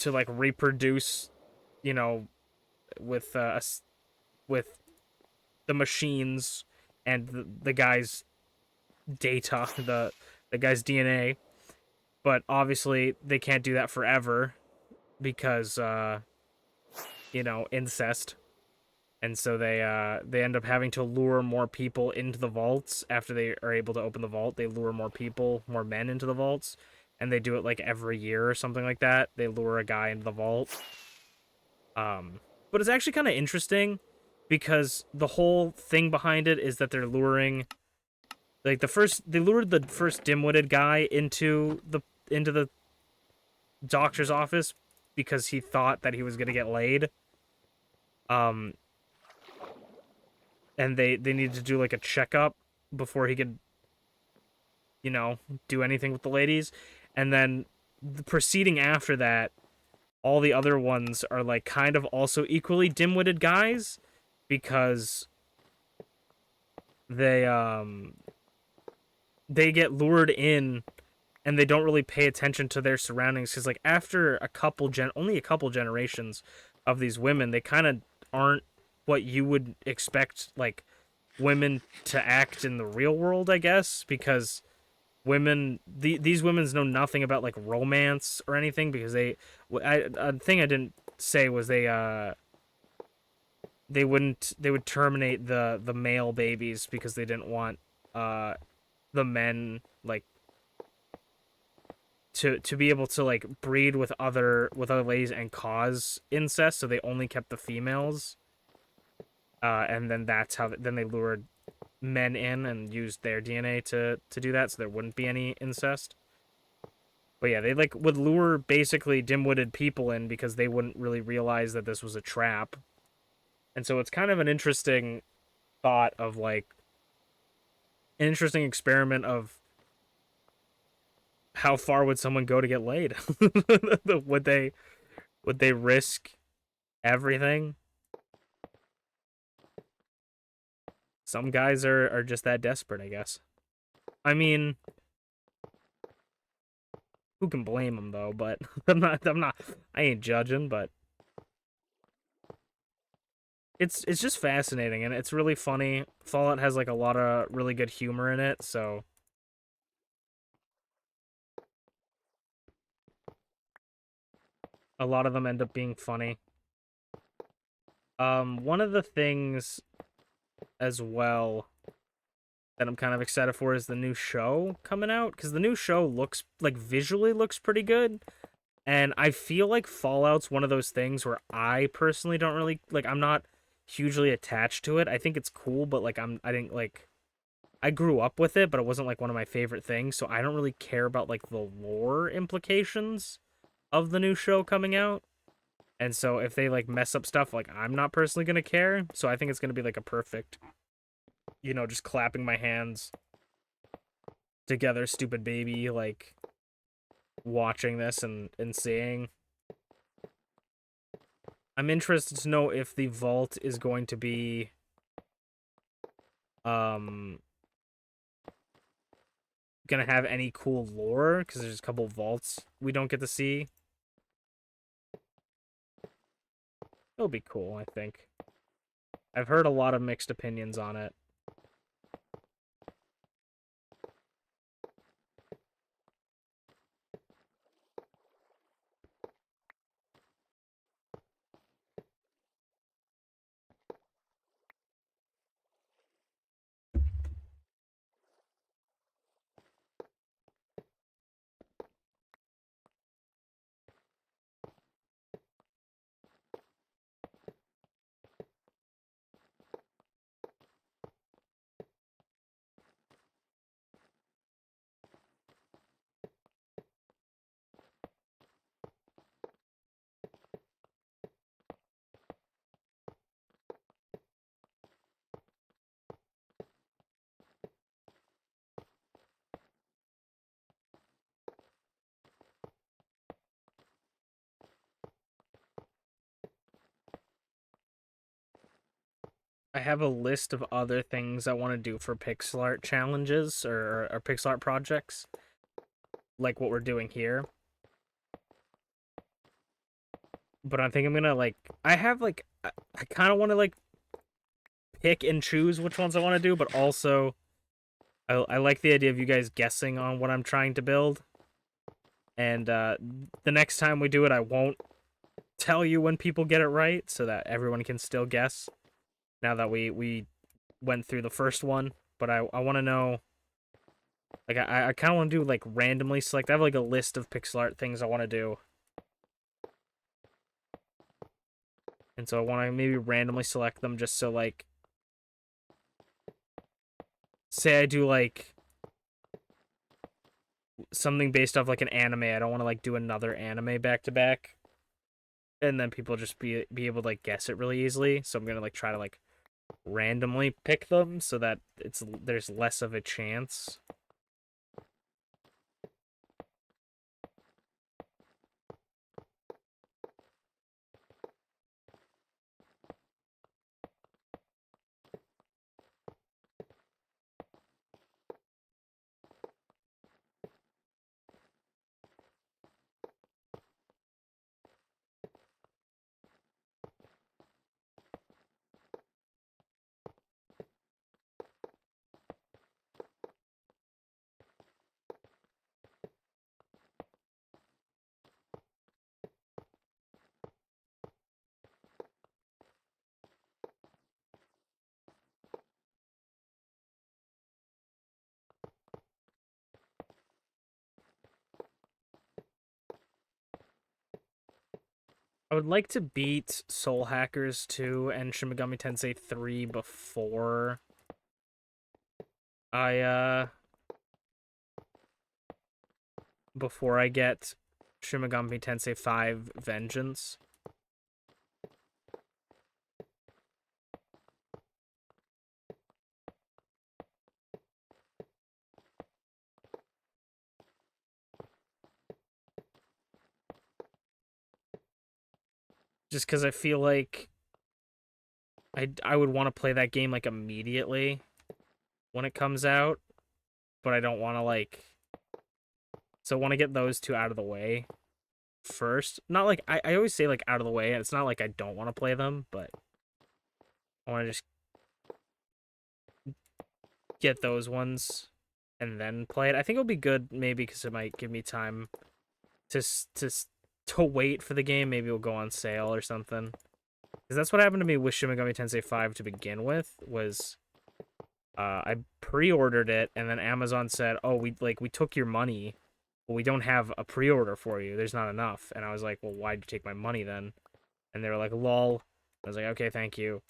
like reproduce, you know, with the machines and the guy's data, the guy's DNA. But obviously they can't do that forever because you know, incest. And so they end up having to lure more people into the vaults. After they are able to open the vault, they lure more people, more men into the vaults, and they do it like every year or something like that. They lure a guy into the vault. But it's actually kind of interesting because the whole thing behind it is that they're luring, like, they lured the first dim-witted guy into the doctor's office because he thought that he was gonna get laid. And they needed to do like a checkup before he could, you know, do anything with the ladies. And then the proceeding after that, all the other ones are like kind of also equally dim-witted guys, because they get lured in and they don't really pay attention to their surroundings, because like after only a couple generations of these women, they kind of aren't what you would expect like women to act in the real world, I guess, because these women know nothing about like romance or anything, because a thing I didn't say was they would terminate the male babies because they didn't want the men like to be able to like breed with other ladies and cause incest, so they only kept the females. And then that's how then they lured men in and used their DNA to do that, so there wouldn't be any incest. But yeah, they like would lure basically dim-witted people in because they wouldn't really realize that this was a trap. And so it's kind of an interesting thought of like an interesting experiment of how far would someone go to get laid? would they risk everything? Some guys are just that desperate, I guess. I mean, who can blame them though? But I ain't judging, but it's just fascinating and it's really funny. Fallout has like a lot of really good humor in it, so a lot of them end up being funny. One of the things as well that I'm kind of excited for is the new show coming out, because the new show looks like visually looks pretty good. And I feel like Fallout's one of those things where I personally don't really like. I'm not hugely attached to it. I think it's cool, but like I didn't like. I grew up with it, but it wasn't like one of my favorite things. So I don't really care about like the lore implications of the new show coming out. And so if they like mess up stuff, like I'm not personally gonna care. So I think it's gonna be like a perfect, just clapping my hands together, stupid baby, like watching this and seeing. I'm interested to know if the vault is going to be um gonna have any cool lore, because there's a couple vaults we don't get to see. It'll be cool, I think. I've heard a lot of mixed opinions on it. I have a list of other things I want to do for pixel art challenges or pixel art projects, like what we're doing here. But I think I'm gonna like. I have like. I kind of want to like pick and choose which ones I want to do, but also I like the idea of you guys guessing on what I'm trying to build. And the next time we do it, I won't tell you when people get it right, so that everyone can still guess. Now that we went through the first one, but I want to know. Like I kind of want to do like randomly select. I have like a list of pixel art things I want to do, and so I want to maybe randomly select them just so like, say I do like something based off like an anime. I don't want to like do another anime back to back, and then people just be able to like guess it really easily. So I'm gonna like try to like randomly pick them so that there's less of a chance. I would like to beat Soul Hackers 2 and Shin Megami Tensei 3 I before I get Shin Megami Tensei 5 Vengeance. Just because I feel like I would want to play that game like immediately when it comes out, but I don't want to like. So I want to get those two out of the way first. Not like I always say like out of the way, and it's not like I don't want to play them, but I want to just get those ones and then play it. I think it'll be good maybe because it might give me time to to wait for the game. Maybe it'll go on sale or something. Because that's what happened to me with Shin Megami Tensei 5 to begin with. Was I pre-ordered it and then Amazon said, "Oh, we took your money well, we don't have a pre-order for you. There's not enough. And I was like, well, why'd you take my money then? And they were like, lol. I was like, okay, thank you.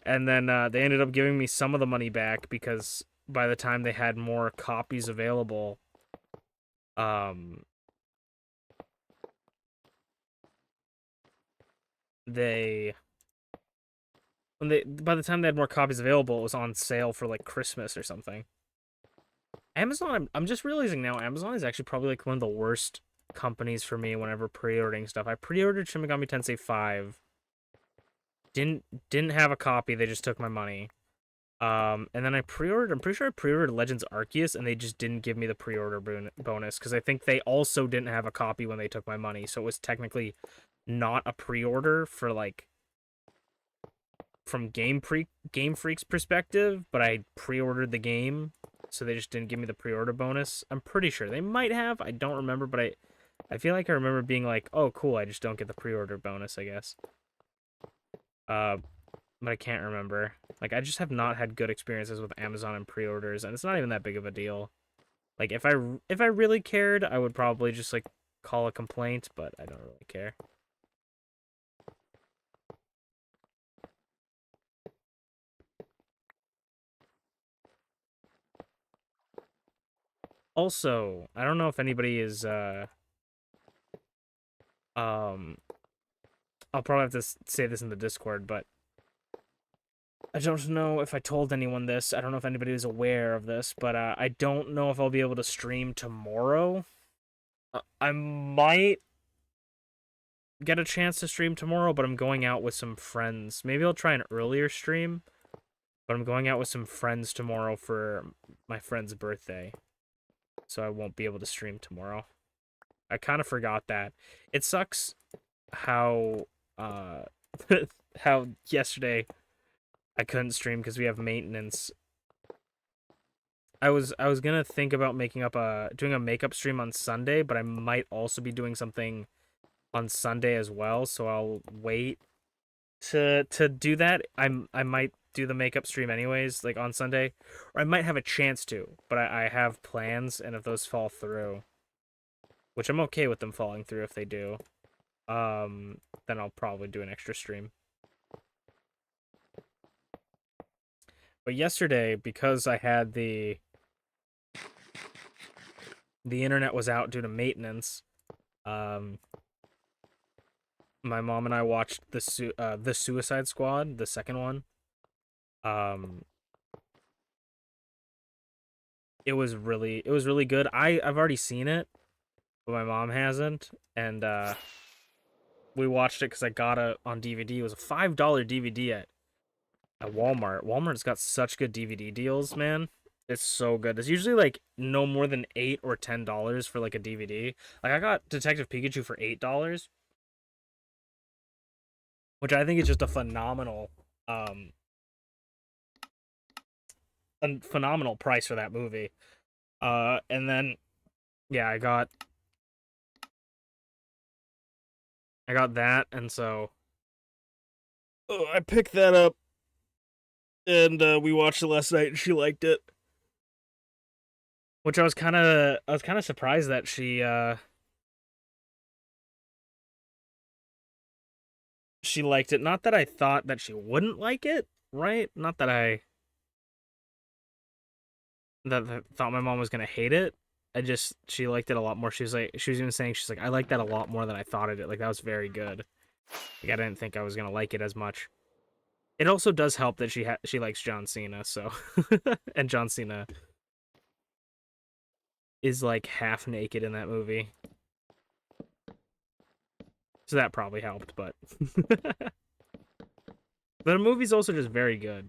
And then they ended up giving me some of the money back because by the time they had more copies available, they by the time they had more copies available, it was on sale for like Christmas or something. Amazon, I'm just realizing now, Amazon is actually probably like one of the worst companies for me whenever pre-ordering stuff. I pre-ordered Shin Megami Tensei 5. Didn't have a copy, they just took my money. And then I'm pretty sure I pre-ordered Legends Arceus, and they just didn't give me the pre-order bonus, because I think they also didn't have a copy when they took my money, so it was technically not a pre-order for, like, from Game Freak's perspective, but I pre-ordered the game, so they just didn't give me the pre-order bonus. I'm pretty sure. They might have, I don't remember, but I feel like I remember being like, oh, cool, I just don't get the pre-order bonus, I guess. But I can't remember. Like, I just have not had good experiences with Amazon and pre-orders, and it's not even that big of a deal. Like, if I really cared, I would probably just, like, call a complaint, but I don't really care. Also, I don't know if anybody is, I'll probably have to say this in the Discord, but I don't know if I told anyone this. I don't know if anybody was aware of this, but I don't know if I'll be able to stream tomorrow. I might get a chance to stream tomorrow, but I'm going out with some friends. Maybe I'll try an earlier stream, but I'm going out with some friends tomorrow for my friend's birthday, so I won't be able to stream tomorrow. I kind of forgot that. It sucks how how yesterday I couldn't stream because we have maintenance. I was gonna think about doing a makeup stream on Sunday, but I might also be doing something on Sunday as well, so I'll wait to do that. I might do the makeup stream anyways, like on Sunday, or I might have a chance to, but I have plans, and if those fall through, which I'm okay with them falling through if they do, then I'll probably do an extra stream. But yesterday, because I had the internet was out due to maintenance, my mom and I watched the Suicide Squad, the second one. It was really good. I've already seen it, but my mom hasn't, and we watched it because I got it on DVD. It was a $5 DVD at Walmart. Walmart's got such good DVD deals, man. It's so good. It's usually like no more than $8 or $10 for like a DVD. Like I got Detective Pikachu for $8, which I think is just a phenomenal price for that movie. And then yeah, I got that, and so I picked that up, and we watched it last night, and she liked it. Which I was kind of surprised that she liked it. Not that I thought that she wouldn't like it, right? Not that I thought my mom was gonna hate it. She liked it a lot more. She was even saying, she's like, I like that a lot more than I thought it did. Like, that was very good. Like, I didn't think I was gonna like it as much. It also does help that she likes John Cena, so and John Cena is like half naked in that movie. So that probably helped, but the movie's also just very good.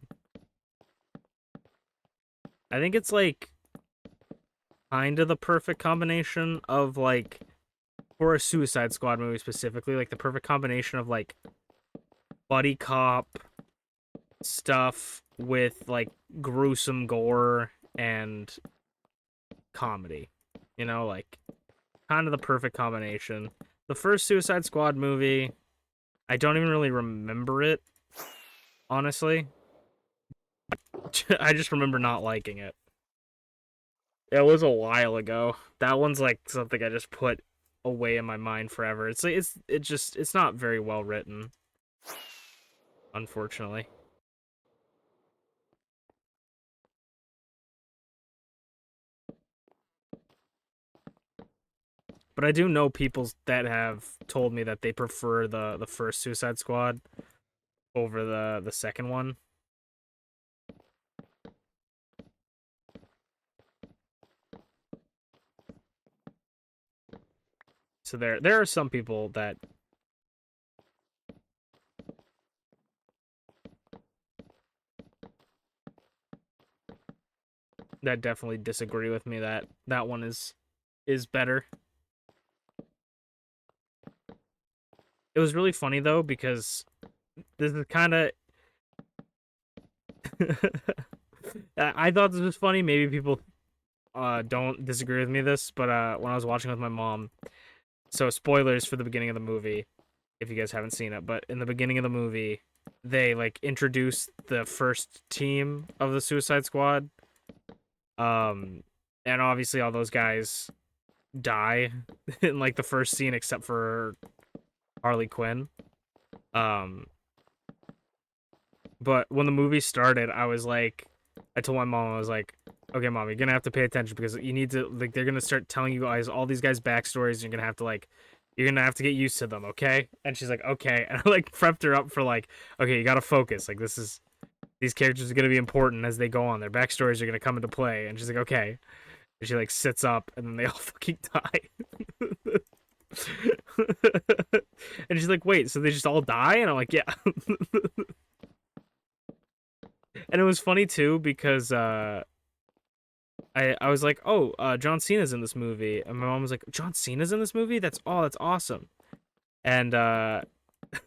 I think it's like kind of the perfect combination of like, for a Suicide Squad movie specifically, like the perfect combination of like buddy cop stuff with like gruesome gore and comedy. You know, like kind of the perfect combination. The first Suicide Squad movie, I don't even really remember it, honestly. I just remember not liking it. It was a while ago. That one's like something I just put away in my mind forever. It's like it's not very well written, unfortunately. But I do know people that have told me that they prefer the first Suicide Squad over the second one. So there are some people that definitely disagree with me that that one is better. It was really funny though because this is kind of I thought this was funny. Maybe people don't disagree with me this, but when I was watching with my mom, so spoilers for the beginning of the movie if you guys haven't seen it, but in the beginning of the movie they like introduce the first team of the Suicide Squad. And obviously all those guys die in like the first scene except for Harley Quinn. Um but when the movie started, I told my mom, I was like, okay, mom, you're gonna have to pay attention because you need to like they're gonna start telling you guys all these guys' backstories. You're gonna have to get used to them, okay? And she's like, okay. And I like prepped her up for like, okay, you gotta focus. Like these characters are gonna be important as they go on. Their backstories are gonna come into play. And she's like, okay. And she like sits up and then they all fucking die. And she's like, wait, so they just all die? And I'm like, yeah. And it was funny too because I was like, oh, John Cena's in this movie, and my mom was like, John Cena's in this movie? That's awesome. And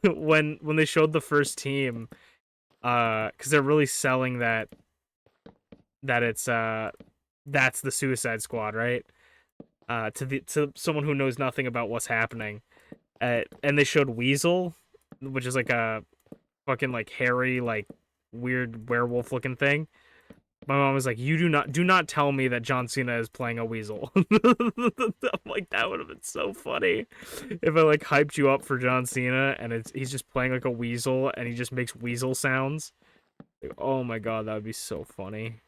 when they showed the first team, because they're really selling that it's that's the Suicide Squad, right? To someone who knows nothing about what's happening, and they showed Weasel, which is like a fucking like hairy like weird werewolf looking thing. My mom was like, "You do not tell me that John Cena is playing a weasel." I'm like, that would have been so funny if I like hyped you up for John Cena and he's just playing like a weasel and he just makes weasel sounds. Like, oh my god, that would be so funny.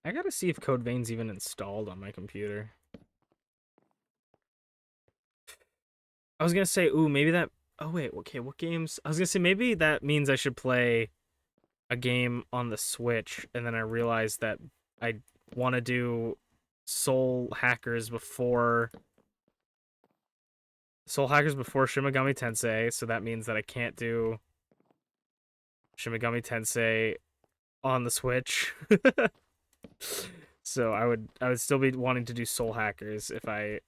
I gotta see if Code Vein's even installed on my computer. I was gonna say, ooh, maybe that. Oh wait, okay, what games? I was gonna say maybe that means I should play a game on the Switch, and then I realized that I want to do Soul Hackers before Shin Megami Tensei, so that means that I can't do Shin Megami Tensei on the Switch. So I would still be wanting to do Soul Hackers if I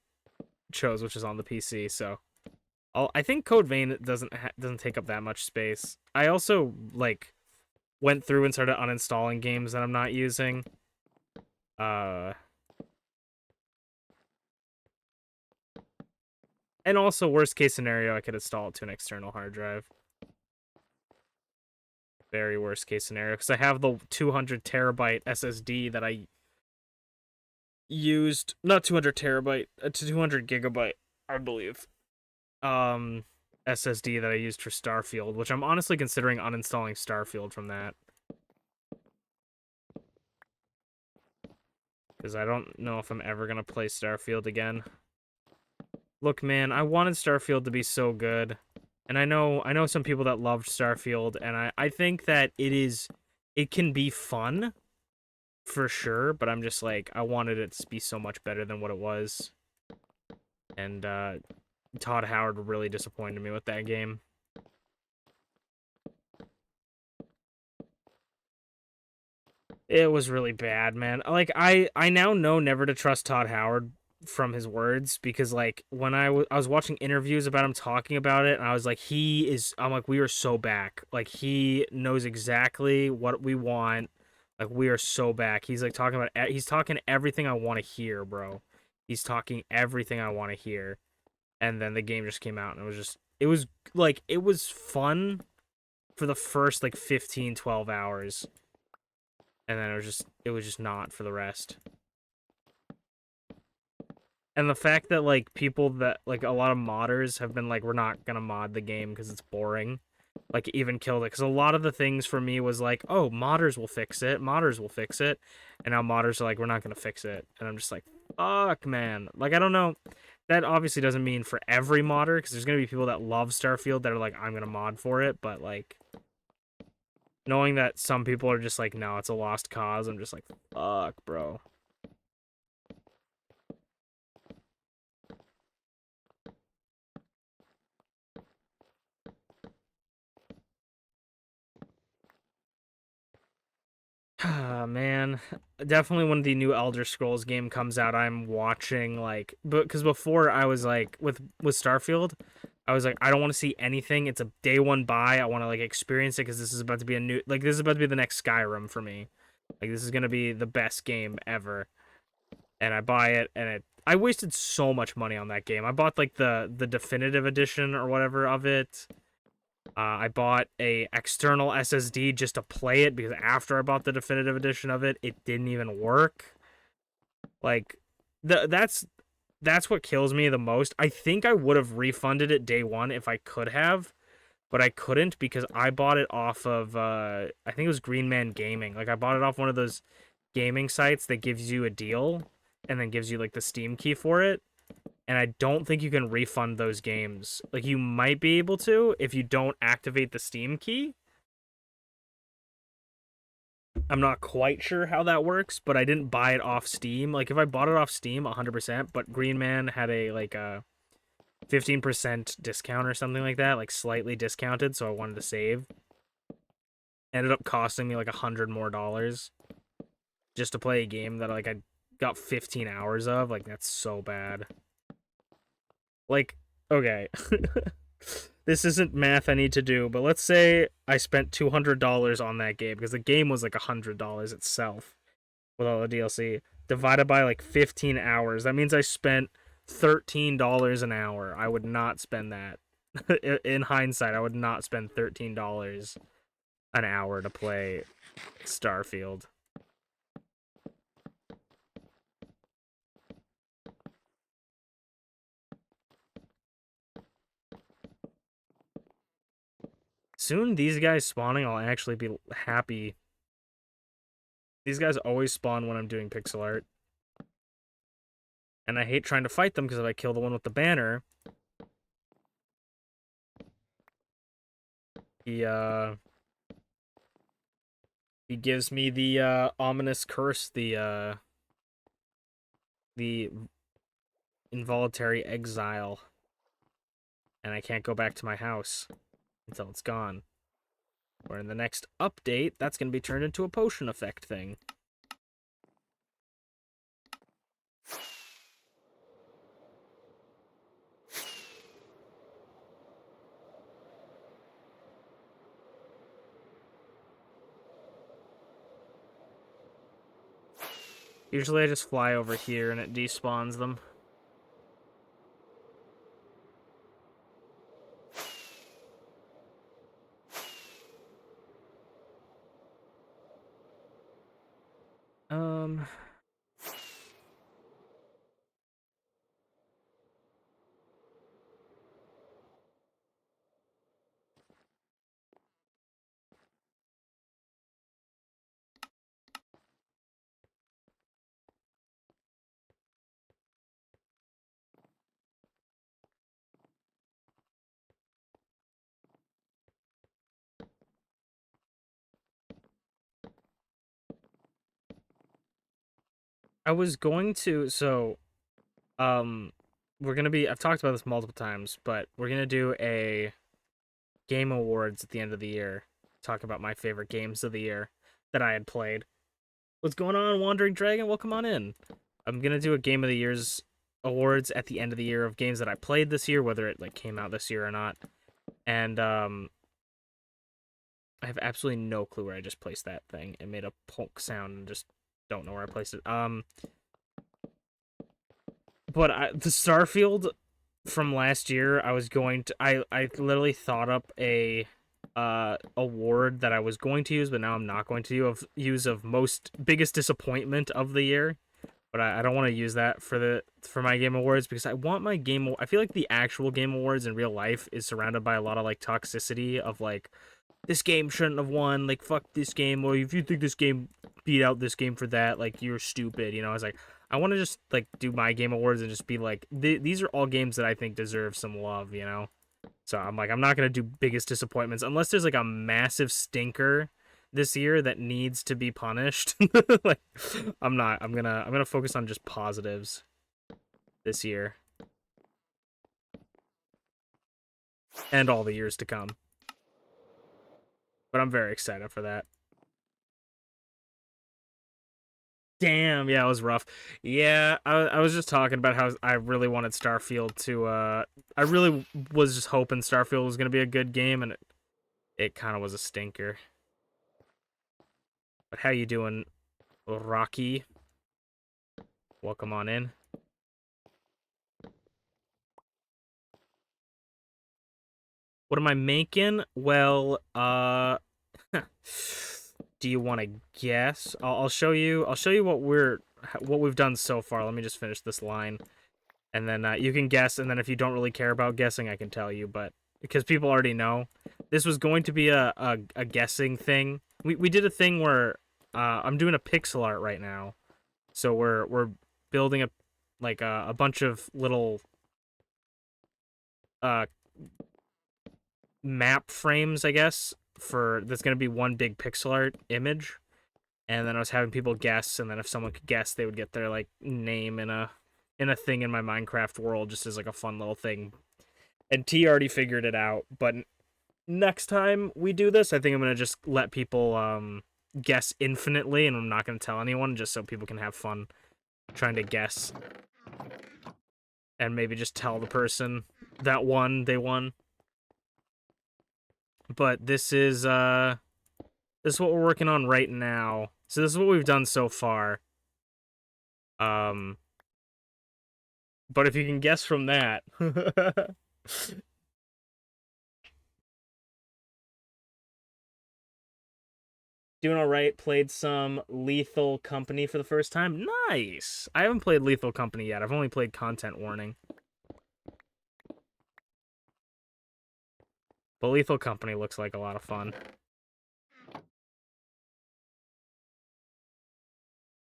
chose, which is on the PC. So I think Code Vein doesn't take up that much space. I also like went through and started uninstalling games that I'm not using. And also worst case scenario, I could install it to an external hard drive. Very worst case scenario, because I have the 200 terabyte SSD that I used, not 200 terabyte, 200 gigabyte, I believe. SSD that I used for Starfield, which I'm honestly considering uninstalling Starfield from that. Because I don't know if I'm ever gonna play Starfield again. Look, man, I wanted Starfield to be so good. And I know some people that loved Starfield, and I think that it can be fun for sure, but I'm just like, I wanted it to be so much better than what it was. And Todd Howard really disappointed me with that game. It was really bad, man. Like I now know never to trust Todd Howard from his words, because like when I was watching interviews about him talking about it, and I was like, I'm like, we are so back. Like, he knows exactly what we want. Like, we are so back. He's like he's talking everything I want to hear, bro. He's talking everything I want to hear. And then the game just came out, and it was fun for the first like 15, 12 hours. And then it was just not for the rest. And the fact that like people that like a lot of modders have been like, we're not gonna mod the game because it's boring, like even killed it, because a lot of the things for me was like, oh, modders will fix it, and now modders are like, we're not gonna fix it, and I'm just like, fuck, man. Like, I don't know, that obviously doesn't mean for every modder, because there's gonna be people that love Starfield that are like, I'm gonna mod for it, but like knowing that some people are just like, no, it's a lost cause, I'm just like, fuck, bro. Man, definitely when the new Elder Scrolls game comes out, I'm watching, like, because before I was like with Starfield, I was like, I don't want to see anything. It's a day one buy. I want to like experience it because this is about to be this is about to be the next Skyrim for me. Like, this is gonna be the best game ever. And I buy it, and I wasted so much money on that game. I bought like the definitive edition or whatever of it. I bought a external SSD just to play it, because after I bought the definitive edition of it, it didn't even work. Like, that's what kills me the most. I think I would have refunded it day one if I could have, but I couldn't because I bought it off of I think it was Green Man Gaming. Like, I bought it off one of those gaming sites that gives you a deal and then gives you like the Steam key for it. And I don't think you can refund those games. Like, you might be able to if you don't activate the Steam key. I'm not quite sure how that works, but I didn't buy it off Steam. Like, if I bought it off Steam, 100%, but Green Man had a 15% discount or something like that, like slightly discounted, so I wanted to save. Ended up costing me like $100 more just to play a game that like I got 15 hours of. Like, that's so bad. Like, okay. This isn't math I need to do, but let's say I spent $200 on that game, because the game was like $100 itself with all the DLC, divided by like 15 hours. That means I spent $13 an hour. I would not spend that. In hindsight, I would not spend $13 an hour to play Starfield. Soon, these guys spawning, I'll actually be happy. These guys always spawn when I'm doing pixel art. And I hate trying to fight them, because if I kill the one with the banner, he gives me the ominous curse, the involuntary exile. And I can't go back to my house until it's gone. Or in the next update, that's going to be turned into a potion effect thing. Usually I just fly over here and it despawns them. I was going to, so, we're going to be, I've talked about this multiple times, but we're going to do a game awards at the end of the year. Talk about my favorite games of the year that I had played. What's going on, Wandering Dragon? Welcome on in. I'm going to do a game of the years awards at the end of the year of games that I played this year, whether it like came out this year or not. And I have absolutely no clue where I just placed that thing. It made a polk sound and just don't know where I placed it. But the Starfield from last year, I was going to I literally thought up a award that I was going to use, but now I'm not going to use of most biggest disappointment of the year. But I don't want to use that for my game awards because I want my game. I feel like the actual game awards in real life is surrounded by a lot of like toxicity of like this game shouldn't have won, like fuck this game, or if you think this game beat out this game for that, like you're stupid, you know. I was like, I want to just like do my game awards and just be like, these are all games that I think deserve some love, you know. So I'm like, I'm not gonna do biggest disappointments unless there's like a massive stinker this year that needs to be punished. Like, I'm not. I'm gonna focus on just positives this year and all the years to come. But I'm very excited for that. Damn, yeah, it was rough. Yeah, I was just talking about how I really wanted Starfield to. I really was just hoping Starfield was gonna be a good game, and it kind of was a stinker. But how you doing, Rocky? Welcome on in. What am I making? Well, do you want to guess? I'll show you. I'll show you what we've done so far. Let me just finish this line, and then you can guess. And then if you don't really care about guessing, I can tell you. But because people already know, this was going to be a guessing thing. We did a thing where I'm doing a pixel art right now, so we're building a bunch of little map frames, I guess, for that's gonna be one big pixel art image. And then I was having people guess, and then if someone could guess, they would get their like name in a thing in my Minecraft world, just as like a fun little thing. And T already figured it out, but next time we do this, I think I'm gonna just let people guess infinitely, and I'm not gonna tell anyone, just so people can have fun trying to guess, and maybe just tell the person that won they won. But this is what we're working on right now. So this is what we've done so far. But if you can guess from that. Doing all right. Played some Lethal Company for the first time. Nice. I haven't played Lethal Company yet. I've only played Content Warning. But Lethal Company looks like a lot of fun.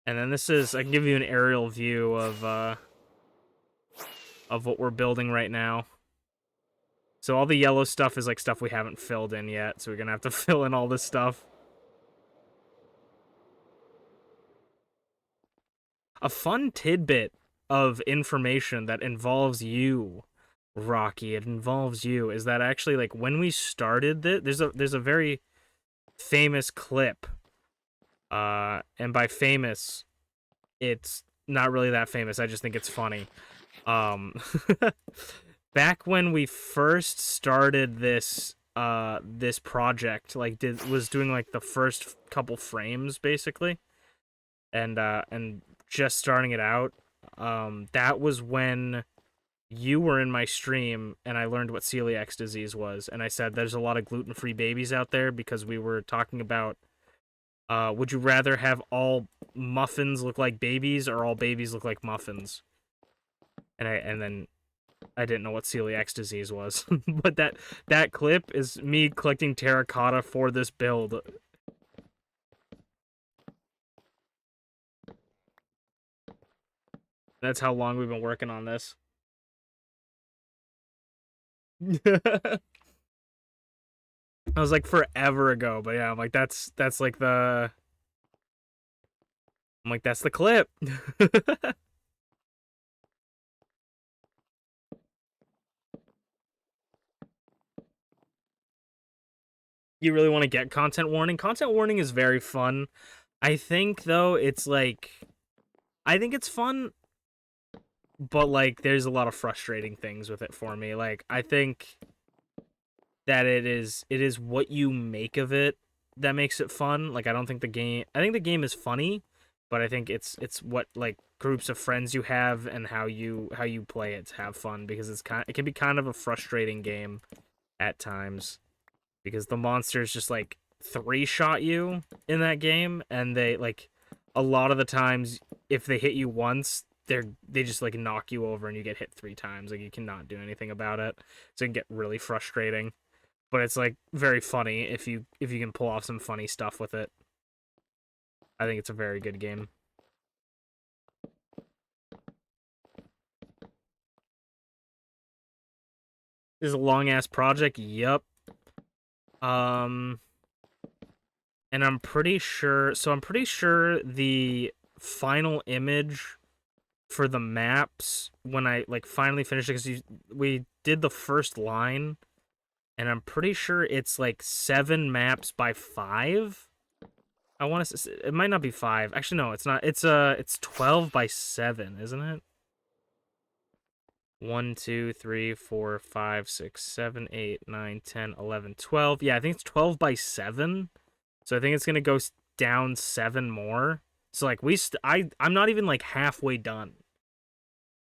And then this is, I can give you an aerial view of what we're building right now. So all the yellow stuff is like stuff we haven't filled in yet, so we're gonna have to fill in all this stuff. A fun tidbit of information that involves you, Rocky, it involves you, is that actually like when we started there's a very famous clip. And by famous, it's not really that famous. I just think it's funny. Back when we first started this this project, like was doing like the first couple frames basically, and just starting it out, that was when you were in my stream and I learned what celiac disease was, and I said there's a lot of gluten-free babies out there because we were talking about would you rather have all muffins look like babies or all babies look like muffins? And then I didn't know what celiac disease was. But that clip is me collecting terracotta for this build. That's how long we've been working on this. I was like forever ago, but yeah, I'm like that's like the I'm like that's the clip. You really want to get content warning? Content warning is very fun. I think though it's like I think it's fun but like there's a lot of frustrating things with it for me. Like I think that it is what you make of it that makes it fun. Like I think the game is funny, but I think it's what like groups of friends you have and how you play it to have fun, because it can be kind of a frustrating game at times, because the monsters just like three shot you in that game, and they like a lot of the times if they hit you once, they just like knock you over and you get hit three times. Like you cannot do anything about it. So it can get really frustrating. But it's like very funny if you can pull off some funny stuff with it. I think it's a very good game. This is a long ass project. Yep. And I'm pretty sure the final image for the maps, when I like finally finished it, because we did the first line, and I'm pretty sure it's like 7 maps by 5. I want to. It might not be 5. Actually, no, it's not. It's 12 by 7, isn't it? 1, 2, 3, 4, 5, 6, 7, 8, 9, 10, 11, 12. Yeah, I think it's 12 by 7. So I think it's gonna go down 7 more. So like I'm not even like halfway done.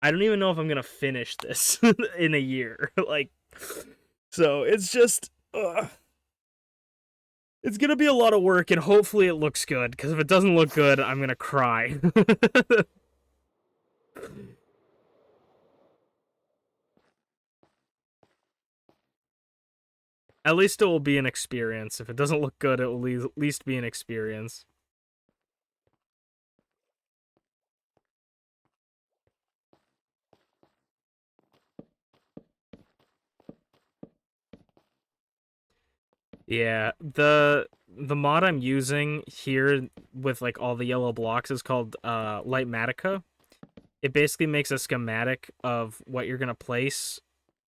I don't even know if I'm gonna finish this in a year. Like, so it's just. It's gonna be a lot of work, and hopefully it looks good, because if it doesn't look good, I'm gonna cry. At least it will be an experience. If it doesn't look good, it will at least be an experience. Yeah, the mod I'm using here with like all the yellow blocks is called Lightmatica. It basically makes a schematic of what you're gonna place,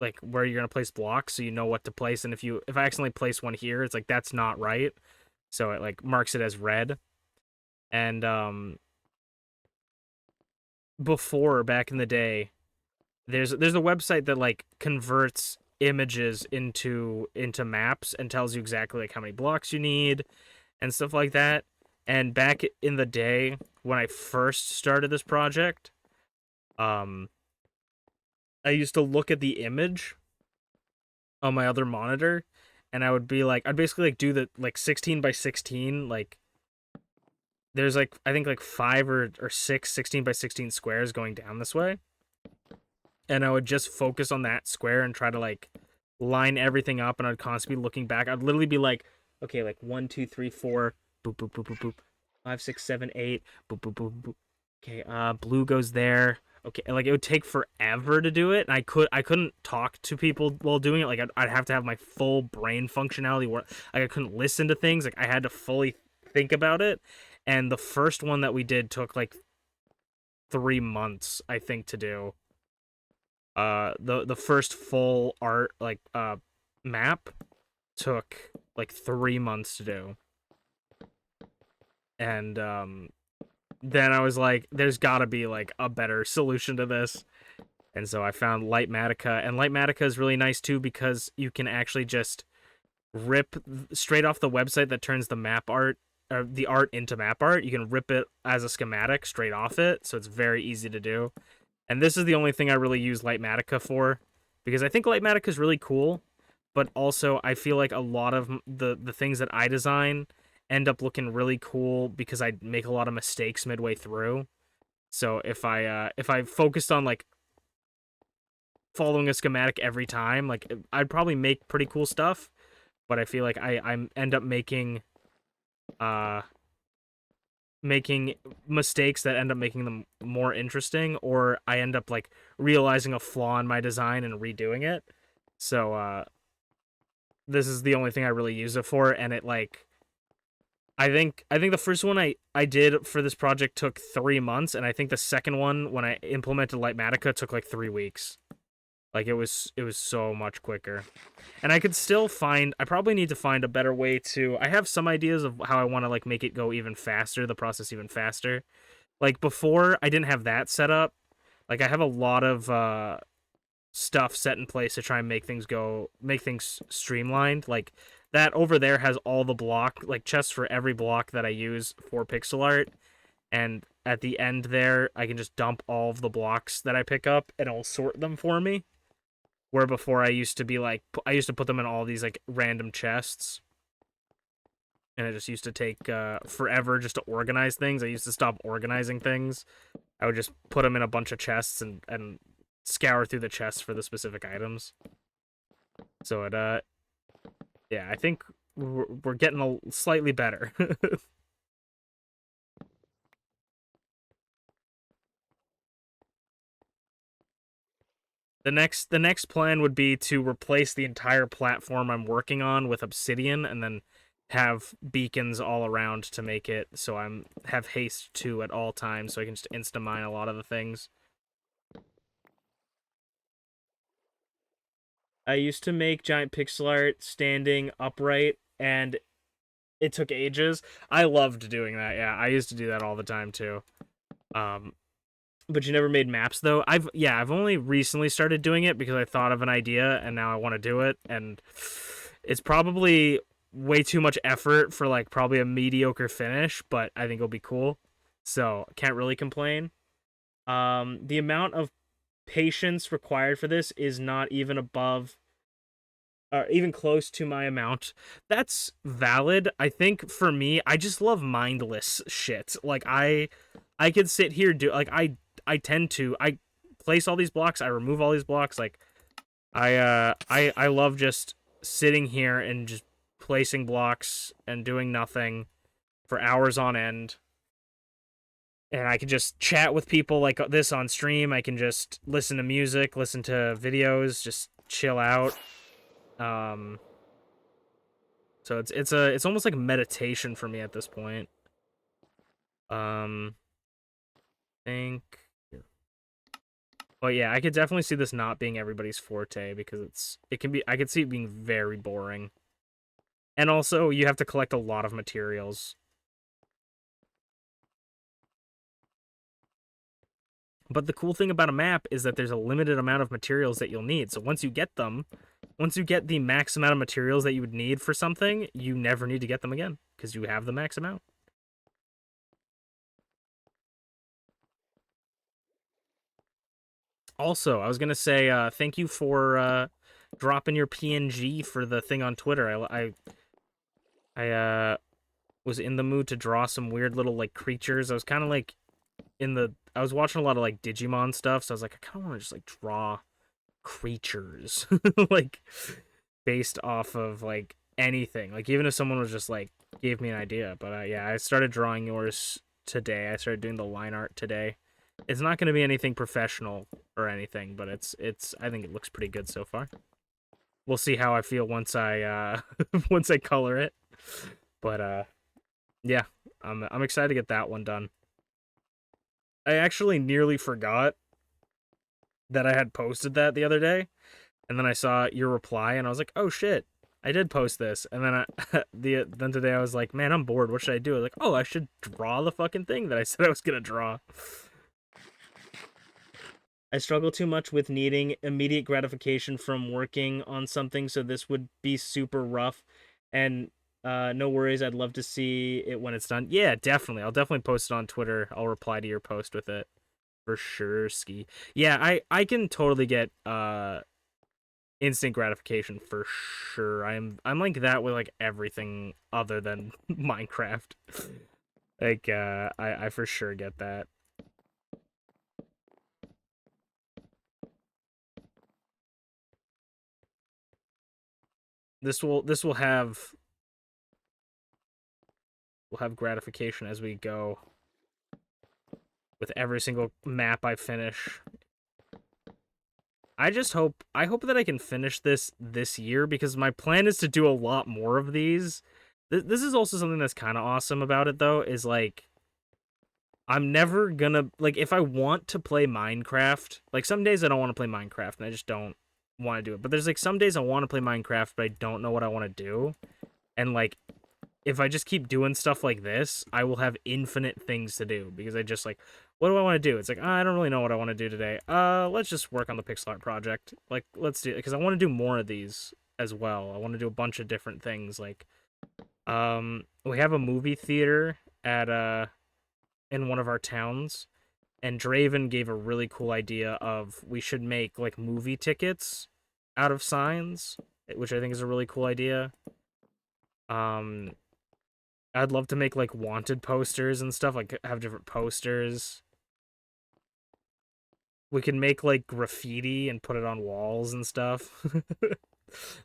like where you're gonna place blocks, so you know what to place. And if I accidentally place one here, it's like that's not right, so it like marks it as red. And before, back in the day, there's a website that like converts images into maps and tells you exactly like how many blocks you need and stuff like that. And back in the day when I first started this project, I used to look at the image on my other monitor, and I'd basically like do the like 16 by 16, like there's like I think like 5 or 6 16 by 16 squares going down this way, and I would just focus on that square and try to like line everything up, and I'd constantly be looking back. I'd literally be like, okay, like 1 2 3 4, boop boop boop boop boop, 5 6 7 8, boop boop boop boop. Okay, blue goes there. Okay, like it would take forever to do it, and I couldn't talk to people while doing it. Like I'd have to have my full brain functionality work. Like I couldn't listen to things. Like I had to fully think about it. And the first one that we did took like 3 months, I think, to do. The first full art map took like 3 months to do. And then I was like, there's gotta be like a better solution to this. And so I found Lightmatica, and Lightmatica is really nice too, because you can actually just rip straight off the website that turns the map art or the art into map art. You can rip it as a schematic straight off it, so it's very easy to do. And this is the only thing I really use Lightmatica for, because I think Lightmatica is really cool, but also I feel like a lot of the things that I design end up looking really cool because I make a lot of mistakes midway through. So if I focused on like following a schematic every time, like I'd probably make pretty cool stuff, but I feel like I end up making mistakes that end up making them more interesting, or I end up like realizing a flaw in my design and redoing it. So this is the only thing I really use it for, and it like I think the first one I did for this project took 3 months, and I think the second one when I implemented Lightmatica took like 3 weeks. Like it was so much quicker. And I probably need to find a better way to. I have some ideas of how I want to like make it go even faster, the process even faster. Like before I didn't have that set up, Like, I have a lot of stuff set in place to try and make things streamlined. Like, that over there has all the like, chests for every block that I use for pixel art. And at the end there, I can just dump all of the blocks that I pick up, and it'll sort them for me. Where before I used to be like, I used to put them in all these, like, random chests. And it just used to take forever just to organize things. I used to stop organizing things. I would just put them in a bunch of chests and scour through the chests for the specific items. So yeah, I think we're getting a slightly better. The next plan would be to replace the entire platform I'm working on with obsidian, and then have beacons all around to make it so have haste 2 at all times, so I can just insta-mine a lot of the things. I used to make giant pixel art standing upright, and it took ages. I loved doing that. Yeah, I used to do that all the time too. But you never made maps though. I've only recently started doing it because I thought of an idea and now I want to do it, and it's probably way too much effort for, like, probably a mediocre finish, but I think it'll be cool. So, can't really complain. The amount of patience required for this is not even above even close to my amount. That's valid. I think for me, I just love mindless shit. Like, I could sit here I tend to place all these blocks, I remove all these blocks. Like, I love just sitting here and just placing blocks and doing nothing for hours on end. And I can just chat with people like this on stream. I can just listen to music, listen to videos, just chill out. So it's almost like meditation for me at this point. Think. But yeah, I could definitely see this not being everybody's forte because I could see it being very boring. And also, you have to collect a lot of materials. But the cool thing about a map is that there's a limited amount of materials that you'll need. So once you get the max amount of materials that you would need for something, you never need to get them again because you have the max amount. Also, I was going to say thank you for dropping your PNG for the thing on Twitter. I was in the mood to draw some weird little, like, creatures. I was kind of like I was watching a lot of, like, Digimon stuff, so I was like, I kind of want to just, like, draw creatures like, based off of, like, anything. Like, even if someone was just, like, gave me an idea. But yeah, I started drawing yours today. I started doing the line art today. It's not going to be anything professional or anything, but I think it looks pretty good so far. We'll see how I feel once I once I color it. But yeah, I'm excited to get that one done. I actually nearly forgot that I had posted that the other day, and then I saw your reply and I was like, "Oh shit, I did post this." And then then today I was like, "Man, I'm bored. What should I do?" I was like, "Oh, I should draw the fucking thing that I said I was going to draw." I struggle too much with needing immediate gratification from working on something, so this would be super rough. And no worries, I'd love to see it when it's done. Yeah, definitely. I'll definitely post it on Twitter. I'll reply to your post with it. For sure, Ski. Yeah, I can totally get instant gratification for sure. I'm like that with, like, everything other than Minecraft. Like, I for sure get that. We'll have gratification as we go with every single map I finish. I hope that I can finish this year, because my plan is to do a lot more of these. This is also something that's kind of awesome about it, though, is, like, I'm never gonna, like, if I want to play Minecraft, like, some days I don't want to play Minecraft and I just don't want to do it. But there's, like, some days I want to play Minecraft, but I don't know what I want to do. And, like, if I just keep doing stuff like this, I will have infinite things to do because I just like, what do I want to do? It's like, I don't really know what I want to do today. Let's just work on the pixel art project. Like, let's do it because I want to do more of these as well. I want to do a bunch of different things. Like, we have a movie theater at in one of our towns, and Draven gave a really cool idea of we should make like movie tickets out of signs, which I think is a really cool idea. I'd love to make like wanted posters and stuff, like have different posters. We can make like graffiti and put it on walls and stuff.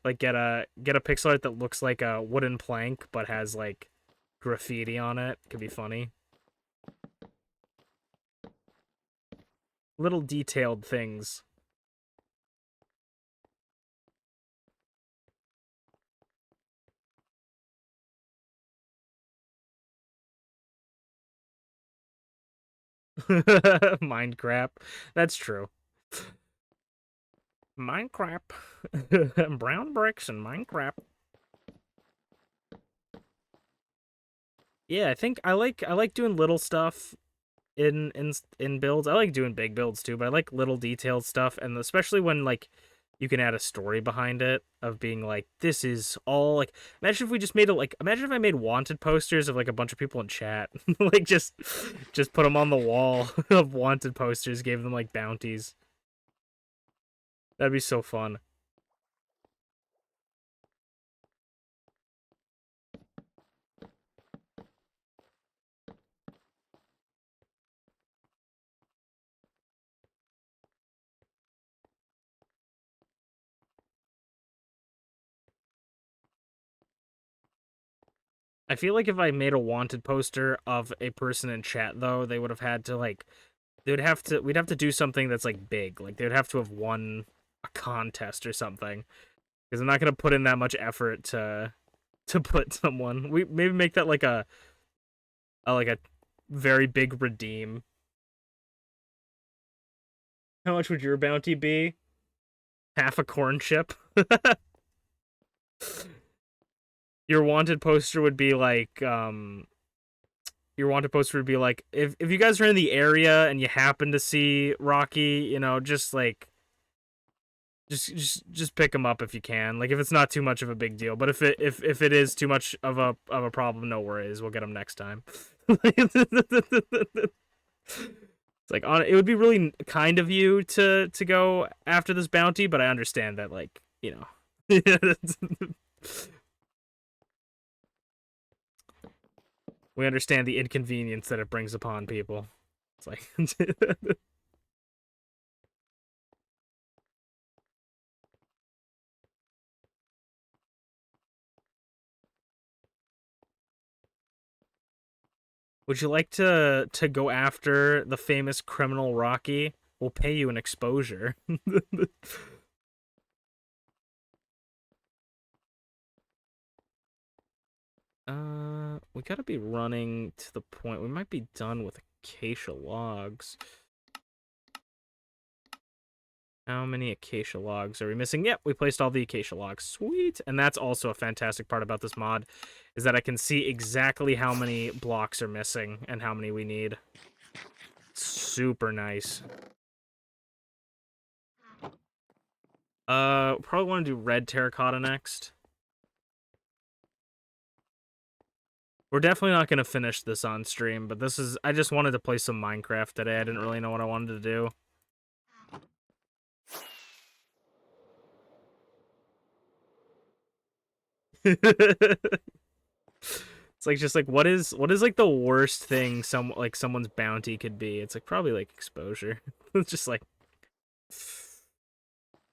Like get a pixel art that looks like a wooden plank but has like graffiti on it. Could be funny. Little detailed things. Minecraft. That's true. Minecraft. Brown bricks and Minecraft. Yeah, I think I like doing little stuff in builds. I like doing big builds too, but I like little detailed stuff, and especially when like you can add a story behind it of being like, this is all like, imagine if we just made imagine if I made wanted posters of like a bunch of people in chat. Like just put them on the wall of wanted posters, gave them like bounties. That'd be so fun. I feel like if I made a wanted poster of a person in chat though, they would have had to like we'd have to do something that's like big. Like they would have to have won a contest or something. Because I'm not gonna put in that much effort to put someone. We maybe make that like a very big redeem. How much would your bounty be? Half a corn chip. Your wanted poster would be like your wanted poster would be like, if you guys are in the area and you happen to see Rocky, you know, just like just pick him up if you can. Like if it's not too much of a big deal, but if it is too much of a problem, no worries. We'll get him next time. It's like it would be really kind of you to go after this bounty, but I understand that like, you know. We understand the inconvenience that it brings upon people. It's like would you like to go after the famous criminal Rocky? We'll pay you an exposure. We gotta be running to the point. We might be done with acacia logs. How many acacia logs are we missing? Yep, we placed all the acacia logs. Sweet. And that's also a fantastic part about this mod, is that I can see exactly how many blocks are missing and how many we need. Super nice. Probably want to do red terracotta next. We're definitely not going to finish this on stream, but I just wanted to play some Minecraft today. I didn't really know what I wanted to do. It's like just like what is like the worst thing someone's bounty could be? It's like probably like exposure. It's just like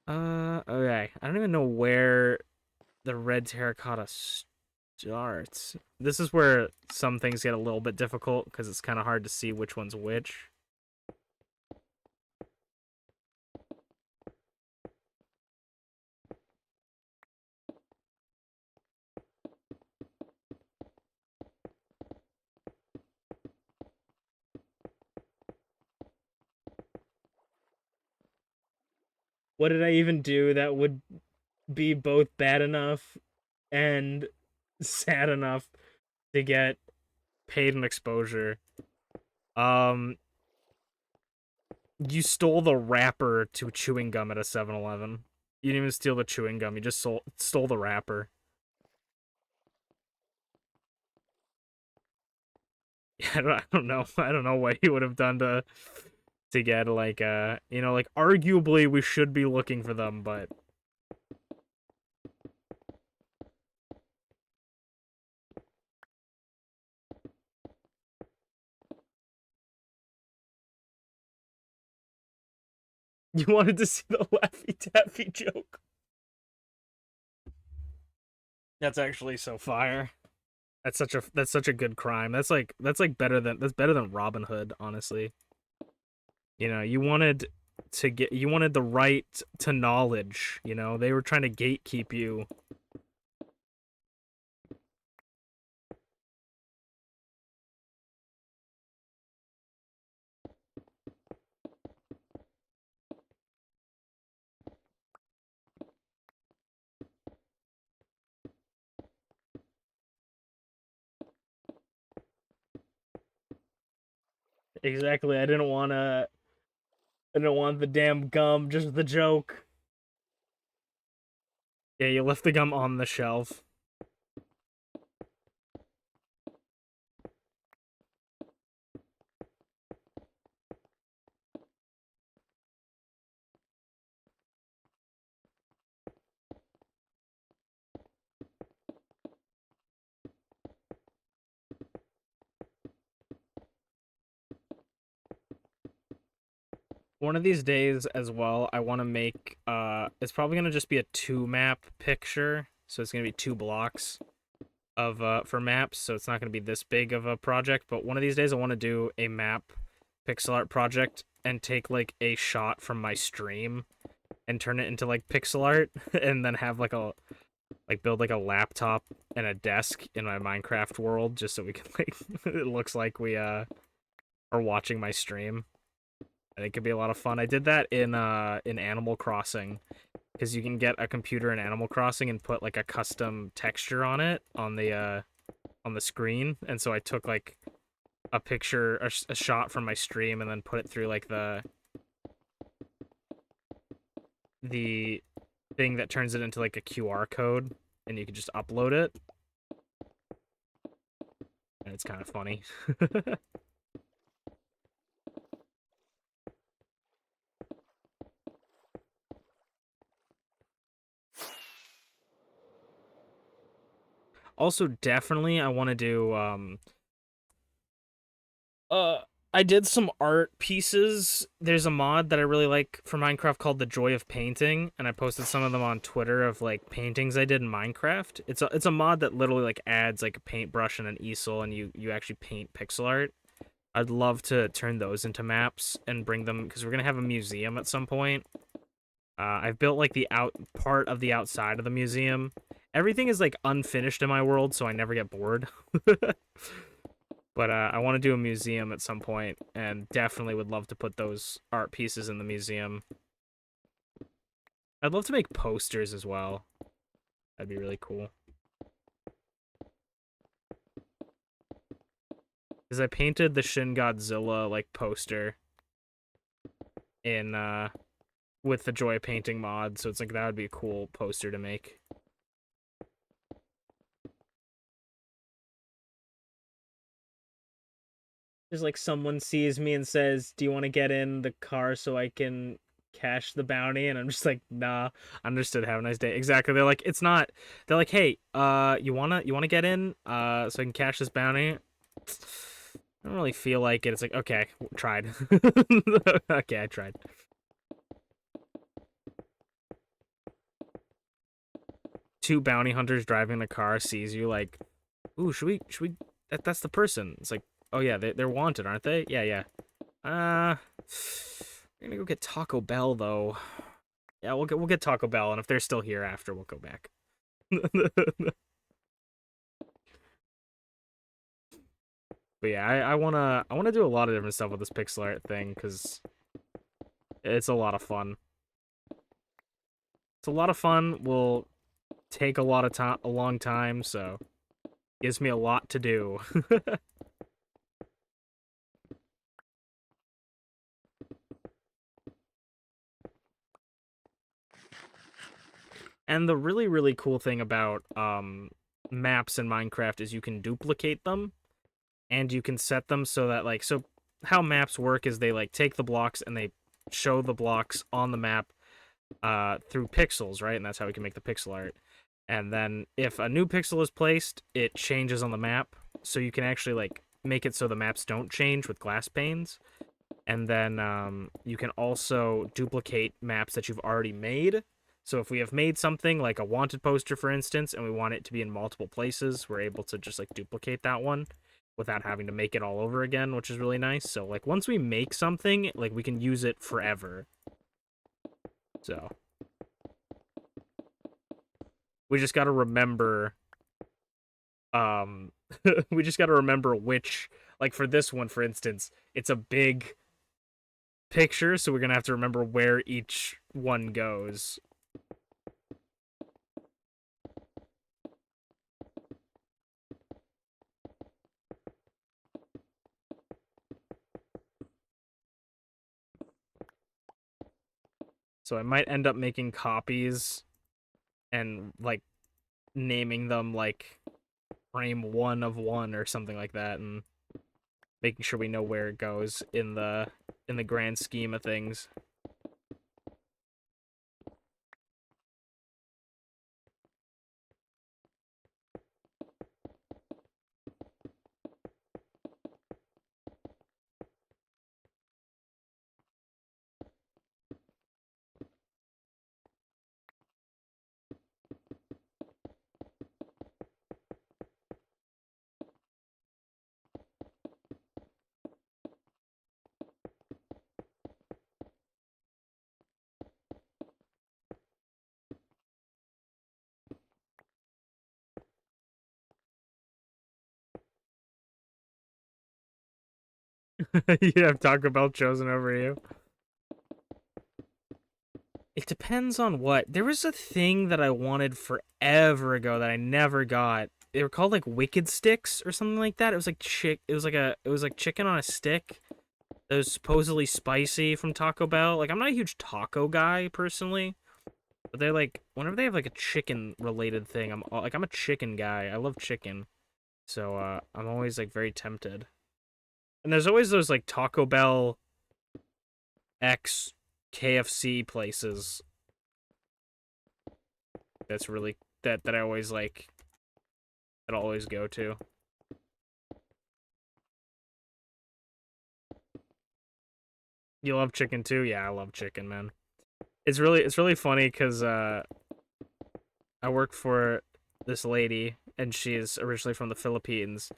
okay. I don't even know where the red terracotta starts. This is where some things get a little bit difficult because it's kind of hard to see which one's which. What did I even do that would be both bad enough and sad enough to get paid an exposure. You stole the wrapper to chewing gum at a 7-Eleven. You didn't even steal the chewing gum. You just stole the wrapper. Yeah, I don't know. I don't know what he would have done to get like you know, like arguably we should be looking for them, but you wanted to see the Laffy Taffy joke. That's actually so fire. That's such a good crime. That's better than Robin Hood, honestly. You know, you wanted the right to knowledge, you know? They were trying to gatekeep you. Exactly. I didn't want the damn gum, just the joke. Yeah, you left the gum on the shelf. One of these days as well, I want to make it's probably going to just be a 2-map picture. So it's going to be 2 blocks of for maps, so it's not going to be this big of a project, but one of these days I want to do a map pixel art project and take like a shot from my stream and turn it into like pixel art and then have like build like a laptop and a desk in my Minecraft world just so we can like it looks like we are watching my stream. I think it could be a lot of fun. I did that in Animal Crossing because you can get a computer in Animal Crossing and put like a custom texture on it on the screen, and so I took like a picture, a shot from my stream, and then put it through like the thing that turns it into like a QR code, and you can just upload it, and it's kind of funny. Also, definitely, I want to do I did some art pieces. There's a mod that I really like for Minecraft called The Joy of Painting, and I posted some of them on Twitter of like paintings I did in Minecraft. It's a mod that literally like adds like a paintbrush and an easel, and you actually paint pixel art. I'd love to turn those into maps and bring them because we're gonna have a museum at some point. I've built like the part of the outside of the museum. Everything is like unfinished in my world, so I never get bored. But I want to do a museum at some point, and definitely would love to put those art pieces in the museum. I'd love to make posters as well. That'd be really cool. Because I painted the Shin Godzilla like poster in with the Joy Painting mod, so it's like that would be a cool poster to make. Just like someone sees me and says, "Do you want to get in the car so I can cash the bounty?" And I'm just like, "Nah, understood. Have a nice day." Exactly. They're like, it's not. They're like, "Hey, you wanna get in, so I can cash this bounty?" I don't really feel like it. It's like, okay, tried. Okay, I tried. Two bounty hunters driving the car sees you like, "Ooh, should we? That's the person." It's like, "Oh yeah, they're wanted, aren't they?" Yeah, yeah. We're gonna go get Taco Bell though. Yeah, we'll get Taco Bell, and if they're still here after, we'll go back. But yeah, I wanna do a lot of different stuff with this pixel art thing because it's a lot of fun. It's a lot of fun. Will take a lot of time, a long time. So Gives me a lot to do. And the really, really cool thing about maps in Minecraft is you can duplicate them, and you can set them so that, like, so how maps work is they, like, take the blocks and they show the blocks on the map through pixels, right? And that's how we can make the pixel art. And then if a new pixel is placed, it changes on the map, so you can actually, like, make it so the maps don't change with glass panes. And then you can also duplicate maps that you've already made. So if we have made something like a wanted poster, for instance, and we want it to be in multiple places, we're able to just, like, duplicate that one without having to make it all over again, which is really nice. So, like, once we make something, like, we can use it forever. So we just got to remember we just got to remember which, like, for this one, for instance, it's a big picture, so we're gonna have to remember where each one goes. So I might end up making copies and, like, naming them, like, frame 1 of 1 or something like that, and making sure we know where it goes in the grand scheme of things. You'd have Taco Bell chosen over you. It depends on what. There was a thing that I wanted forever ago that I never got. They were called, like, Wicked Sticks or something like that. It was like it was like chicken on a stick. That was supposedly spicy from Taco Bell. Like, I'm not a huge taco guy personally, but they're like, whenever they have, like, a chicken related thing, I'm a chicken guy. I love chicken, so I'm always, like, very tempted. And there's always those, like, Taco Bell X KFC places that's really that I always like, that I'll always go to. You love chicken too? Yeah, I love chicken, man. It's really funny because I work for this lady, and she is originally from the Philippines,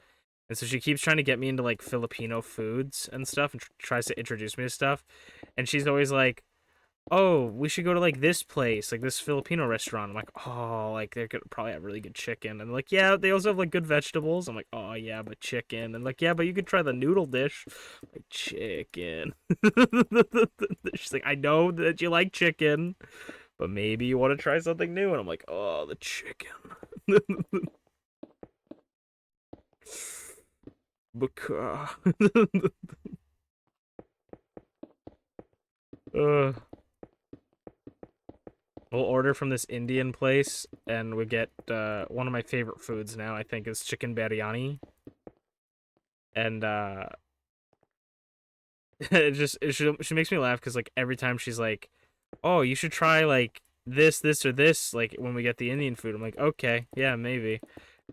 and so she keeps trying to get me into, like, Filipino foods and stuff, and tries to introduce me to stuff, and she's always like, oh, we should go to, like, this place, like, this Filipino restaurant. I'm like, oh, like, they could probably have really good chicken. And, like, yeah, they also have, like, good vegetables. I'm like, oh, yeah, but chicken. And, like, yeah, but you could try the noodle dish. I'm like, chicken. She's like, I know that you like chicken, but maybe you want to try something new. And I'm like, oh, the chicken. We'll order from this Indian place, and we get one of my favorite foods now, I think, is chicken biryani. And she makes me laugh because, like, every time she's like, oh, you should try, like, this or this, like, when we get the Indian food. I'm like, okay, yeah, maybe.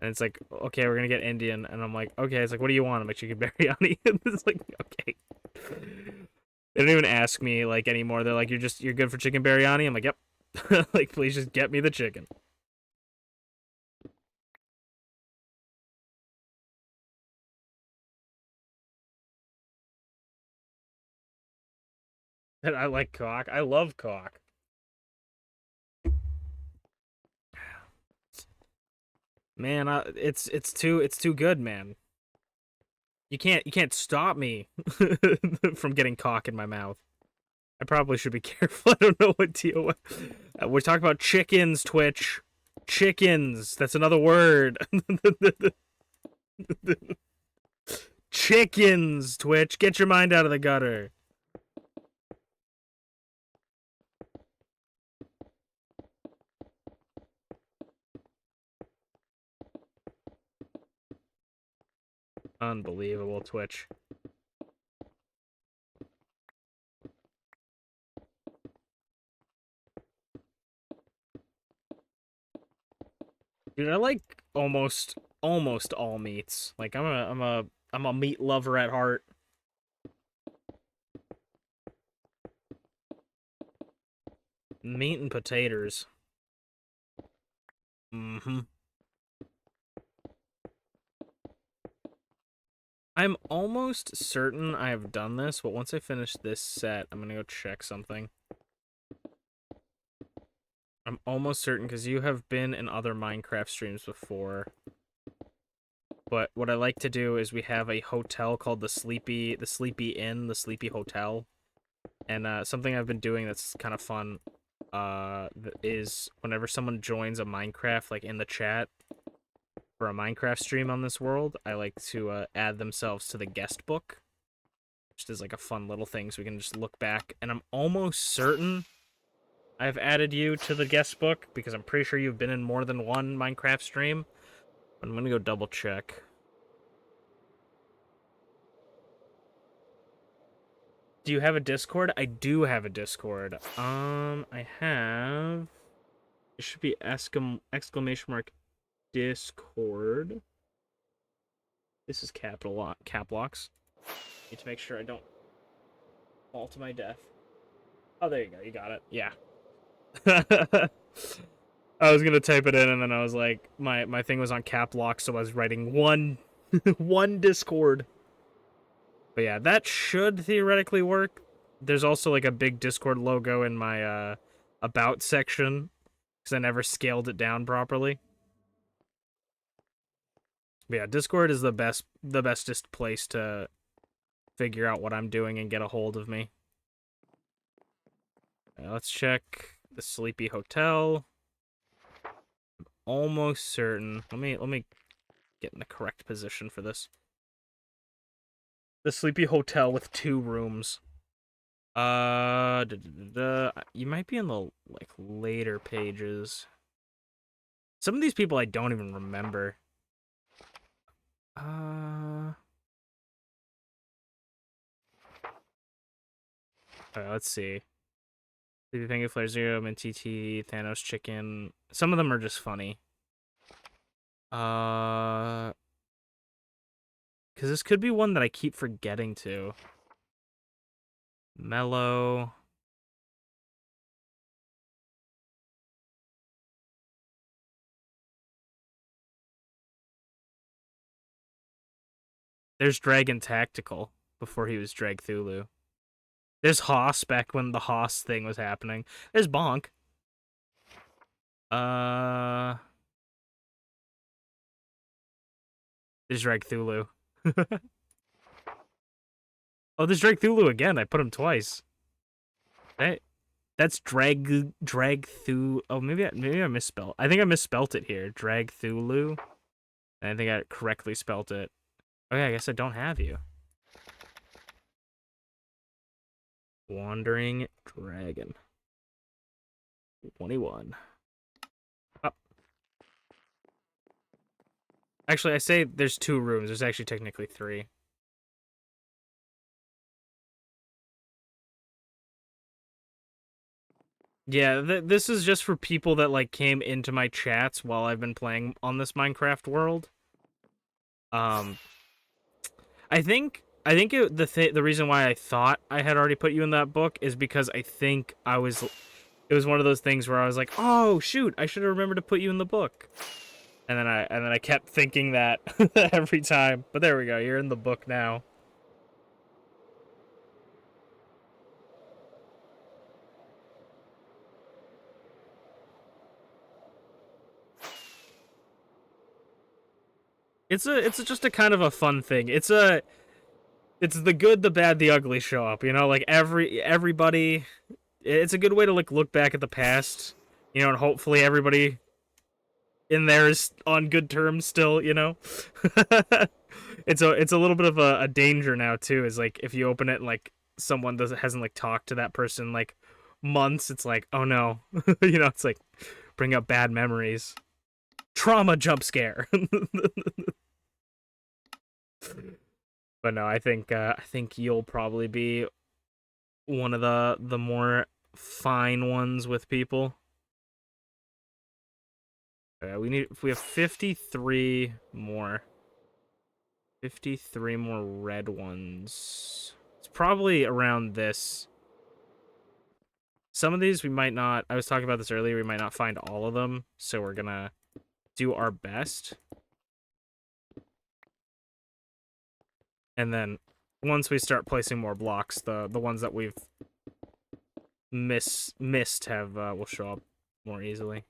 And it's like, okay, we're gonna get Indian, and I'm like, okay. It's like, what do you want? I'm like, chicken biryani. And it's like, okay. They don't even ask me, like, anymore. They're like, you're good for chicken biryani. I'm like, yep. Like, please just get me the chicken. And I like cock. I love cock. Man, it's too good, man. You can't stop me from getting cock in my mouth. I probably should be careful. I don't know what deal. We're talking about chickens, Twitch. Chickens. That's another word. Chickens, Twitch. Get your mind out of the gutter. Unbelievable, Twitch. Dude, I like almost all meats. Like I'm a meat lover at heart. Meat and potatoes. Mm-hmm. I'm almost certain I have done this, but once I finish this set, I'm gonna go check something. I'm almost certain, because you have been in other Minecraft streams before. But what I like to do is we have a hotel called the Sleepy Inn, the Sleepy Hotel. And something I've been doing that's kind of fun is whenever someone joins a Minecraft, like in the chat, for a Minecraft stream on this world, I like to add themselves to the guest book. Just as like a fun little thing so we can just look back. And I'm almost certain I've added you to the guest book, because I'm pretty sure you've been in more than one Minecraft stream. But I'm gonna go double check. Do you have a Discord? I do have a Discord. I have... It should be exclamation mark Discord. This is cap locks. Need to make sure I don't fall to my death. Oh, there you go. You got it. Yeah. I was gonna type it in, and then I was like, my thing was on cap lock, so I was writing one Discord. But yeah, that should theoretically work. There's also like a big Discord logo in my about section, because I never scaled it down properly. But yeah, Discord is the bestest place to figure out what I'm doing and get a hold of me. Let's check the Sleepy Hotel. I'm almost certain. Let me get in the correct position for this. The Sleepy Hotel with 2 rooms. You might be in the like later pages. Some of these people I don't even remember. Okay, let's see. SleepyPengu, FlairZero, MintyTT, Thanos Chicken. Some of them are just funny. Because this could be one that I keep forgetting to. Mellow. There's Dragon Tactical before he was Dragthulu. There's Hoss back when the Hoss thing was happening. There's Bonk. There's Dragthulu. Oh, there's Dragthulu again. I put him twice. Hey, that's Dragthulu. Oh, maybe I misspelled. I think I misspelt it here. Dragthulu. And I think I correctly spelt it. Okay, I guess I don't have you. Wandering Dragon. 21. Oh. Actually, I say there's 2 rooms. There's actually technically 3. Yeah, this is just for people that like came into my chats while I've been playing on this Minecraft world. I think the reason why I thought I had already put you in that book is because I think it was one of those things where I was like, "Oh, shoot, I should have remembered to put you in the book." And then I kept thinking that every time. But there we go. You're in the book now. It's just a kind of a fun thing. It's the good, the bad, the ugly show up, you know, like everybody. It's a good way to like look back at the past, you know, and hopefully everybody in there is on good terms still, you know. It's a little bit of a danger now too. Is like if you open it and like someone hasn't like talked to that person like months, it's like, oh no, you know, it's like bring up bad memories, trauma jump scare. But no, I think you'll probably be one of the more fine ones with people. We have 53 more. 53 more red ones. It's probably around this. Some of these we might not, I was talking about this earlier, we might not find all of them, so we're gonna do our best. And then once we start placing more blocks, the ones that we've missed have will show up more easily.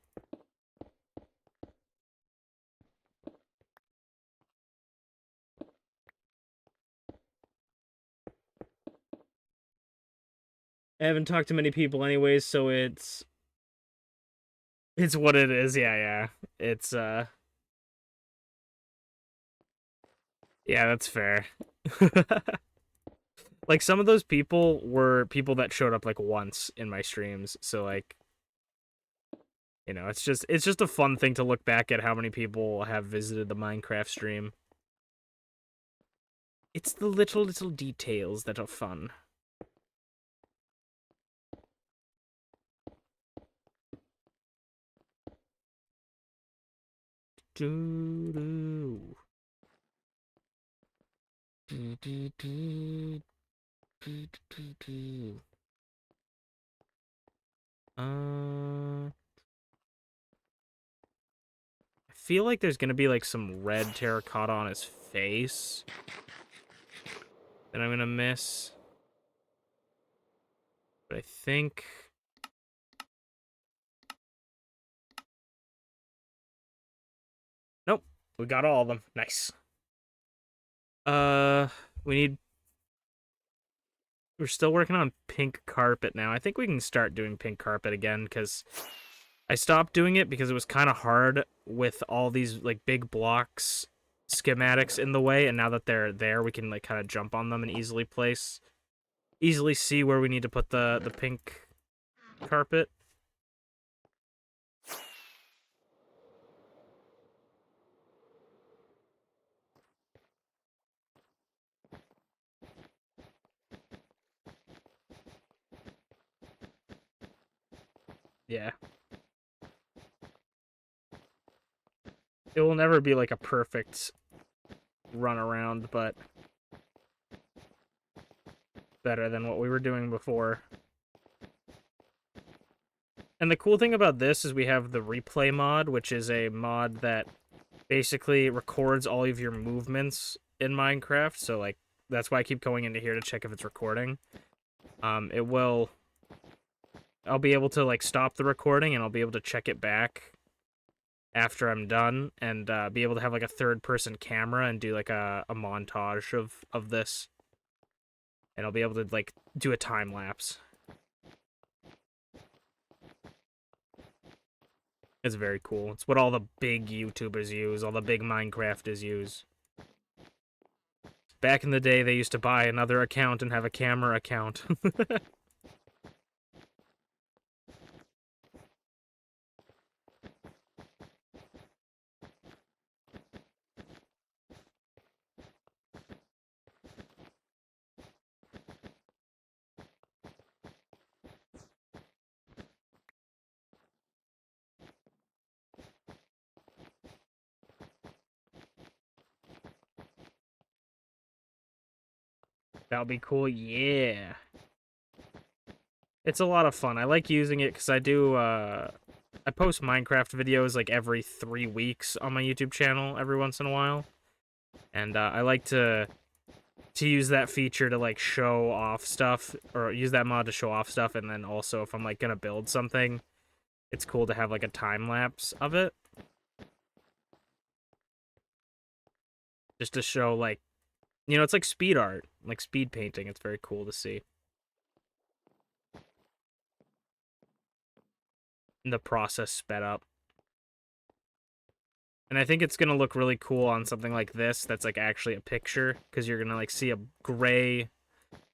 I haven't talked to many people anyways, so it's what it is. Yeah. It's yeah, that's fair. Like some of those people were people that showed up like once in my streams, so like, you know, it's just a fun thing to look back at how many people have visited the Minecraft stream. It's the little details that are fun. Do do do do do do do do. I feel like there's gonna be like some red terracotta on his face that I'm gonna miss. But I think nope, we got all of them. Nice. We need. We're still working on pink carpet now. I think we can start doing pink carpet again because I stopped doing it because it was kind of hard with all these like big blocks schematics in the way, and now that they're there, we can like kind of jump on them and easily see where we need to put the pink carpet. Yeah. It will never be like a perfect run around, but better than what we were doing before. And the cool thing about this is we have the replay mod, which is a mod that basically records all of your movements in Minecraft. So like that's why I keep going into here to check if it's recording. It will. I'll be able to like stop the recording and I'll be able to check it back after I'm done and be able to have like a third-person camera and do like a montage of this. And I'll be able to like do a time lapse. It's very cool. It's what all the big YouTubers use, all the big Minecrafters use. Back in the day, they used to buy another account and have a camera account. That would be cool, yeah. It's a lot of fun. I like using it because I do, I post Minecraft videos like every 3 weeks on my YouTube channel every once in a while. And I like to use that feature to like show off stuff, or use that mod to show off stuff, and then also if I'm like gonna build something, it's cool to have like a time lapse of it. Just to show like, you know, it's like speed art, like speed painting. It's very cool to see. And the process sped up. And I think it's going to look really cool on something like this that's like actually a picture, because you're going to like see a gray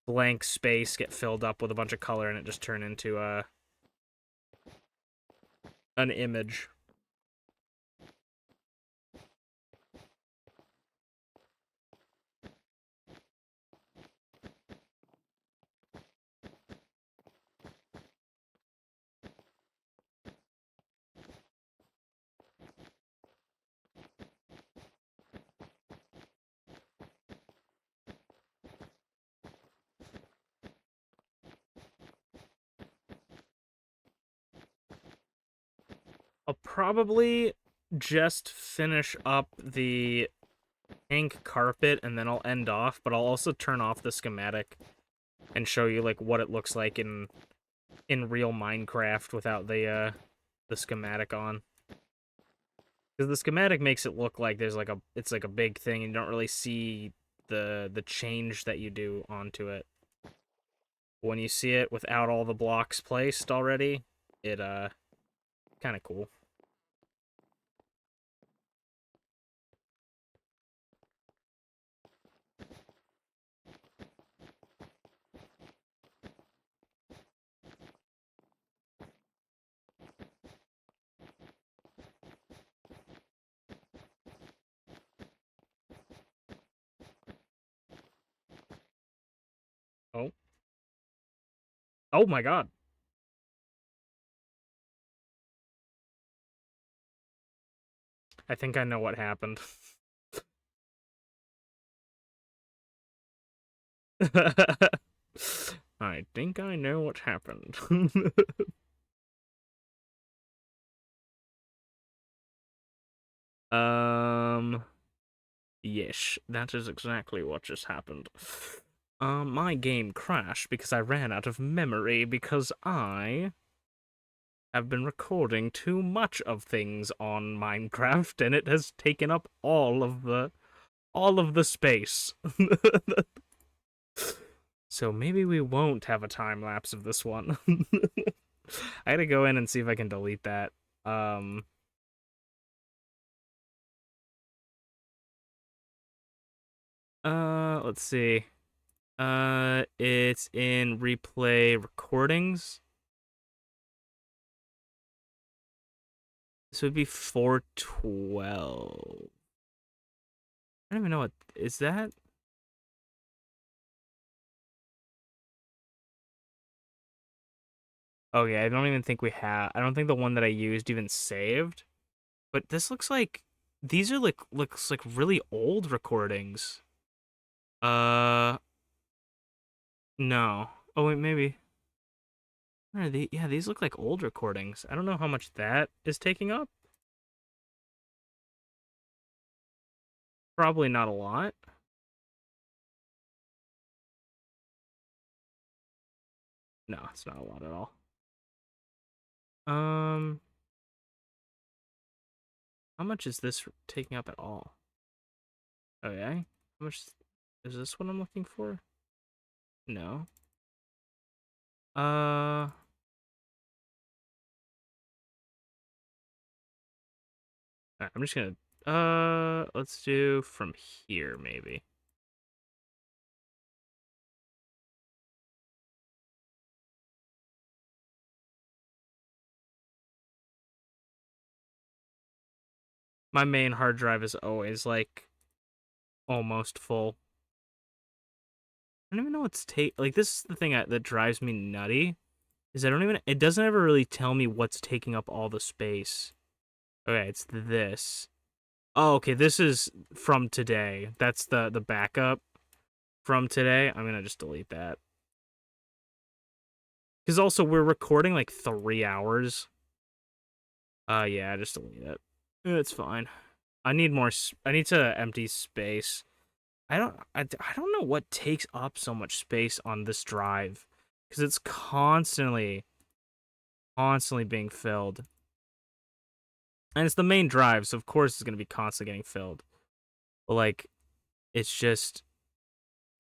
blank space get filled up with a bunch of color and it just turn into an image. I'll probably just finish up the pink carpet and then I'll end off, but I'll also turn off the schematic and show you like what it looks like in real Minecraft without the schematic on. Because the schematic makes it look like there's like it's like a big thing and you don't really see the change that you do onto it. When you see it without all the blocks placed already, it kind of cool. Oh. Oh my god. I think I know what happened. I think I know what happened. Yes, that is exactly what just happened. My game crashed because I ran out of memory because I have been recording too much of things on Minecraft and it has taken up all of the space. So maybe we won't have a time lapse of this one. I gotta go in and see if I can delete that. Let's see. It's in replay recordings. This would be 412. I don't even know what is that. Okay, I don't even think we have. I don't think the one that I used even saved. But this looks like these are like looks like really old recordings. Uh, no. Oh wait, maybe. Where are they? Yeah, these look like old recordings. I don't know how much that is taking up. Probably not a lot. No, it's not a lot at all. Um, how much is this taking up at all? Okay. How much is this what I'm looking for? No. Uh, I'm just gonna let's do from here maybe. My main hard drive is always like almost full. I don't even know what's like this is the thing that drives me nutty is I don't even it doesn't ever really tell me what's taking up all the space. Okay, it's this. Oh, okay, this is from today. That's the backup from today. I'm gonna just delete that. Because also we're recording like 3 hours. Yeah, just delete it. It's fine. I need more. I need to empty space. I don't know what takes up so much space on this drive because it's constantly being filled. And it's the main drive, so of course it's going to be constantly getting filled. But like it's just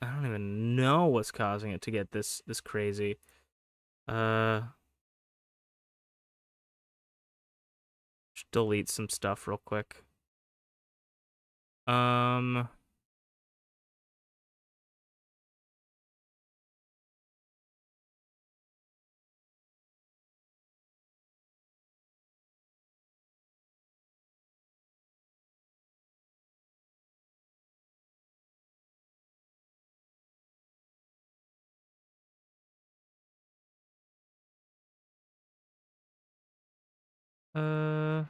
I don't even know what's causing it to get this crazy. Just delete some stuff real quick. Um. Uh.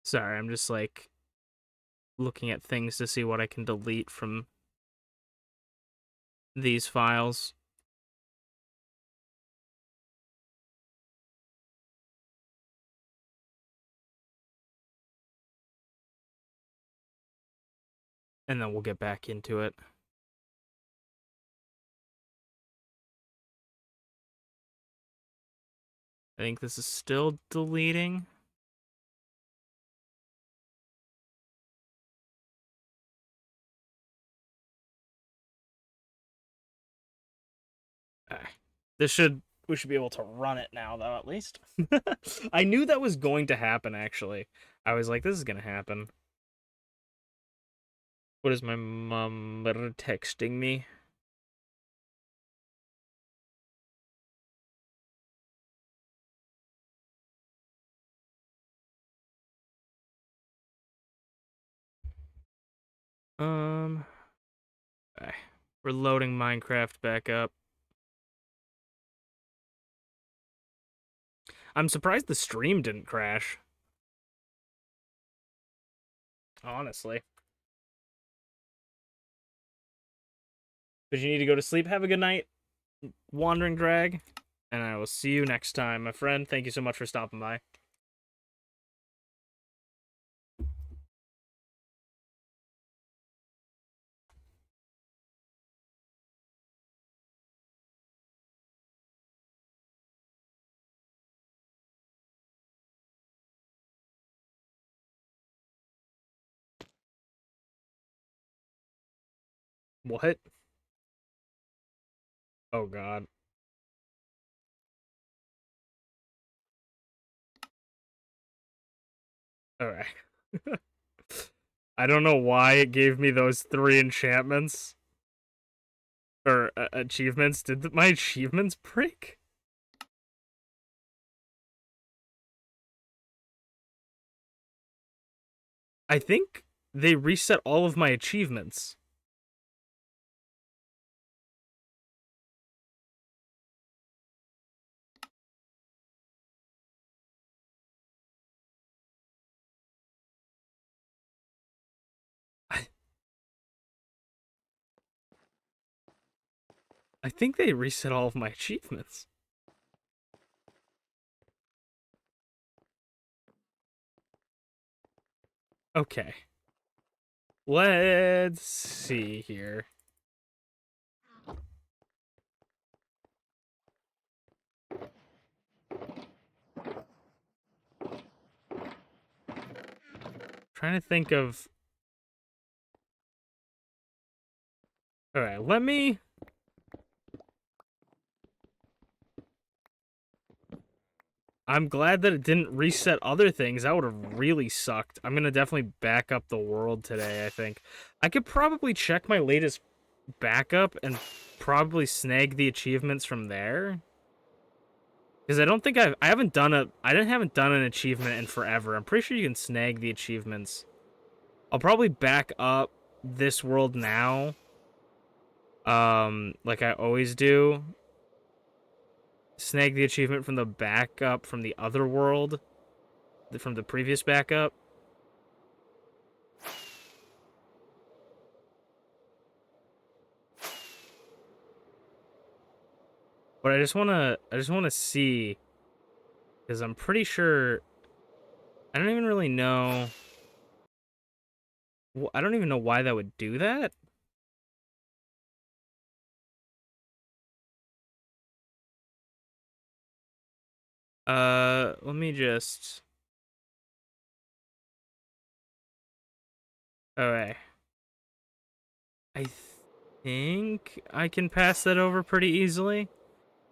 Sorry, I'm just like looking at things to see what I can delete from these files. And then we'll get back into it. I think this is still deleting. We should be able to run it now, though, at least. I knew that was going to happen, actually. I was like, this is going to happen. What is my mom texting me? Okay. We're loading Minecraft back up. I'm surprised the stream didn't crash. Honestly. But you need to go to sleep. Have a good night, Wandering Drag. And I will see you next time, my friend. Thank you so much for stopping by. What? Oh, God. Alright. I don't know why it gave me those 3 enchantments. Or achievements. Did my achievements break? I think they reset all of my achievements. I think they reset all of my achievements. Okay. Let's see here. Trying to think of... Alright, let me... I'm glad that it didn't reset other things. That would have really sucked. I'm gonna definitely back up the world today, I think. I could probably check my latest backup and probably snag the achievements from there. Because I don't think I haven't done an achievement in forever. I'm pretty sure you can snag the achievements. I'll probably back up this world now. Like I always do. Snag the achievement from the backup from the other world. From the previous backup. But I just wanna see. Because I'm pretty sure I don't even really know. Well, I don't even know why that would do that. Let me just... Okay. I think I can pass that over pretty easily.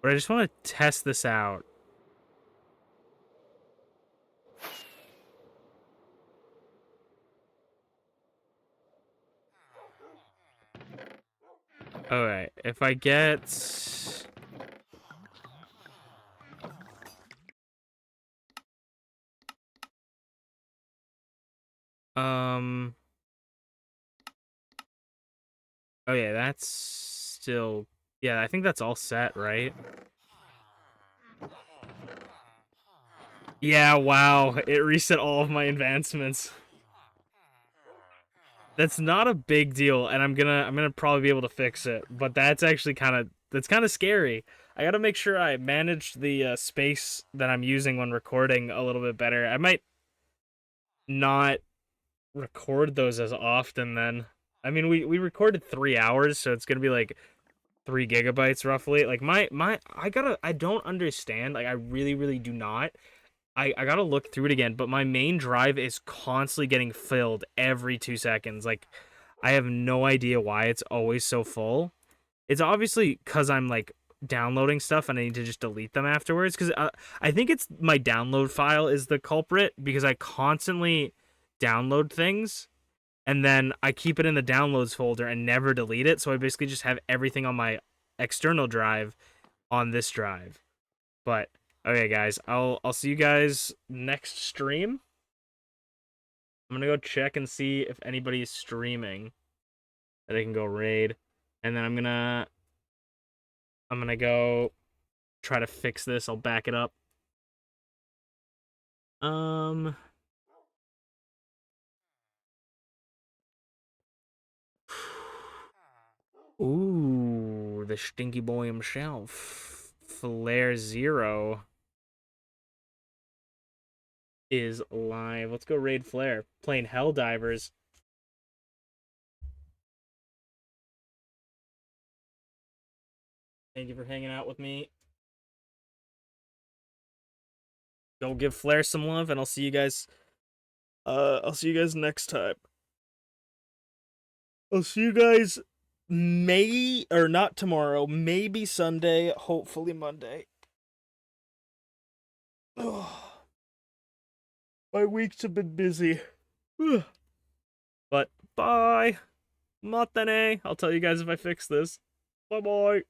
But I just want to test this out. Alright, if I get... Oh yeah, that's still... Yeah, I think that's all set, right? Yeah, wow, it reset all of my advancements. That's not a big deal, and I'm gonna probably be able to fix it, but that's actually that's kind of scary. I gotta make sure I manage the space that I'm using when recording a little bit better. I might not record those as often then. I mean, we recorded 3 hours, so it's gonna be like 3 gigabytes roughly. Like I don't understand. Like I really do not. I gotta look through it again, but my main drive is constantly getting filled every 2 seconds. Like I have no idea why it's always so full. It's obviously because I'm like downloading stuff and I need to just delete them afterwards. Because I think it's my download file is the culprit because I constantly download things and then I keep it in the downloads folder and never delete it. So I basically just have everything on my external drive on this drive. But okay, guys, I'll see you guys next stream. I'm gonna go check and see if anybody's streaming that I can go raid, and then I'm gonna go try to fix this. I'll back it up. Ooh, the stinky boy himself, FlairZero, is live. Let's go raid Flair. Playing Helldivers. Thank you for hanging out with me. Go give Flair some love, and I'll see you guys. I'll see you guys next time. I'll see you guys not tomorrow, maybe Sunday, hopefully Monday. Oh, my weeks have been busy. But bye. Matane. I'll tell you guys if I fix this. Bye bye.